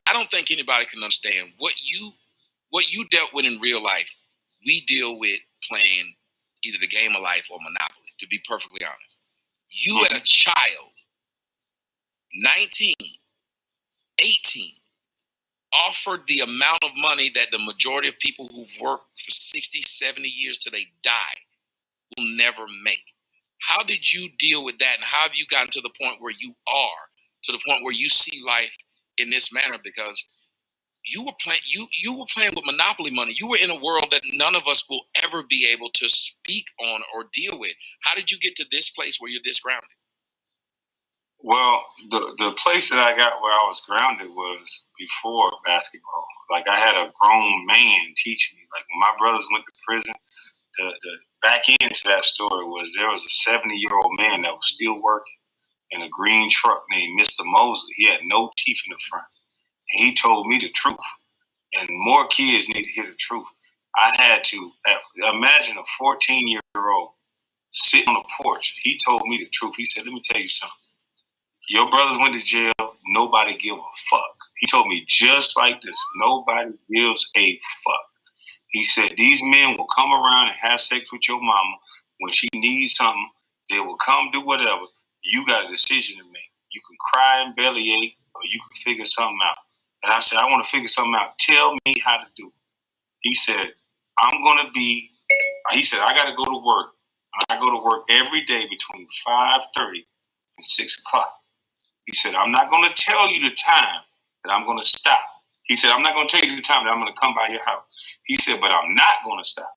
I don't think anybody can understand what you dealt with in real life. We deal with playing either the game of life or Monopoly, to be perfectly honest. You as a child, 19, 18, offered the amount of money that the majority of people who've worked for 60, 70 years till they die will never make. How did you deal with that? And how have you gotten to the point where you are, to the point where you see life in this manner? Because you were playing with Monopoly money. You were in a world that none of us will ever be able to speak on or deal with. How did you get to this place where you're this grounded? Well, the place that I got where I was grounded was before basketball. Like, I had a grown man teach me. Like, when my brothers went to prison, the back end to that story was there was a 70-year-old man that was still working. in a green truck named Mr. Mosley. He had no teeth in the front. And he told me the truth. And more kids need to hear the truth. I had to imagine a 14-year-old sitting on the porch. He told me the truth. He said, let me tell you something. Your brothers went to jail. Nobody give a fuck. He told me just like this. Nobody gives a fuck. He said, these men will come around and have sex with your mama. When she needs something, they will come do whatever. You got a decision to make. You can cry and bellyache, or you can figure something out. And I said, I want to figure something out. Tell me how to do it. He said, he said, I got to go to work. I go to work every day between 5:30 and 6 o'clock. He said, I'm not going to tell you the time that I'm going to stop. He said, I'm not going to tell you the time that I'm going to come by your house. He said, but I'm not going to stop.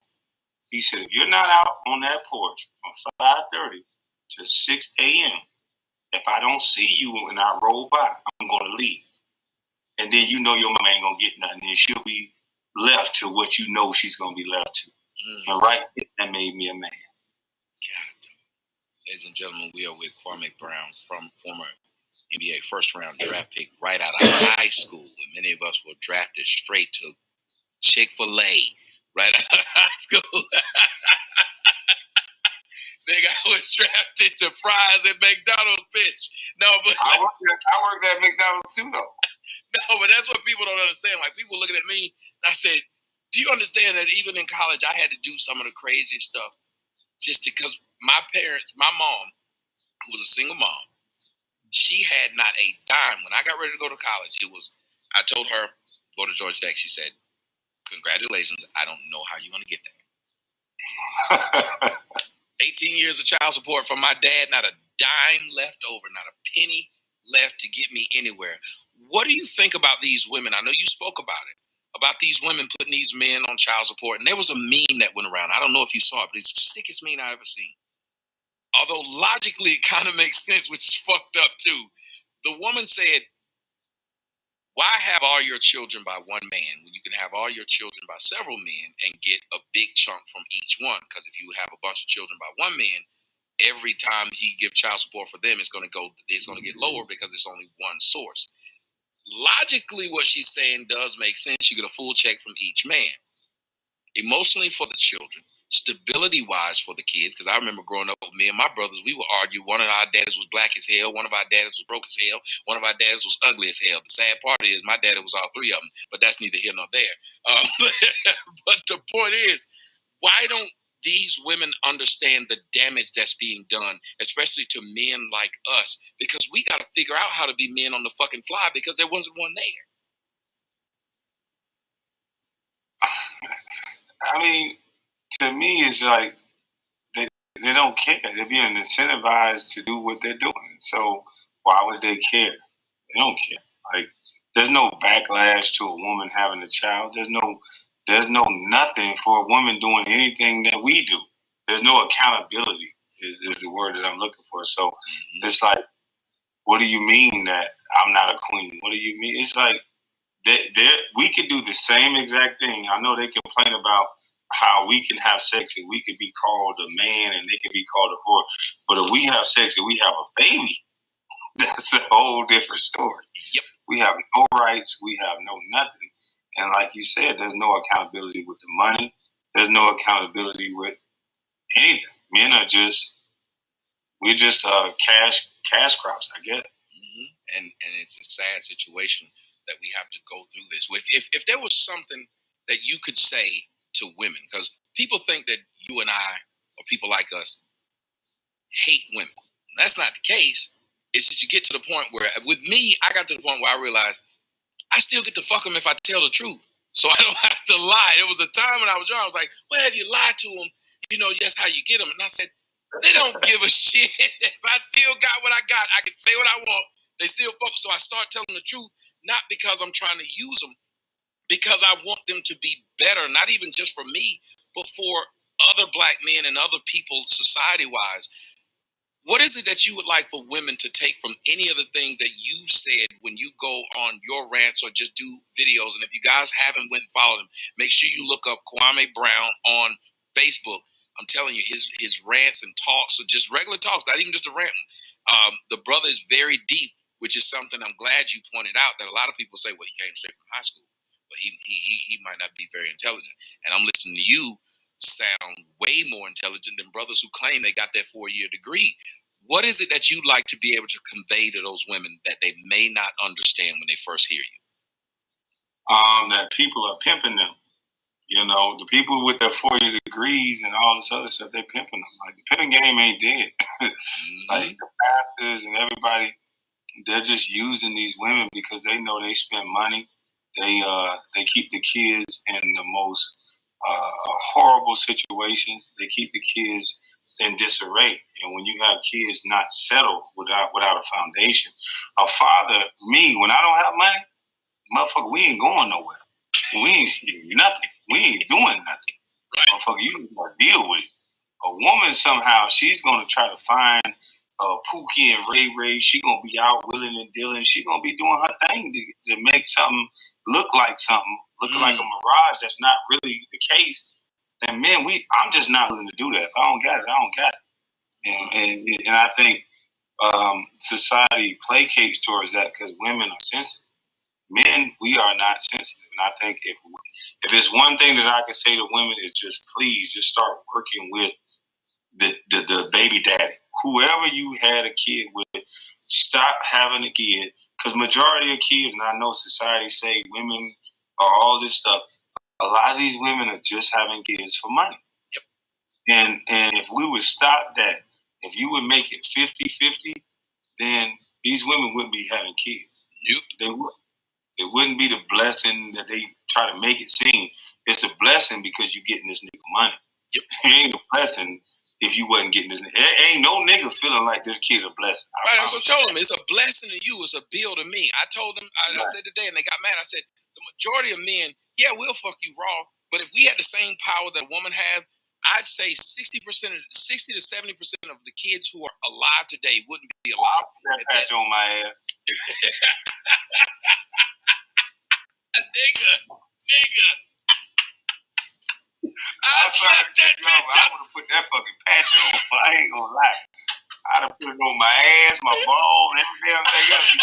He said, if you're not out on that porch from 5:30 to 6 a.m., if I don't see you when I roll by, I'm going to leave. And then you know your mama ain't going to get nothing. And she'll be left to what you know she's going to be left to. And right, that made me a man. God. Ladies and gentlemen, we are with KWAME Brown, from former NBA first-round draft pick right out of high school, when many of us were drafted straight to Chick-fil-A right out of high school. Nigga, I was drafted to fries at McDonald's, bitch. No, but I worked at McDonald's too, though. No, but that's what people don't understand. Like, people looking at me, I said, do you understand that even in college, I had to do some of the crazy stuff just because my parents, my mom, who was a single mom, she had not a dime. When I got ready to go to college, I told her, go to Georgia Tech. She said, congratulations. I don't know how you're going to get there. 18 years of child support from my dad, not a dime left over, not a penny left to get me anywhere. What do you think about these women? I know you spoke about these women putting these men on child support. And there was a meme that went around. I don't know if you saw it, but it's the sickest meme I've ever seen. Although logically it kind of makes sense, which is fucked up too. The woman said, why have all your children by one man when you can have all your children by several men and get a big chunk from each one? Because if you have a bunch of children by one man, every time he gives child support for them, it's going to get lower because it's only one source. Logically, what she's saying does make sense. You get a full check from each man. Emotionally for the children, stability-wise for the kids, because I remember growing up with me and my brothers, we would argue. One of our daddies was black as hell, one of our daddies was broke as hell, one of our daddies was ugly as hell. The sad part is my daddy was all three of them, but that's neither here nor there. But the point is, why don't these women understand the damage that's being done, especially to men like us? Because we got to figure out how to be men on the fucking fly, because there wasn't one there. I mean, to me, it's like they don't care. They're being incentivized to do what they're doing. So why would they care? They don't care. Like, there's no backlash to a woman having a child. There's no nothing for a woman doing anything that we do. There's no accountability is the word that I'm looking for. So it's like, what do you mean that I'm not a queen? What do you mean? It's like, we could do the same exact thing. I know they complain about how we can have sex and we could be called a man and they can be called a whore. But if we have sex and we have a baby, that's a whole different story. Yep. We have no rights. We have no nothing. And like you said, there's no accountability with the money. There's no accountability with anything. Men are we're just cash crops, I guess. And it's a sad situation that we have to go through this. If there was something that you could say to women, because people think that you and I, or people like us, hate women. That's not the case. It's just you get to the point where, with me, I got to the point where I realized I still get to fuck them if I tell the truth. So I don't have to lie. There was a time when I was young, I was like, well, if you lie to them, that's how you get them. And I said, they don't give a shit. If I still got what I got, I can say what I want. They still fuck. So I start telling the truth, not because I'm trying to use them, because I want them to be better, not even just for me, but for other black men and other people society-wise. What is it that you would like for women to take from any of the things that you've said when you go on your rants or just do videos? And if you guys haven't went and followed him, make sure you look up KWAME Brown on Facebook. I'm telling you, his rants and talks, or just regular talks, not even just a rant. The brother is very deep, which is something I'm glad you pointed out. That a lot of people say, well, he came straight from high school, but he might not be very intelligent. And I'm listening to you sound way more intelligent than brothers who claim they got that 4-year degree. What is it that you like to be able to convey to those women that they may not understand when they first hear you? That people are pimping them. You know, the people with their 4-year degrees and all this other stuff, they're pimping them. Like, the pimping game ain't dead. Like, the pastors and everybody, they're just using these women because they know they spend money. They keep the kids in the most horrible situations. They keep the kids in disarray. And when you have kids not settled without a foundation, a father, me, when I don't have money, motherfucker, we ain't going nowhere. We ain't nothing. We ain't doing nothing. Motherfucker, you gotta deal with it. A woman somehow, she's gonna try to find Pookie and Ray Ray. She's gonna be out willing and dealing. She's gonna be doing her thing to make something look like something, looking like a mirage that's not really the case. And man, I'm just not willing to do that. If I don't got it, I don't got it. And I think society placates towards that because women are sensitive. Men, we are not sensitive. And I think if there's one thing that I can say to women is just please just start working with the baby daddy. Whoever you had a kid with, stop having a kid. Because majority of kids, and I know society say women are all this stuff, a lot of these women are just having kids for money. Yep. And if we would stop that, if you would make it 50-50, then these women wouldn't be having kids. Yep. They would. It wouldn't be the blessing that they try to make it seem. It's a blessing because you're getting this nigga money. Yep. It ain't a blessing if you wasn't getting this. Ain't no nigga feeling like this kid a blessing. Right, so I told them it's a blessing to you. It's a bill to me. I told them, I said today, and they got mad. I said, the majority of men, yeah, we'll fuck you raw. But if we had the same power that a woman has, I'd say 60% to 70% of the kids who are alive today wouldn't be alive. I'll put that patch on my ass. Nigga. I would have put that fucking patch on. I ain't gonna lie. I'd have put it on my ass, my balls, every damn thing else.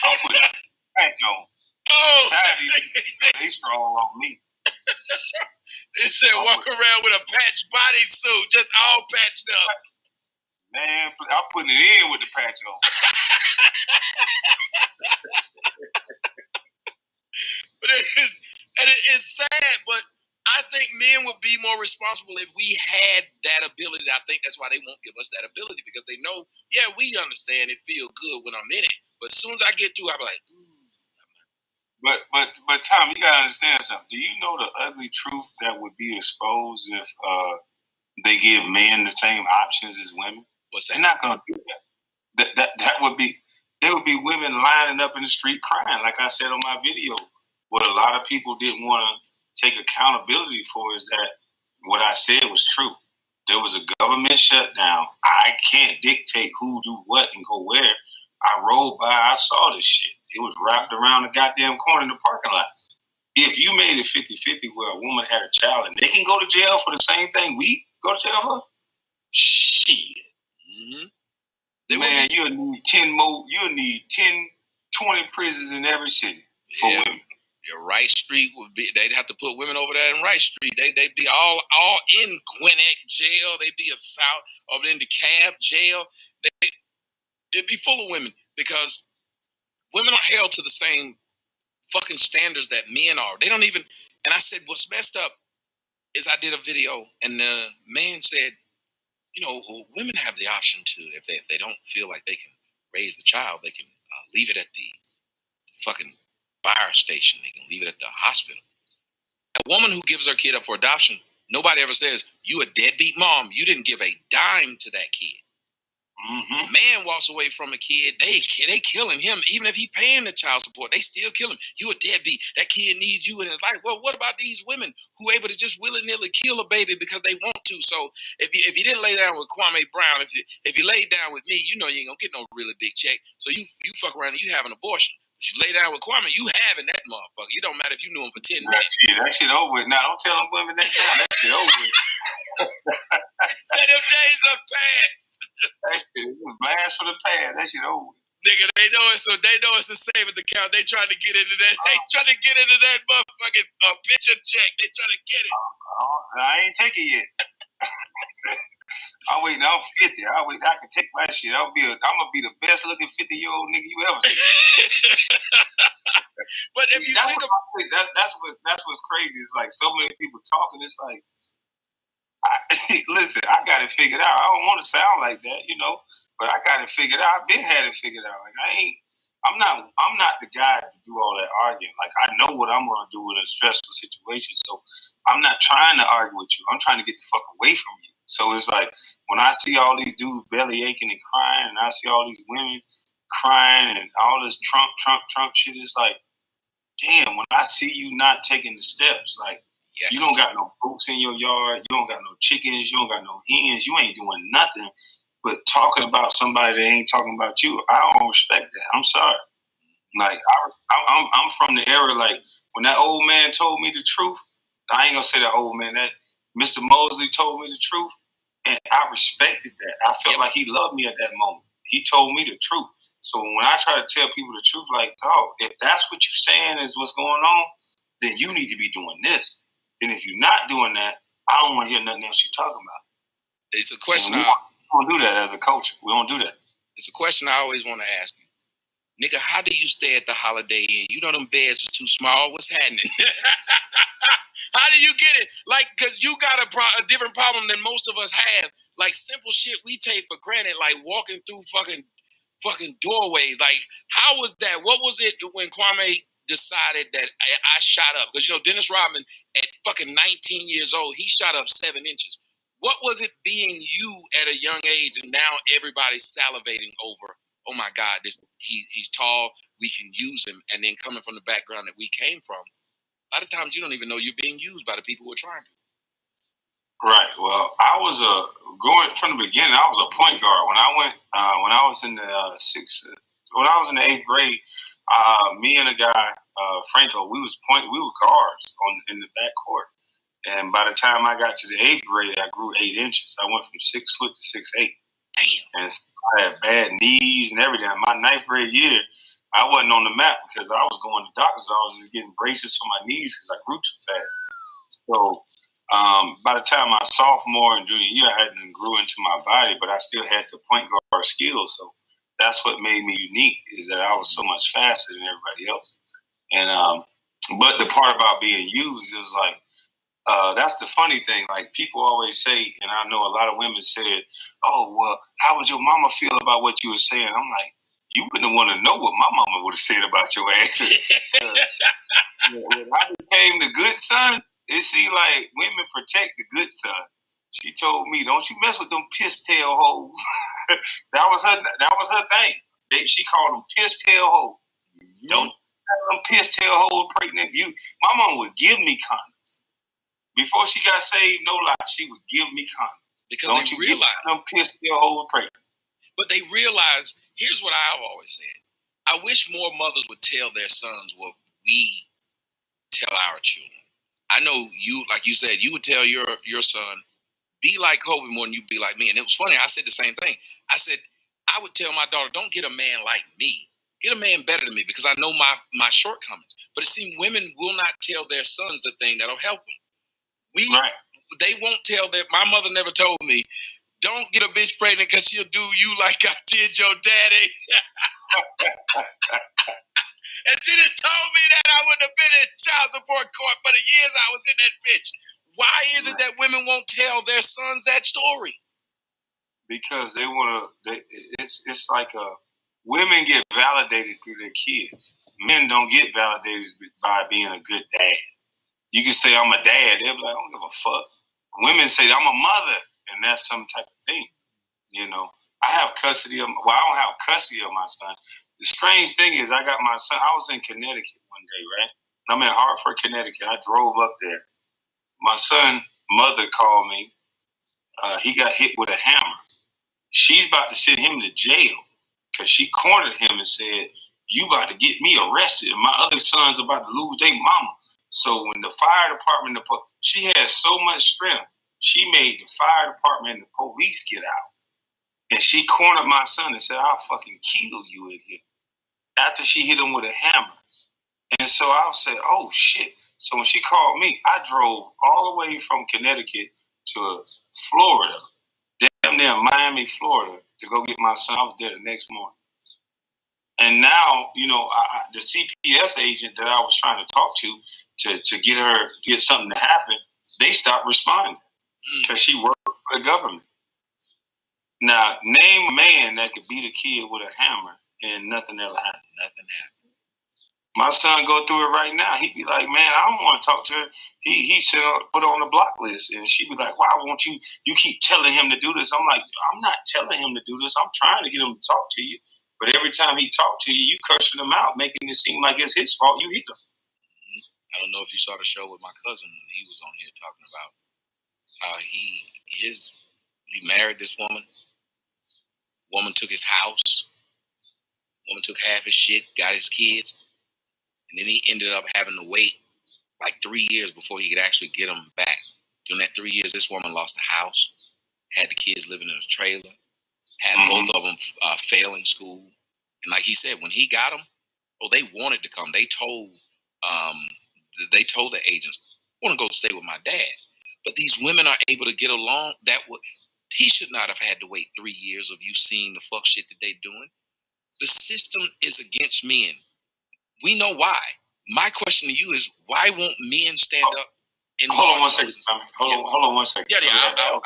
I'll put that patch on. Oh, they strong on me. They said walk around with a patched bodysuit, just all patched up. Man, I'm putting it in with the patch on. But it's sad, but I think men would be more responsible if we had that ability. I think that's why they won't give us that ability, because they know, yeah, we understand it feel good when I'm in it, but as soon as I get through, I'll be like, ooh. But Tom, you gotta understand something. Do you know the ugly truth that would be exposed if they give men the same options as women? What's that? They're not gonna do that. That would be, there would be women lining up in the street crying, like I said on my video. What a lot of people didn't want to take accountability for is that what I said was true. There was a government shutdown. I can't dictate who do what and go where. I rode by, I saw this shit. It was wrapped around the goddamn corner in the parking lot. If you made it 50-50 where a woman had a child and they can go to jail for the same thing we go to jail for, shit. Mm-hmm. Man, you'll need 10 more. You'll need 10, 20 prisons in every city for women. Your Wright Street would be. They'd have to put women over there in Wright Street. They'd be all in Gwinnett jail. They'd be a South over in DeKalb jail. It'd be full of women because women are held to the same fucking standards that men are. They don't even. And I said, what's messed up is I did a video and the man said, you know, women have the option to, if they don't feel like they can raise the child, they can leave it at the fucking fire station. They can leave it at the hospital. A woman who gives her kid up for adoption, nobody ever says, you a deadbeat mom. You didn't give a dime to that kid. Man walks away from a kid, they killing him. Even if he paying the child support, they still kill him. You a deadbeat. That kid needs you in his life. Well, what about these women who able to just willy-nilly kill a baby because they want to? So if you didn't lay down with Kwame Brown, if you laid down with me, you know you ain't gonna get no really big check. So you fuck around and you have an abortion. But you lay down with Kwame, you having that motherfucker. It don't matter if you knew him for 10 minutes. That shit over with. Now don't tell them women that now. That shit over with. Say them days are past. That shit blast for the past. That shit over with. Nigga, they know it's a savings account. They trying to get into that. They trying to get into that motherfucking pension check. They trying to get it. I ain't take it yet. I'm waiting. I'm 50. I can take my shit. I'm gonna be the best looking 50-year-old nigga you ever seen. But if you that's what's crazy. It's like so many people talking. It's like, listen, I got it figured out. I don't want to sound like that, but I got it figured out. I've been had it figured out. Like I'm not the guy to do all that arguing. Like I know what I'm gonna do in a stressful situation, so I'm not trying to argue with you. I'm trying to get the fuck away from you. So it's like when I see all these dudes belly aching and crying, and I see all these women crying and all this Trump shit, it's like, damn, when I see you not taking the steps, like, yes. You don't got no goats in your yard, you don't got no chickens, you don't got no hens, you ain't doing nothing but talking about somebody that ain't talking about you. I don't respect that. I'm sorry. Like, I'm from the era, like, when that old man told me the truth, I ain't gonna say that old man, that Mr. Mosley told me the truth, and I respected that. I felt like he loved me at that moment. He told me the truth. So when I try to tell people the truth, like, oh, if that's what you're saying is what's going on, then you need to be doing this. Then if you're not doing that, I don't want to hear nothing else you're talking about. It's a question. We don't do that as a culture. We don't do that. It's a question I always want to ask you. Nigga, how do you stay at the Holiday Inn? You know them beds are too small. What's happening? How do you get it? Like, because you got a different problem than most of us have. Like, simple shit we take for granted, like walking through fucking doorways. Like, how was that? What was it when Kwame decided that I shot up? Because, Dennis Rodman, at fucking 19 years old, he shot up 7 inches. What was it being you at a young age and now everybody's salivating over, oh my God, he's tall, we can use him, and then coming from the background that we came from, a lot of times you don't even know you're being used by the people who are trying to. Right. Well, I was going from the beginning. I was a point guard when I was in the when I was in the 8th grade. Me and a guy, Franco, we were guards in the back court. And by the time I got to the 8th grade, I grew 8 inches. I went from 6 foot to 6'8". Damn. And I had bad knees and everything. My 9th grade year, I wasn't on the map because I was going to doctor's offices getting braces for my knees because I grew too fast. So by the time my sophomore and junior year, I hadn't grew into my body, but I still had the point guard skills. So that's what made me unique, is that I was so much faster than everybody else. And but the part about being used is like, that's the funny thing. Like, people always say, and I know a lot of women said, oh, well, how would your mama feel about what you were saying? I'm like, you wouldn't want to know what my mama would have said about your ass. When I became the good son, it seemed like women protect the good son. She told me, don't you mess with them piss tail hoes. That was her thing. She called them piss tail hoes. Mm-hmm. Don't have them piss tail hoes pregnant. My mama would give me condoms. Before she got saved, no lie, she would give me condoms. Because don't they realize them piss tail hoes pregnant. But they realize, here's what I've always said. I wish more mothers would tell their sons what we tell our children. I know you, like you said, you would tell your son, be like Kobe more than you be like me. And it was funny, I said the same thing. I said, I would tell my daughter, don't get a man like me. Get a man better than me, because I know my shortcomings. But it seems women will not tell their sons the thing that'll help them. They won't tell that. My mother never told me, don't get a bitch pregnant because she'll do you like I did your daddy. And she done told me that I wouldn't have been in child support court for the years I was in that bitch. Why is it that women won't tell their sons that story? Because they want to. It's like women get validated through their kids. Men don't get validated by being a good dad. You can say I'm a dad. They'll be like, I don't give a fuck. Women say I'm a mother, and that's some type of thing, I have custody of. Well, I don't have custody of my son. The strange thing is, I got my son. I was in Connecticut one day, right? I'm in Hartford, Connecticut. I drove up there. My son, mother called me. He got hit with a hammer. She's about to send him to jail because she cornered him and said, "You about to get me arrested, and my other son's about to lose their mama." So when the fire department, she had so much strength, she made the fire department and the police get out. And she cornered my son and said, "I'll fucking kill you in here." After she hit him with a hammer. And so I said, "Oh shit." So when she called me, I drove all the way from Connecticut to Florida, damn near Miami, Florida, to go get my son. I was there the next morning. And now, the CPS agent that I was trying to talk to get something to happen, they stopped responding because she worked for the government. Now, name a man that could beat a kid with a hammer and nothing ever happened. Nothing happened. My son go through it right now. He'd be like, "Man, I don't want to talk to her." He should put her on the block list. And she'd be like, "Why won't you keep telling him to do this?" I'm like, "I'm not telling him to do this. I'm trying to get him to talk to you. But every time he talks to you, you cursing him out, making it seem like it's his fault you hit him." I don't know if you saw the show with my cousin when he was on here talking about how he married this woman. Woman took his house. Woman took half his shit, got his kids. And then he ended up having to wait like 3 years before he could actually get them back. During that 3 years, this woman lost the house, had the kids living in a trailer, had both of them failing school. And like he said, when he got them, they wanted to come. They told the agents, "I want to go stay with my dad." But these women are able to get along. He should not have had to wait 3 years of you seeing the fuck shit that they doing. The system is against men. We know why. My question to you is, why won't men stand up? Hold on one second. Hold on one second. Yeah.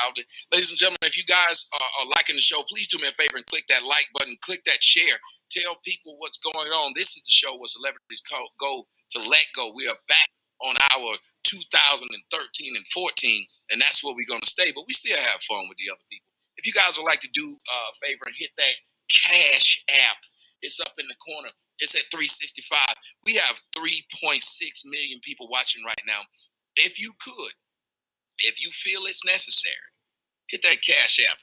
Ladies and gentlemen, if you guys are liking the show, please do me a favor and click that like button, click that share. Tell people what's going on. This is the show where celebrities go to let go. We are back on our 2013 and 14, and that's where we're going to stay. But we still have fun with the other people. If you guys would like to do a favor and hit that Cash app, it's up in the corner. It's at 365. We have 3.6 million people watching right now. If you feel it's necessary, hit that Cash app.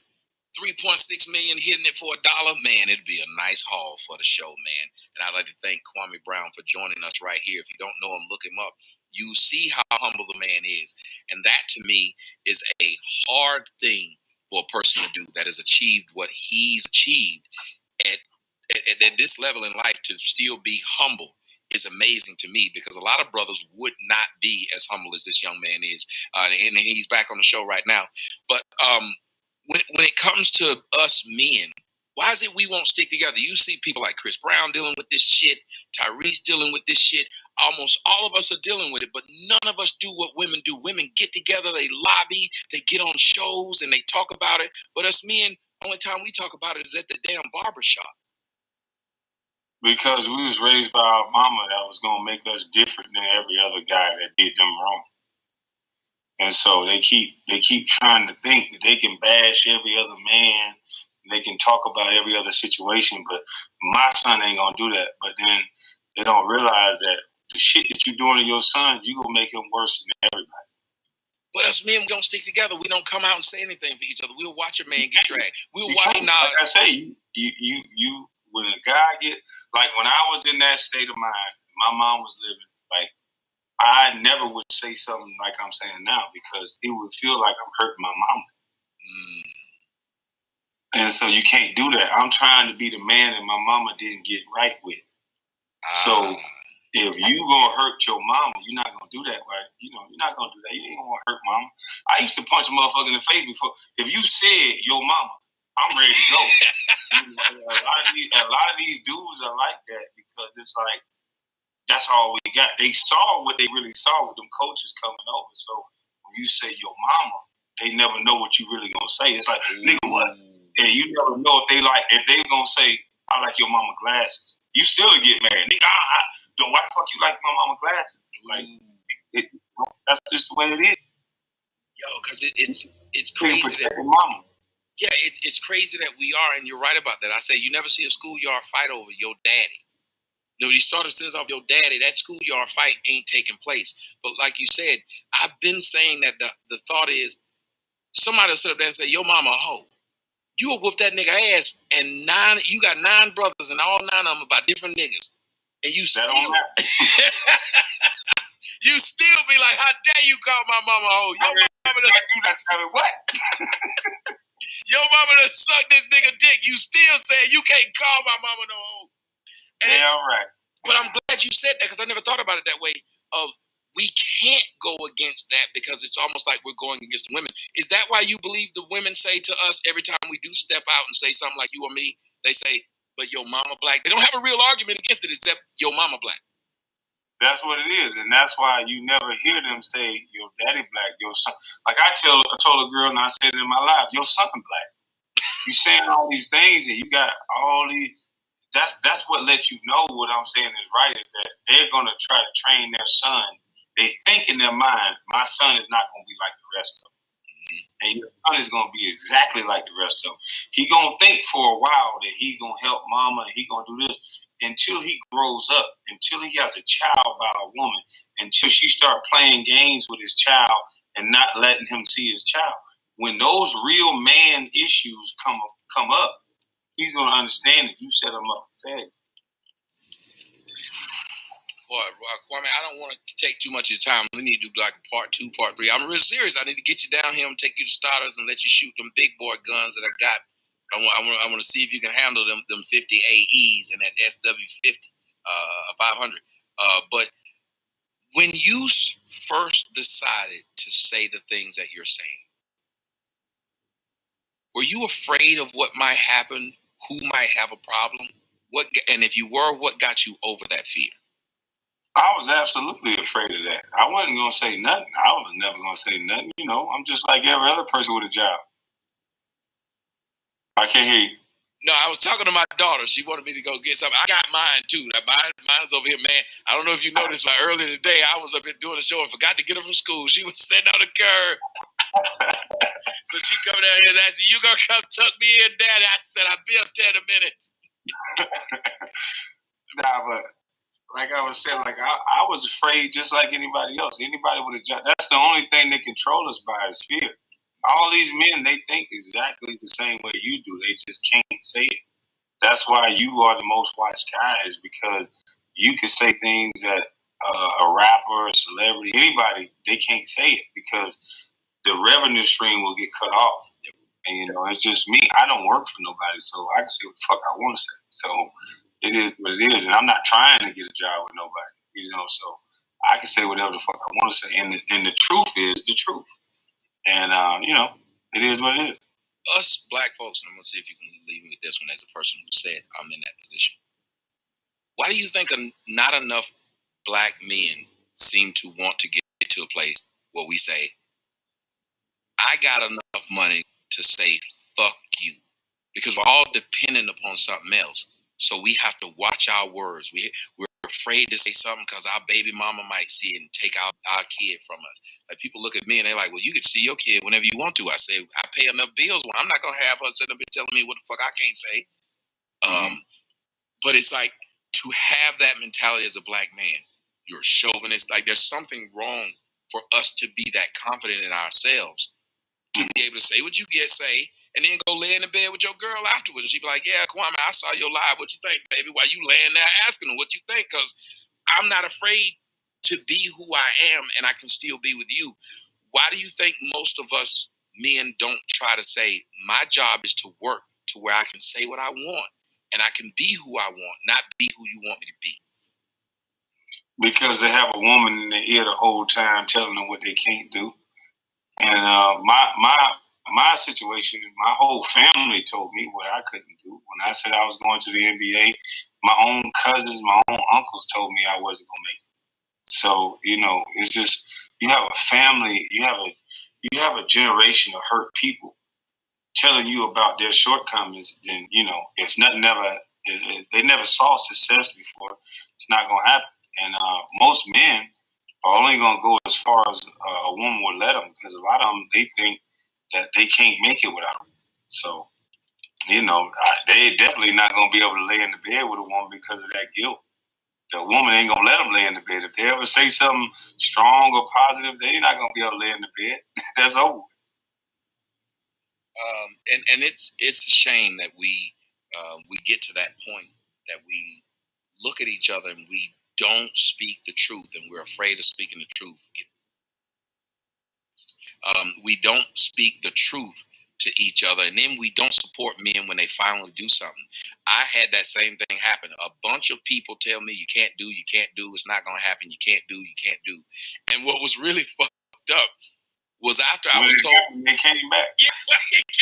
3.6 million hitting it for $1. Man, it'd be a nice haul for the show, man. And I'd like to thank Kwame Brown for joining us right here. If you don't know him, look him up. You see how humble the man is. And that, to me, is a hard thing for a person to do that has achieved what he's achieved at this level in life. To still be humble is amazing to me, because a lot of brothers would not be as humble as this young man is. And he's back on the show right now. But when it comes to us men, why is it we won't stick together? You see people like Chris Brown dealing with this shit, Tyrese dealing with this shit. Almost all of us are dealing with it, but none of us do what women do. Women get together, they lobby, they get on shows, and they talk about it. But us men, only time we talk about it is at the damn barbershop. Because we was raised by our mama that was going to make us different than every other guy that did them wrong. And so they keep trying to think that they can bash every other man, and they can talk about every other situation, but my son ain't going to do that. But then they don't realize that the shit that you're doing to your son, you're going to make him worse than everybody. But us men, we don't stick together. We don't come out and say anything for each other. We'll watch a man get dragged. We'll watch Nas. Like I say, you when a guy get, like when I was in that state of mind, my mom was living, like I never would say something like I'm saying now, because it would feel like I'm hurting my mama. And so you can't do that. I'm trying to be the man that my mama didn't get right with. So if you gonna hurt your mama, you're not gonna do that, right? You're not gonna do that. You ain't gonna hurt mama. I used to punch a motherfucker in the face before. If you said your mama, I'm ready to go. A lot of these dudes are like that, because it's like, that's all we got. They saw what they really saw with them coaches coming over. So when you say your mama, they never know what you really gonna say. It's like, nigga, what? And you never know if they gonna say, "I like your mama glasses." You still get mad, nigga. Why the fuck you like my mama glasses? Like, that's just the way it is. Yo, because it's crazy. Protect your mama. Yeah, it's crazy that we are, and you're right about that. I say you never see a schoolyard fight over your daddy. You start a sentence off your daddy, that schoolyard fight ain't taking place. But like you said, I've been saying that the thought is somebody will sit up there and say, your mama a hoe. You will whoop that nigga ass, and you got 9 brothers, and all 9 of them about different niggas. And you still you still be like, how dare you call my mama a hoe? Your mama done, you not tell me what? Your mama done suck this nigga dick. You still saying you can't call my mama no hoe. Yeah, all right. But I'm glad you said that because I never thought about it that way. Of we can't go against that because it's almost like we're going against the women. Is that why you believe the women say to us every time we do step out and say something like you or me? They say, "But your mama black." They don't have a real argument against it except your mama black. That's what it is, and that's why you never hear them say your daddy black, your son. Like I told a girl, and I said it in my life, your son black. You saying all these things, and you got all these. That's what lets you know what I'm saying is right, is that they're going to try to train their son. They think in their mind, my son is not going to be like the rest of them. And your son is going to be exactly like the rest of them. He going to think for a while that he going to help mama and he going to do this until he grows up, until he has a child by a woman, until she start playing games with his child and not letting him see his child. When those real man issues come up, he's going to understand that you set him up for failure. Boy, KWAME, I don't want to take too much of your time. We need to do like a part 2, part 3. I'm real serious. I need to get you down here and take you to starters and let you shoot them big boy guns that I got. I want to see if you can handle them 50 AEs and that SW50 500. But when you first decided to say the things that you're saying, were you afraid of what might happen? Who might have a problem? And if you were, what got you over that fear? I was absolutely afraid of that. I wasn't going to say nothing. I was never going to say nothing. I'm just like every other person with a job. I can't hear you. No, I was talking to my daughter. She wanted me to go get something. I got mine too. Mine's over here, man. I don't know if you noticed, like earlier today, I was up here doing a show and forgot to get her from school. She was sitting on the curb. So she coming down here and asking, "You gonna come tuck me in, Daddy?" I said, "I'll be up there in a minute." Nah, but like I was saying, like I was afraid just like anybody else. Anybody with a job, that's the only thing they control us by is fear. All these men, they think exactly the same way you do. They just can't say it. That's why you are the most watched guys, because you can say things that a rapper, a celebrity, anybody, they can't say it because the revenue stream will get cut off. And, it's just me. I don't work for nobody, so I can say what the fuck I want to say. So it is what it is. And I'm not trying to get a job with nobody, so I can say whatever the fuck I want to say. And the truth is the truth. And, it is what it is. Us black folks, and I'm going to see if you can leave me with this one as a person who said I'm in that position. Why do you think not enough black men seem to want to get to a place where we say, I got enough money to say, fuck you? Because we're all dependent upon something else. So we have to watch our words. We're afraid to say something because our baby mama might see it and take our kid from us. Like, people look at me and they're like, well, you can see your kid whenever you want to. I say, I pay enough bills. I'm not going to have her sitting up here telling me what the fuck I can't say. But it's like, to have that mentality as a black man, you're a chauvinist. Like, there's something wrong for us to be that confident in ourselves to be able to say what you say, and then go lay in the bed with your girl afterwards. And she'd be like, yeah, KWAME, I saw your live. What you think, baby? While you laying there asking them what you think, because I'm not afraid to be who I am, and I can still be with you. Why do you think most of us men don't try to say, my job is to work to where I can say what I want, and I can be who I want, not be who you want me to be? Because they have a woman in their ear the whole time telling them what they can't do. And my situation, my whole family told me what I couldn't do. When I said I was going to the NBA, my own cousins, my own uncles told me I wasn't going to make it. So, it's just, you have a family, you have a generation of hurt people telling you about their shortcomings. Then, if they never saw success before, it's not going to happen. And most men are only going to go as far as a woman would let them, because a lot of them, they think that they can't make it without them. So, they definitely not going to be able to lay in the bed with a woman because of that guilt. The woman ain't going to let them lay in the bed. If they ever say something strong or positive, they're not going to be able to lay in the bed. That's over. And it's a shame that we get to that point that we look at each other and we don't speak the truth, and we're afraid of speaking the truth. We don't speak the truth to each other, and then we don't support men when they finally do something. I had that same thing happen. A bunch of people tell me you can't do, it's not going to happen, you can't do. And what was really fucked up was after I was told, they came back. Yeah,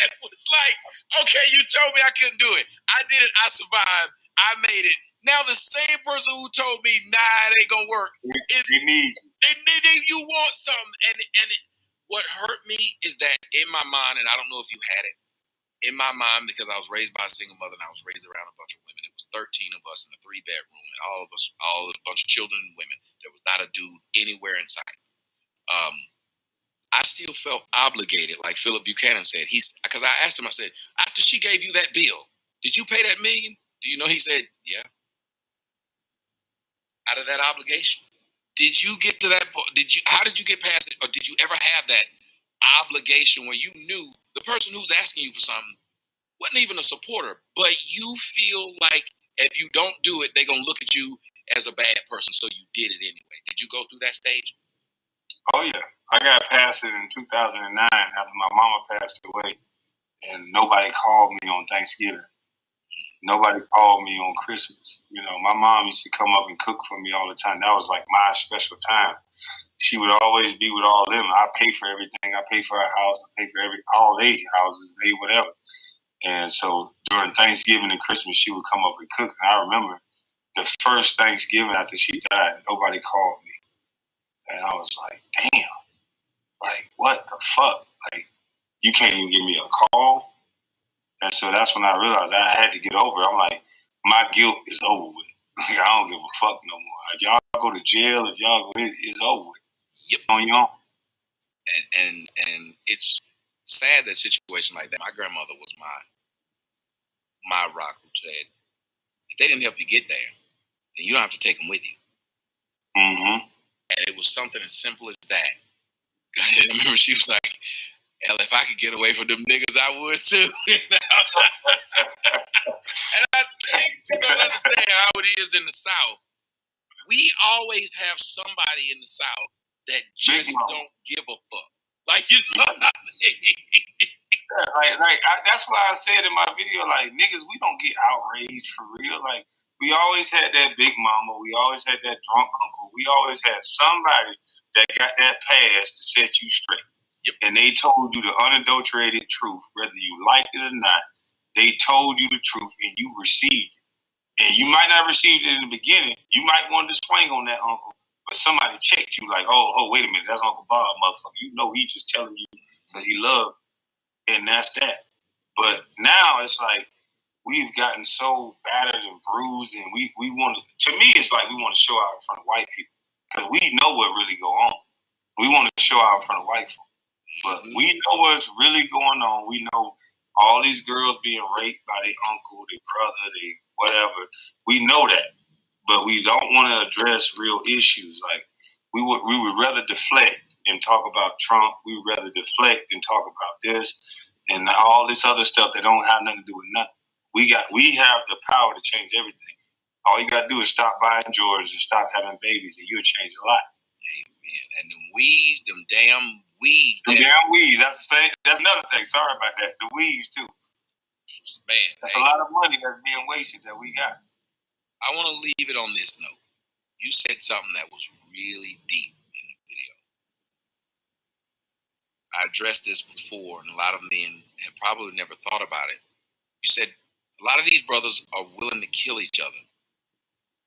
it was like, okay, you told me I couldn't do it. I did it. I survived. I made it. Now the same person who told me, nah, it ain't gonna work, they you want something. And what hurt me is that in my mind, and I don't know if you had it, in my mind, because I was raised by a single mother and I was raised around a bunch of women. It was 13 of us in a 3-bedroom, and all of a bunch of children and women. There was not a dude anywhere in sight. I still felt obligated, like Philip Buchanan said. Because I asked him, I said, after she gave you that bill, did you pay that $1 million? Do you know? He said, yeah. Out of that obligation. Did you get to that point? How did you get past it? Or did you ever have that obligation where you knew the person who's asking you for something wasn't even a supporter, but you feel like if you don't do it, they're going to look at you as a bad person, so you did it anyway. Did you go through that stage? Oh, yeah. I got past it in 2009 after my mama passed away, and nobody called me on Thanksgiving. Nobody called me on Christmas. My mom used to come up and cook for me all the time. That was like my special time. She would always be with all them. I pay for everything. I pay for her house. I pay for all 8 houses, whatever. And so during Thanksgiving and Christmas, she would come up and cook. And I remember the first Thanksgiving after she died, nobody called me. And I was like, damn, like, what the fuck? Like, you can't even give me a call? And so that's when I realized I had to get over it. I'm like, my guilt is over with. Like, I don't give a fuck no more. If y'all go to jail, if y'all go, it's over with. Yep. On your own. And it's sad that situation like that. My grandmother was my rock who said, if they didn't help you get there, then you don't have to take them with you. Mm-hmm. And it was something as simple as that. I remember she was like, hell, if I could get away from them niggas, I would too. And I think you don't understand how it is in the South. We always have somebody in the South that just don't give a fuck. Like, you know what I mean? That's why I said in my video, like, niggas, we don't get outraged for real. Like, we always had that big mama. We always had that drunk uncle. We always had somebody that got that pass to set you straight. Yep. And they told you the unadulterated truth, whether you liked it or not. They told you the truth and you received it. And you might not receive it in the beginning. You might want to swing on that uncle. But somebody checked you like, oh, wait a minute, that's Uncle Bob, motherfucker. You know he just telling you because he loved, and that's that. But now it's like we've gotten so battered and bruised, and we want to me, it's like we want to show out in front of white people because we know what really go on. We want to show out in front of white folk. But we know what's really going on. We know all these girls being raped by their uncle, their brother, their whatever. We know that. But we don't want to address real issues. Like we would rather deflect and talk about Trump. We would rather deflect and talk about this and all this other stuff that don't have nothing to do with nothing. We have the power to change everything. All you gotta do is stop buying Jordans and stop having babies, and you'll change a lot. Amen. And them weaves, them damn weaves. Damn weaves. That's the same. That's another thing. Sorry about that. The weaves too. Man, that's a lot of money that's being wasted that we got. I want to leave it on this note. You said something that was really deep in the video. I addressed this before, and a lot of men have probably never thought about it. You said a lot of these brothers are willing to kill each other,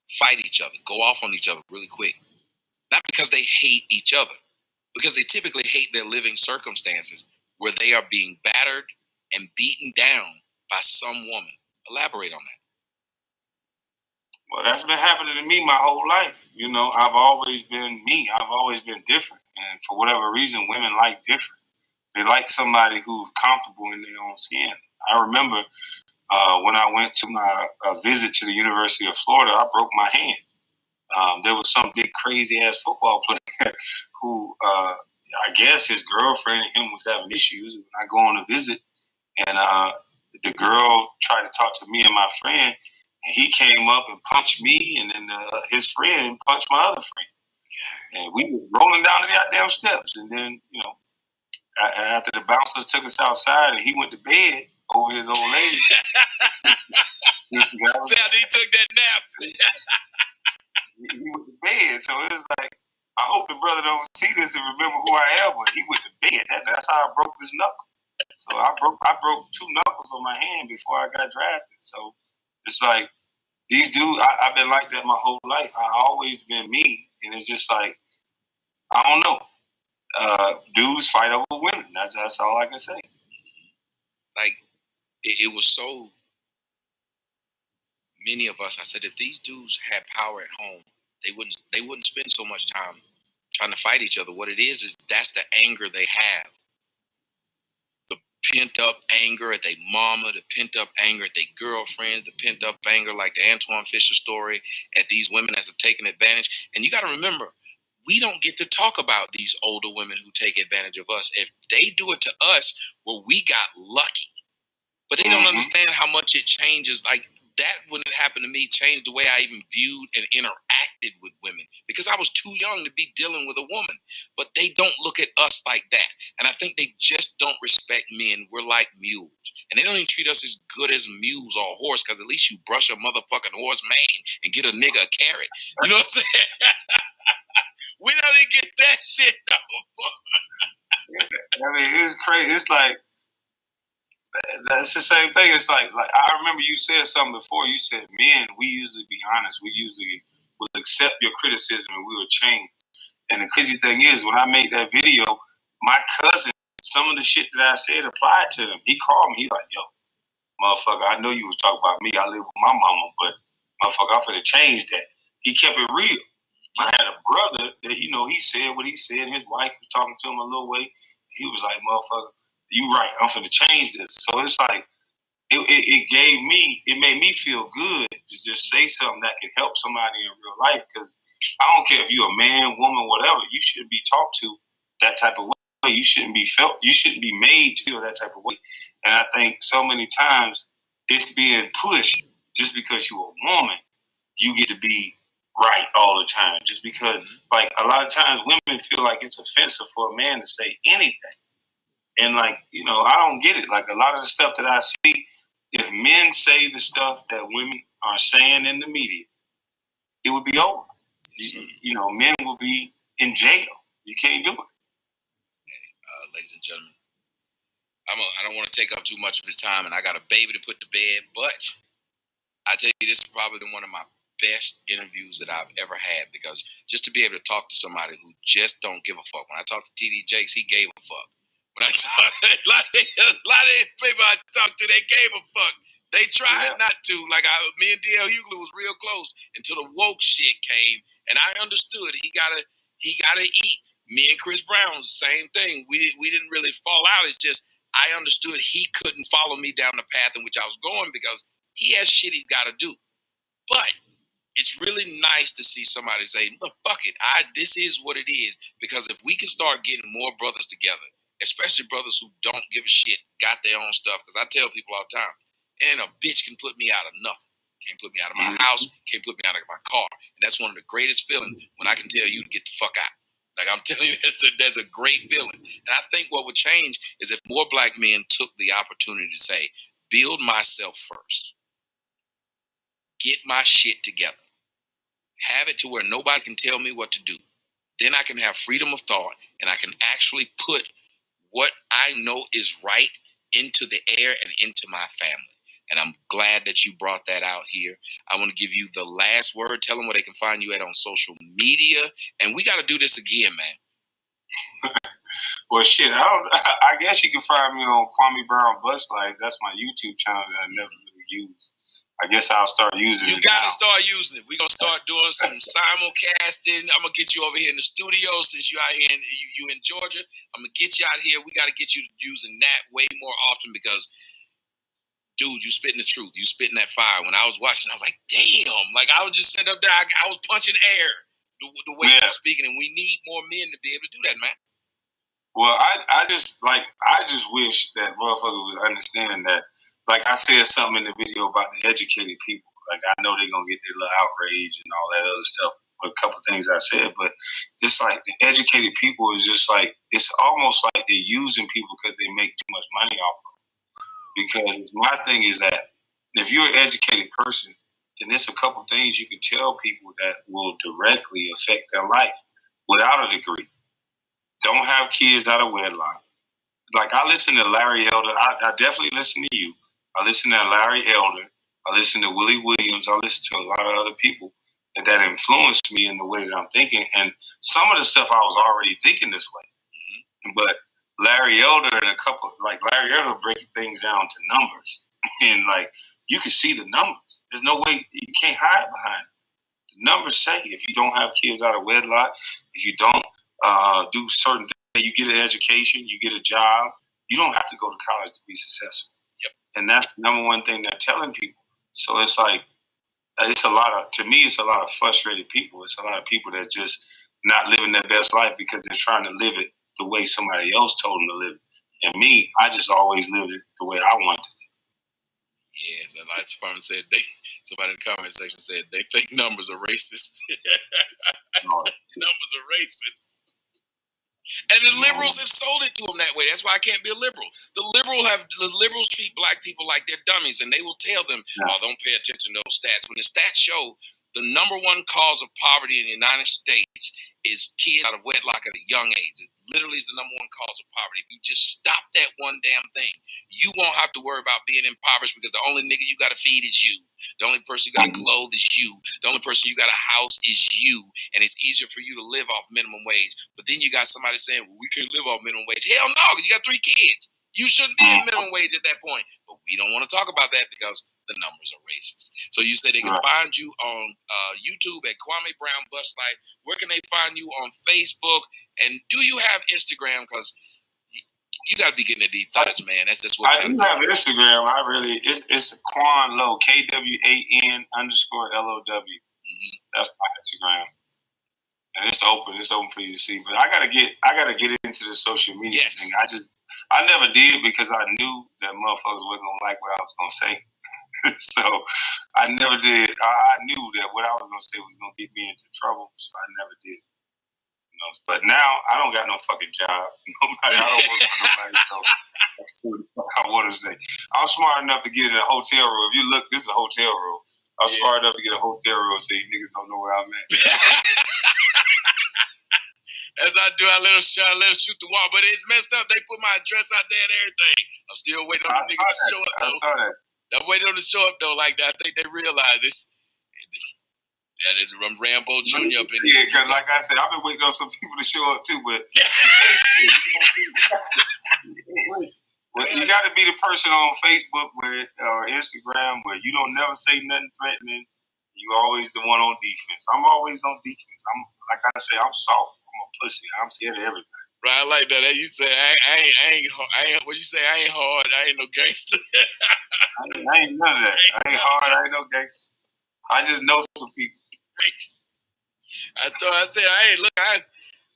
fight each other, go off on each other really quick. Not because they hate each other, because they typically hate their living circumstances where they are being battered and beaten down by some woman. Elaborate on that. Well, that's been happening to me my whole life. I've always been me. I've always been different. And for whatever reason, women like different. They like somebody who's comfortable in their own skin. I remember when I went to my visit to the University of Florida, I broke my hand. There was some big crazy ass football player who I guess his girlfriend and him was having issues. When I go on a visit, and the girl tried to talk to me and my friend, and he came up and punched me, and then his friend punched my other friend. And we were rolling down the goddamn steps. And then, after the bouncers took us outside and he went to bed over his old lady. See how he took that nap? He went to bed. So it was like, I hope the brother don't see this and remember who I am, but he went to bed. That's how I broke his knuckle. So I broke 2 knuckles on my hand before I got drafted. So it's like, these dudes, I've been like that my whole life. I've always been me. And it's just like, I don't know. Dudes fight over women. That's all I can say. Like, it was so many of us. I said, if these dudes had power at home, they wouldn't spend so much time trying to fight each other. What it is that's the anger they have. The pent up anger at their mama, the pent up anger at their girlfriends, the pent up anger like the Antoine Fisher story at these women that have taken advantage. And you got to remember, we don't get to talk about these older women who take advantage of us. If they do it to us, well, we got lucky. But they don't understand how much it changes. Like, that, when it happened to me, changed the way I even viewed and interacted with women, because I was too young to be dealing with a woman. But they don't look at us like that. And I think they just don't respect men. We're like mules. And they don't even treat us as good as mules or a horse, because at least you brush a motherfucking horse mane and get a nigga a carrot. You know what I'm saying? We don't even get that shit no more. I mean, it's crazy. It's like, that's the same thing. It's like I remember you said something before. You said, men, we usually be honest. We usually will accept your criticism and we will change. And the crazy thing is, when I made that video, my cousin, some of the shit that I said applied to him. He called me. He's like, yo, motherfucker, I know you was talking about me. I live with my mama, but motherfucker, I'm finna change that. He kept it real. I had a brother that, he said what he said. His wife was talking to him a little way. He was like, motherfucker, you right. I'm finna change this. So it's like, it made me feel good to just say something that can help somebody in real life. Because I don't care if you're a man, woman, whatever, you shouldn't be talked to that type of way. You shouldn't be made to feel that type of way. And I think so many times it's being pushed just because you're a woman, you get to be right all the time. Just because, like, a lot of times women feel like it's offensive for a man to say anything. And, like, I don't get it. Like, a lot of the stuff that I see, if men say the stuff that women are saying in the media, it would be over. Men will be in jail. You can't do it. Ladies and gentlemen, I don't want to take up too much of his time, and I got a baby to put to bed, but I tell you, this is probably one of my best interviews that I've ever had, because just to be able to talk to somebody who just don't give a fuck. When I talked to TD Jakes, he gave a fuck. When I talk, a lot of these people I talked to, they gave a fuck. They tried not to. Like, me and D.L. Hughley was real close until the woke shit came, and I understood he gotta eat. Me and Chris Brown, same thing. We didn't really fall out. It's just I understood he couldn't follow me down the path in which I was going, because he has shit he's got to do. But it's really nice to see somebody say, look, fuck it. This is what it is. Because if we can start getting more brothers together, especially brothers who don't give a shit, got their own stuff. Because I tell people all the time, and a bitch can put me out of nothing. Can't put me out of my house. Can't put me out of my car. And that's one of the greatest feelings, when I can tell you to get the fuck out. Like, I'm telling you, that's a great feeling. And I think what would change is if more black men took the opportunity to say, build myself first. Get my shit together. Have it to where nobody can tell me what to do. Then I can have freedom of thought, and I can actually put what I know is right into the air and into my family. And I'm glad that you brought that out here. I want to give you the last word. Tell them where they can find you at on social media. And we got to do this again, man. Well, shit, I guess you can find me on Kwame Brown Bus Life. That's my YouTube channel that I never really use. I guess I'll start using it. You gotta start using it. We're gonna start doing some simulcasting. I'm gonna get you over here in the studio since you out here you in Georgia. I'm gonna get you out here. We gotta get you using that way more often because, dude, you spitting the truth. You spitting that fire. When I was watching, I was like, damn. Like I was just sitting up there. I was punching air the way you were speaking, and we need more men to be able to do that, man. Well, I just wish that motherfuckers would understand that. Like I said something in the video about the educated people. Like I know they're gonna get their little outrage and all that other stuff. A couple of things I said, but it's like the educated people is just like it's almost like they're using people because they make too much money off of them. Because my thing is that if you're an educated person, then there's a couple things you can tell people that will directly affect their life without a degree. Don't have kids out of wedlock. Like I listen to Larry Elder. I definitely listen to you. I listen to Larry Elder. I listen to Willie Williams. I listen to a lot of other people that influenced me in the way that I'm thinking. And some of the stuff I was already thinking this way. But Larry Elder and Larry Elder breaking things down to numbers. And like you can see the numbers. There's no way you can't hide behind it. The numbers say if you don't have kids out of wedlock, if you don't do certain things, you get an education, you get a job, you don't have to go to college to be successful. Yep. And that's the number one thing they're telling people. So it's like, it's a lot of frustrated people. It's a lot of people that just not living their best life because they're trying to live it the way somebody else told them to live it. And me, I just always lived it the way I wanted to. Yes, and like someone said, somebody in the comment section said they think numbers are racist. Numbers are racist. And the liberals have sold it to them that way. That's why I can't be a liberal. The liberals treat black people like they're dummies, and they will tell them, "Oh, don't pay attention to those stats." When the stats show the number one cause of poverty in the United States is kids out of wedlock at a young age. It literally is the number one cause of poverty. If you just stop that one damn thing, you won't have to worry about being impoverished because the only nigga you got to feed is you. The only person you got to clothe is you. The only person you got to house is you. And it's easier for you to live off minimum wage. But then you got somebody saying, well, we can't live off minimum wage. Hell no, because you got 3 kids. You shouldn't be in minimum wage at that point. But we don't want to talk about that because the numbers are racist. So you said they can find you on YouTube at Kwame Brown Bust Life. Where can they find you on Facebook? And do you have Instagram? Because you got to be getting to these thoughts, man. That's just what I do have Instagram. It's Quan Low, KWAN _LOW. That's my Instagram. And it's open for you to see. But I gotta get into the social media thing. I never did because I knew that motherfuckers wasn't gonna like what I was gonna say. So I never did. I knew that what I was gonna say was gonna get me into trouble, so I never did. You know? But now I don't got no fucking job. I don't work for nobody. So that's what I want to say. I'm smart enough to get in a hotel room. If you look, this is a hotel room. I'm smart enough to get a hotel room so you niggas don't know where I'm at. As I do, I let them shoot the wall, but it's messed up. They put my address out there and everything. I'm still waiting on the niggas to show up, though. I saw that. I'm waiting on them to show up, though. Like that, I think they realize it's. That is Rambo Jr. up in here. Yeah, because like I said, I've been waiting on some people to show up too, but you got to be the person on Facebook or Instagram where you don't never say nothing threatening. You always the one on defense. I'm always on defense. I'm like I say, I'm soft. I'm a pussy. I'm scared of everything. Right, I like that. You say I ain't. What you say? I ain't hard. I ain't no gangster. I ain't none of that. I ain't hard. I ain't no gangster. I just know some people. I said, hey, look,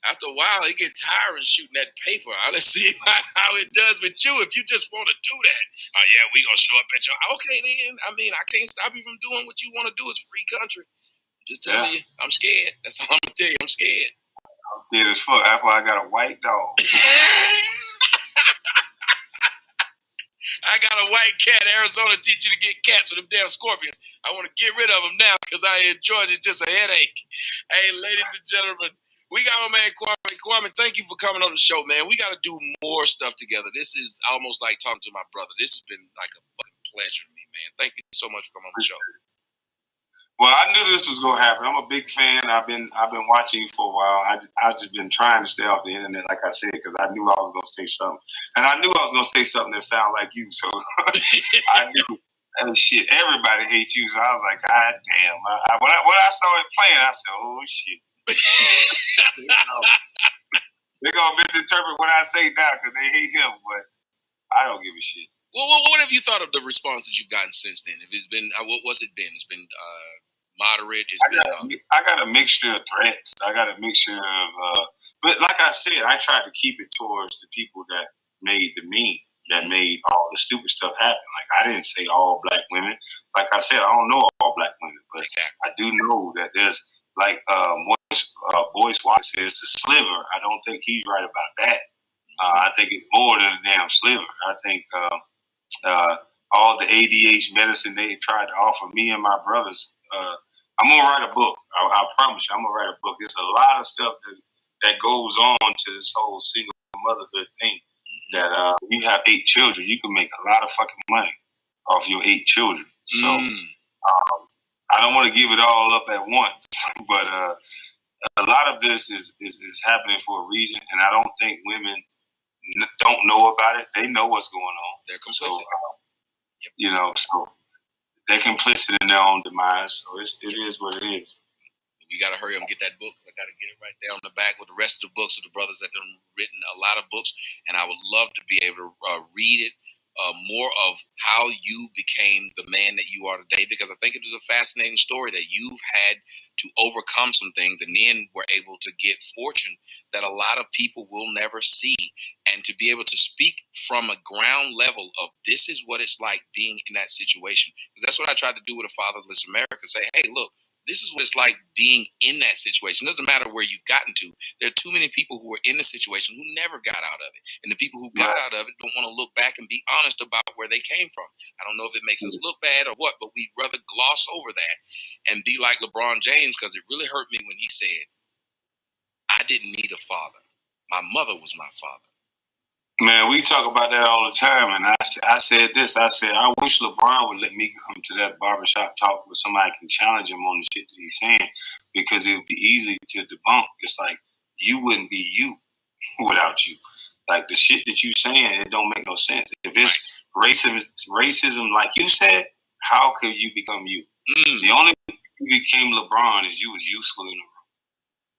after a while, it gets tiring shooting that paper. Let's see how it does with you if you just want to do that. Oh, yeah, we going to show up at your... Okay, then. I mean, I can't stop you from doing what you want to do. It's free country. Just tell me I'm scared. That's all I'm going to tell you. I'm scared. I'm scared as fuck. That's why I got a white dog. I got a white cat. Arizona teach you to get cats with them damn scorpions. I want to get rid of them now because I enjoy it. It's just a headache. Hey, ladies and gentlemen, we got my man Kwame. Kwame, thank you for coming on the show, man. We got to do more stuff together. This is almost like talking to my brother. This has been like a fucking pleasure to me, man. Thank you so much for coming on the show. Well, I knew this was gonna happen. I'm a big fan. I've been watching you for a while. I've just been trying to stay off the internet, like I said, because I knew I was gonna say something, and I knew I was gonna say something that sounded like you. So I knew shit, everybody hates you. So I was like, God damn. When I saw it playing, I said, oh shit. They're gonna misinterpret what I say now because they hate him, but I don't give a shit. Well, what have you thought of the response that you've gotten since then? If it's been, what's it been? It's been moderate. I got a mixture of threats. I got a mixture of, but like I said, I tried to keep it towards the people that made the meme, that made all the stupid stuff happen. Like I didn't say all black women. Like I said, I don't know all black women, but I do know that there's like Boyce Wallace says the sliver. I don't think he's right about that. I think it's more than a damn sliver. I think all the ADH medicine they tried to offer me and my brothers. I'm gonna write a book. I promise you, I'm gonna write a book. There's a lot of stuff that goes on to this whole single motherhood thing. That you have 8 children, you can make a lot of fucking money off your 8 children. So I don't want to give it all up at once, but a lot of this is happening for a reason, and I don't think women don't know about it. They know what's going on. They're complicit. So, so they're complicit in their own demise. So it is what it is. We got to hurry up and get that book. I got to get it right down the back with the rest of the books of the brothers that have written a lot of books. And I would love to be able to read it, more of how you became the man that you are today, because I think it is a fascinating story that you've had to overcome some things and then were able to get fortune that a lot of people will never see. And to be able to speak from a ground level of this is what it's like being in that situation. Because that's what I tried to do with A Fatherless America. Say, hey, look, this is what it's like being in that situation. It doesn't matter where you've gotten to. There are too many people who are in the situation who never got out of it. And the people who got out of it don't want to look back and be honest about where they came from. I don't know if it makes us look bad or what, but we'd rather gloss over that and be like LeBron James, because it really hurt me when he said, I didn't need a father. My mother was my father. Man, we talk about that all the time, and I said this. I said, I wish LeBron would let me come to that barbershop talk where somebody can challenge him on the shit that he's saying, because it would be easy to debunk. It's like, you wouldn't be you without you. Like, the shit that you saying, it don't make no sense. If it's racism, like you said, how could you become you? The only way you became LeBron is you was useful in the room.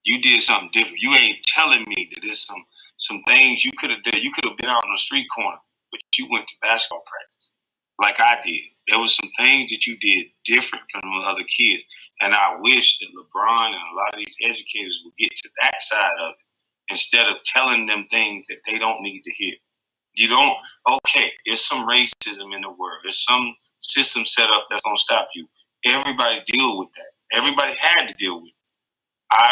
You did something different. You ain't telling me that there's some things you could have done. You could have been out on the street corner, but you went to basketball practice like I did. There was some things that you did different from the other kids. And I wish that LeBron and a lot of these educators would get to that side of it instead of telling them things that they don't need to hear. You don't, okay, there's some racism in the world. There's some system set up that's going to stop you. Everybody deal with that. Everybody had to deal with it.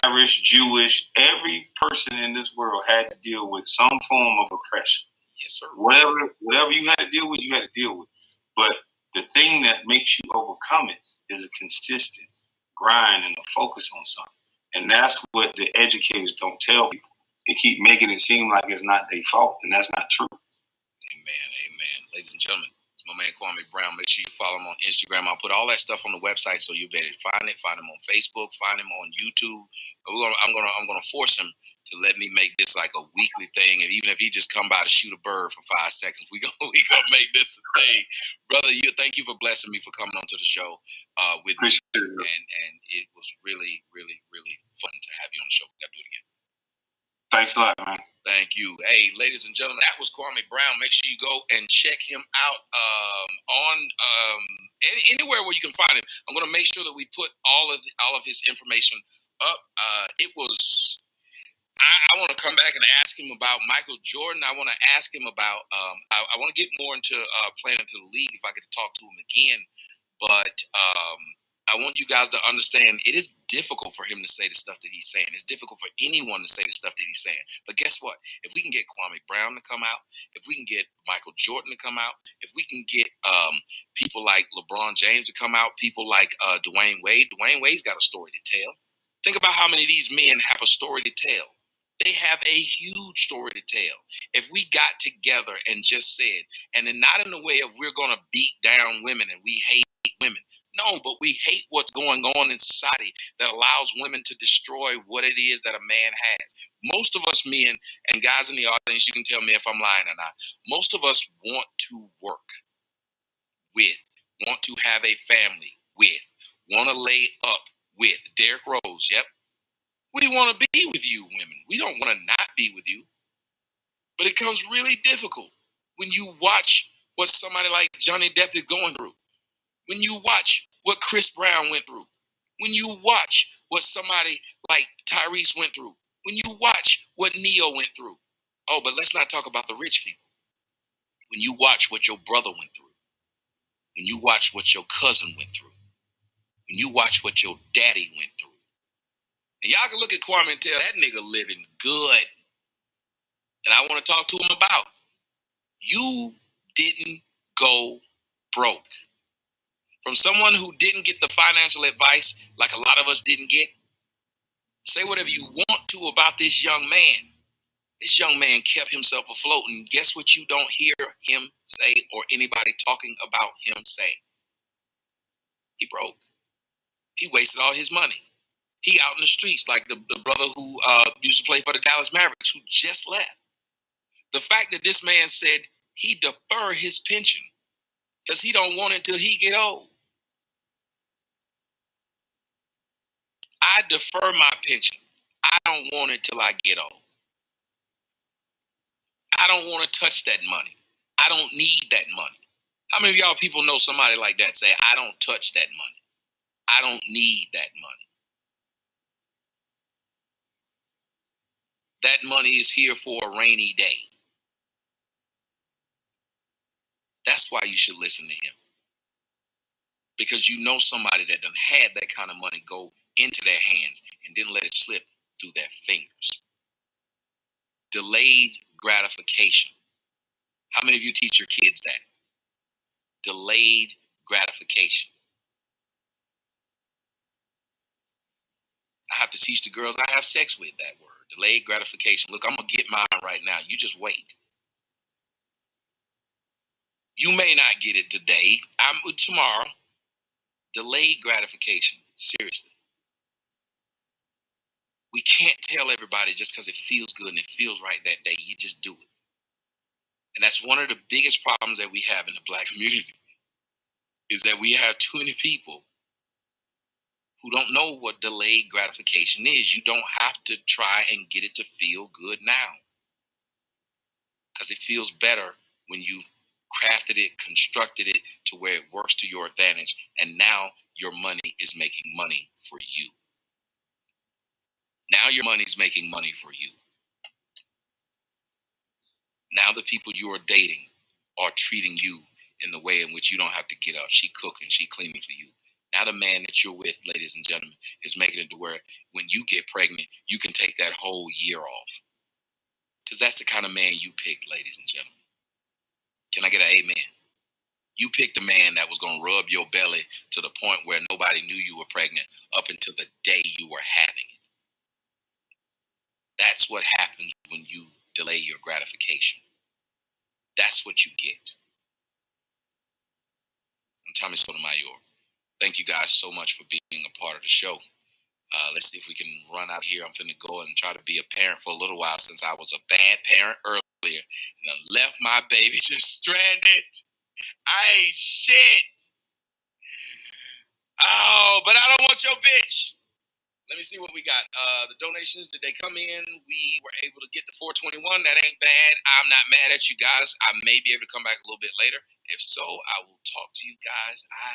Irish, Jewish, every person in this world had to deal with some form of oppression. Yes, sir. Whatever you had to deal with, you had to deal with. But the thing that makes you overcome it is a consistent grind and a focus on something. And that's what the educators don't tell people. They keep making it seem like it's not their fault, and that's not true. Amen, amen. Ladies and gentlemen, it's my man Kwame Brown. Make sure you follow him on Instagram. I'll put all that stuff on the website so you'll be able to find it. Find him on Facebook. Find him on YouTube. I'm gonna force him to let me make this like a weekly thing, and even if he just come by to shoot a bird for 5 seconds, we gonna make this a thing, brother. Thank you for blessing me for coming onto the show with me, and it was really, really, really fun to have you on the show. We gotta do it again. Thanks a lot, man. Thank you. Hey, ladies and gentlemen, that was Kwame Brown. Make sure you go and check him out on anywhere where you can find him. I'm going to make sure that we put all of his information up. I want to come back and ask him about Michael Jordan. I want to ask him about. I want to get more into playing into the league if I get to talk to him again. But I want you guys to understand it is difficult for him to say the stuff that he's saying. It's difficult for anyone to say the stuff that he's saying. But guess what? If we can get Kwame Brown to come out, if we can get Michael Jordan to come out, if we can get people like LeBron James to come out, people like Dwayne Wade. Dwayne Wade's got a story to tell. Think about how many of these men have a story to tell. They have a huge story to tell. If we got together and just said, and then not in the way of we're going to beat down women and we hate women. No, but we hate what's going on in society that allows women to destroy what it is that a man has. Most of us men, and guys in the audience, you can tell me if I'm lying or not. Most of us want to work with want to have a family with, want to lay up with. Derrick Rose, yep. We want to be with you, women. We don't want to not be with you. But it comes really difficult when you watch what somebody like Johnny Depp is going through. When you watch what Chris Brown went through. When you watch what somebody like Tyrese went through. When you watch what Neo went through. Oh, but let's not talk about the rich people. When you watch what your brother went through. When you watch what your cousin went through. When you watch what your daddy went through. And y'all can look at KWAME and tell that nigga living good. And I want to talk to him about. You didn't go broke. From someone who didn't get the financial advice like a lot of us didn't get, say whatever you want to about this young man. This young man kept himself afloat, and guess what you don't hear him say or anybody talking about him say? He broke. He wasted all his money. He out in the streets like the brother who used to play for the Dallas Mavericks who just left. The fact that this man said he defer his pension because he don't want it till he get old. I defer my pension. I don't want it till I get old. I don't want to touch that money. I don't need that money. How many of y'all people know somebody like that say, I don't touch that money. I don't need that money. That money is here for a rainy day. That's why you should listen to him. Because you know somebody that done had that kind of money go into their hands and didn't let it slip through their fingers. Delayed gratification. How many of you teach your kids that? Delayed gratification. I have to teach the girls I have sex with that word. Delayed gratification. Look, I'm going to get mine right now. You just wait. You may not get it today. Tomorrow. Delayed gratification. Seriously. We can't tell everybody just because it feels good and it feels right that day. You just do it. And that's one of the biggest problems that we have in the Black community is that we have too many people who don't know what delayed gratification is. You don't have to try and get it to feel good now. Because it feels better when you've crafted it, constructed it to where it works to your advantage. And now your money is making money for you. Now your money's making money for you. Now the people you are dating are treating you in the way in which you don't have to get up. She cooking, she cleaning for you. Now the man that you're with, ladies and gentlemen, is making it to where when you get pregnant, you can take that whole year off. Because that's the kind of man you picked, ladies and gentlemen. Can I get an amen? You picked a man that was going to rub your belly to the point where nobody knew you were pregnant up until the day you were having it. That's what happens when you delay your gratification. That's what you get. I'm Tommy Sotomayor. Thank you guys so much for being a part of the show. Let's see if we can run out here. I'm finna go and try to be a parent for a little while since I was a bad parent earlier and I left my baby just stranded. I ain't shit. Oh, but I don't want your bitch. Let me see what we got. The donations, did they come in? We were able to get the 421. That ain't bad. I'm not mad at you guys. I may be able to come back a little bit later. If so, I will talk to you guys. I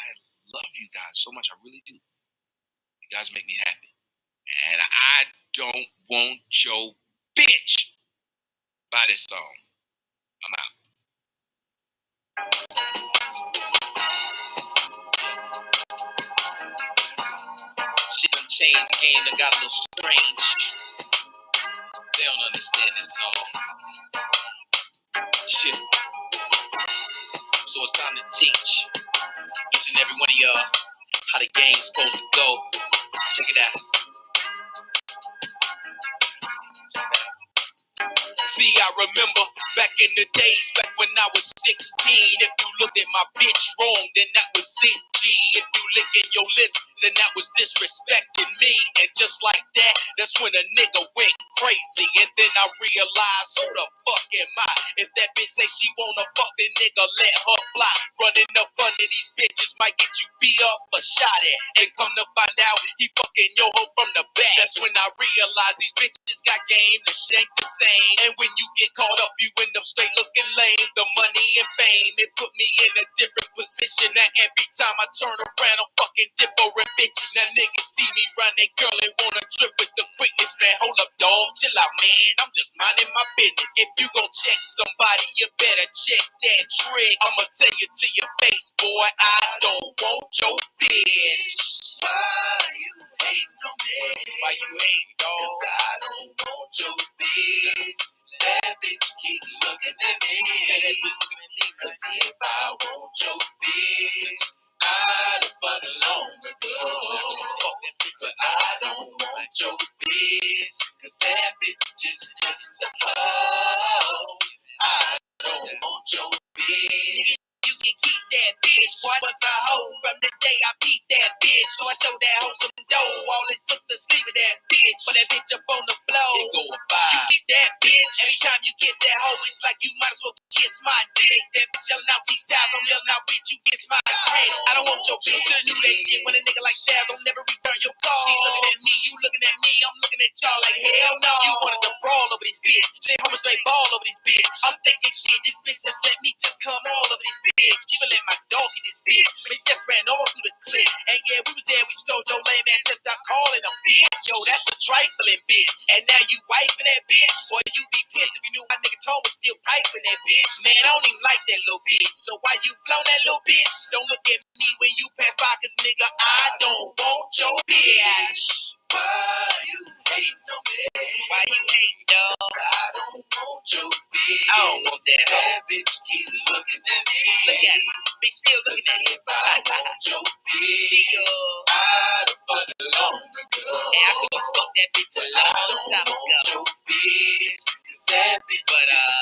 love you guys so much. I really do. You guys make me happy. And I don't want your bitch. Buy this song. I'm out. Shit done changed. The game done got a little strange. They don't understand this song. Shit. So it's time to teach each and every one of y'all how the game's supposed to go. Check it out. See, I remember back in the days, back when I was 16. If you looked at my bitch wrong, then that was it, G. If you licking your lips, then that was disrespecting me. And just like that, that's when a nigga went crazy. And then I realized, who the fuck am I? If that bitch say she wanna fuck, then nigga let her fly. Running up under these bitches might get you beat up or shot at. And come to find out, he fucking your hoe from the back. That's when I realized these bitches got game, the shank the same. And when you get caught up, you end up straight looking lame. The money and fame, it put me in a different position. Now every time I turn around, I'm fucking different bitches. Now niggas see me run that girl and wanna trip with the quickness. Man, hold up, dog, chill out, man. I'm just minding my business. If you gon' check somebody, you better check that trick. I'ma tell you to your face, boy, I don't want your bitch. Why you hating on me? Why you hating, dog? 'Cause I don't want your bitch. That bitch keep looking at me. Yeah, that bitch looking at me. 'Cause if I want your bitch, I'd have fucked long ago. But I don't want your bitch. 'Cause that bitch is just a hoe. I don't want your bitch. You can keep that bitch. Boy, was a hoe from the day I beat that bitch. So I showed that hoe some dough. All it took to sleep with that bitch. Put that bitch up on the floor. It go by. You keep that bitch. Every time you kiss that hoe, it's like you might as well kiss my dick. That bitch yelling out T-Styles, I'm yelling out bitch, you kiss my dick. I don't want your bitch. Should've knew that shit when a nigga like Styles don't never return your call. She looking at me, you looking at me, I'm looking at y'all like hell no. You wanted to brawl over this bitch. Say homies straight ball over this bitch. I'm thinking shit, this bitch just let me just come all over this bitch. Even let my dog get this bitch. Bitch just ran all through the clip. And yeah, we was there, we stole your lame ass, just stop calling a bitch. Yo, that's a trifling bitch. And now you wiping that bitch. Boy, you be pissed if you knew my nigga Tom was still piping that bitch. Man, I don't even like that little bitch. So why you flown that little bitch? Don't look at me when you pass by, 'cause nigga, I don't want your bitch. Why you hating on me? Why you hating, dog? 'Cause I don't want your bitch. I don't want that. That bitch keep looking at me. Look at it. Bitch still looking at me. If I want your bitch, I'd have fucked long ago. And I could've fucked that bitch a long time ago. Your bitch, 'cause that bitch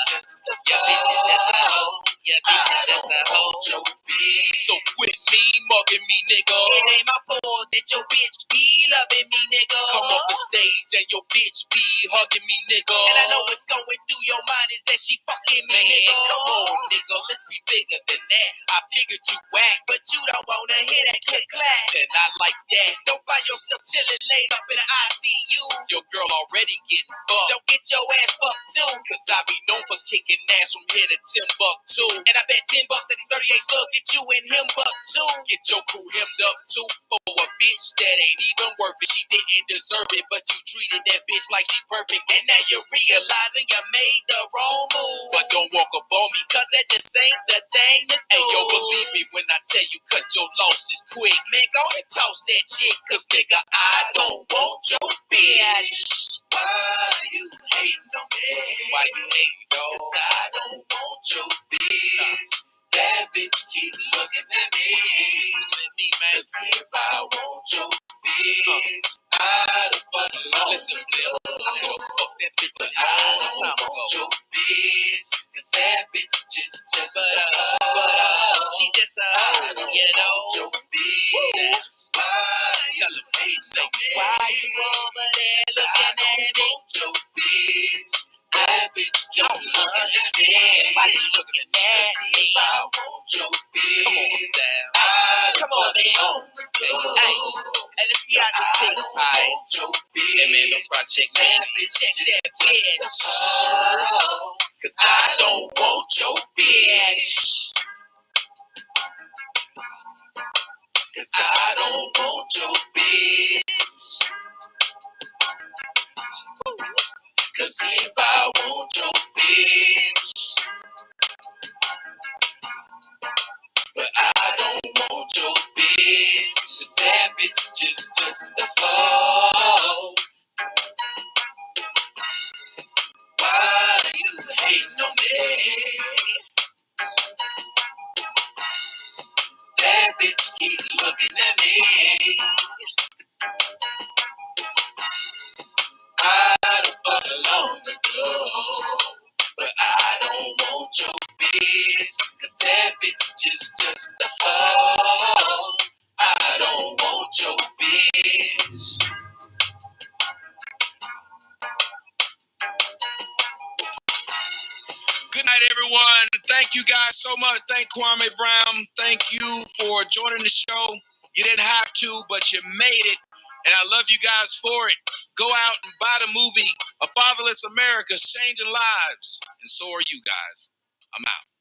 just a your bitch is just a hoe. Your bitch is just a hoe. Your bitch. So quit me mugging me, nigga. It ain't my fault that your bitch be loving me, nigga. Come off the stage and your bitch be hugging me, nigga. And I know what's going through your mind is that she fucking me, nigga. Come on, nigga, let's be bigger than that. I figured you whack, but you don't wanna hear that click clack. And I like that. Don't find yourself chilling laid up in the ICU. Your girl already getting fucked. Don't get your ass fucked too. 'Cause I be known for kicking ass from here to Timbuktu. And I bet $10 that these 38 slugs get you and him buck too. Get your crew hemmed up too for a bitch that ain't even worth it. She didn't deserve it, but you treated that bitch like she perfect. And now you're realizing you made the wrong move. But don't walk up on me, 'cause that just ain't the thing to do. Hey, yo, believe me when I tell you cut your losses quick. Man, go and toss that chick, 'cause nigga, I don't want your bitch. Why you hating on me? Why you hating, dog? 'Cause I don't want your bitch. That bitch keep looking at me. Looking at me, man. 'Cause if I want your bitch, I'd have fucked long. Listen, Bill, I could've fucked that bitch a long time ago. Your bitch, 'cause that bitch just she just you know. Your bitch, why tell him, hey, say, why you over there looking at me? Your bitch, that bitch don't understand. Why you looking at me? I want your bitch. Come on, Stab. Come on, man. Hey, let's be out this place. Alright. Hey, man, don't try to check that. Check that bitch. 'Cause I don't want your bitch. 'Cause I don't want your bitch. 'Cause if I want your bitch, but I don't want your bitch. 'Cause that bitch is just a hoe. Why you hating on me? That bitch keep looking at me. I'd have fucked long ago, but I don't want your bitch. That bitch is just a hoe. I don't want your bitch. Good night, everyone. Thank you guys so much. Thank Kwame Brown. Thank you for joining the show. You didn't have to, but you made it. And I love you guys for it. Go out and buy the movie A Fatherless America, Changing Lives. And so are you guys. I'm out.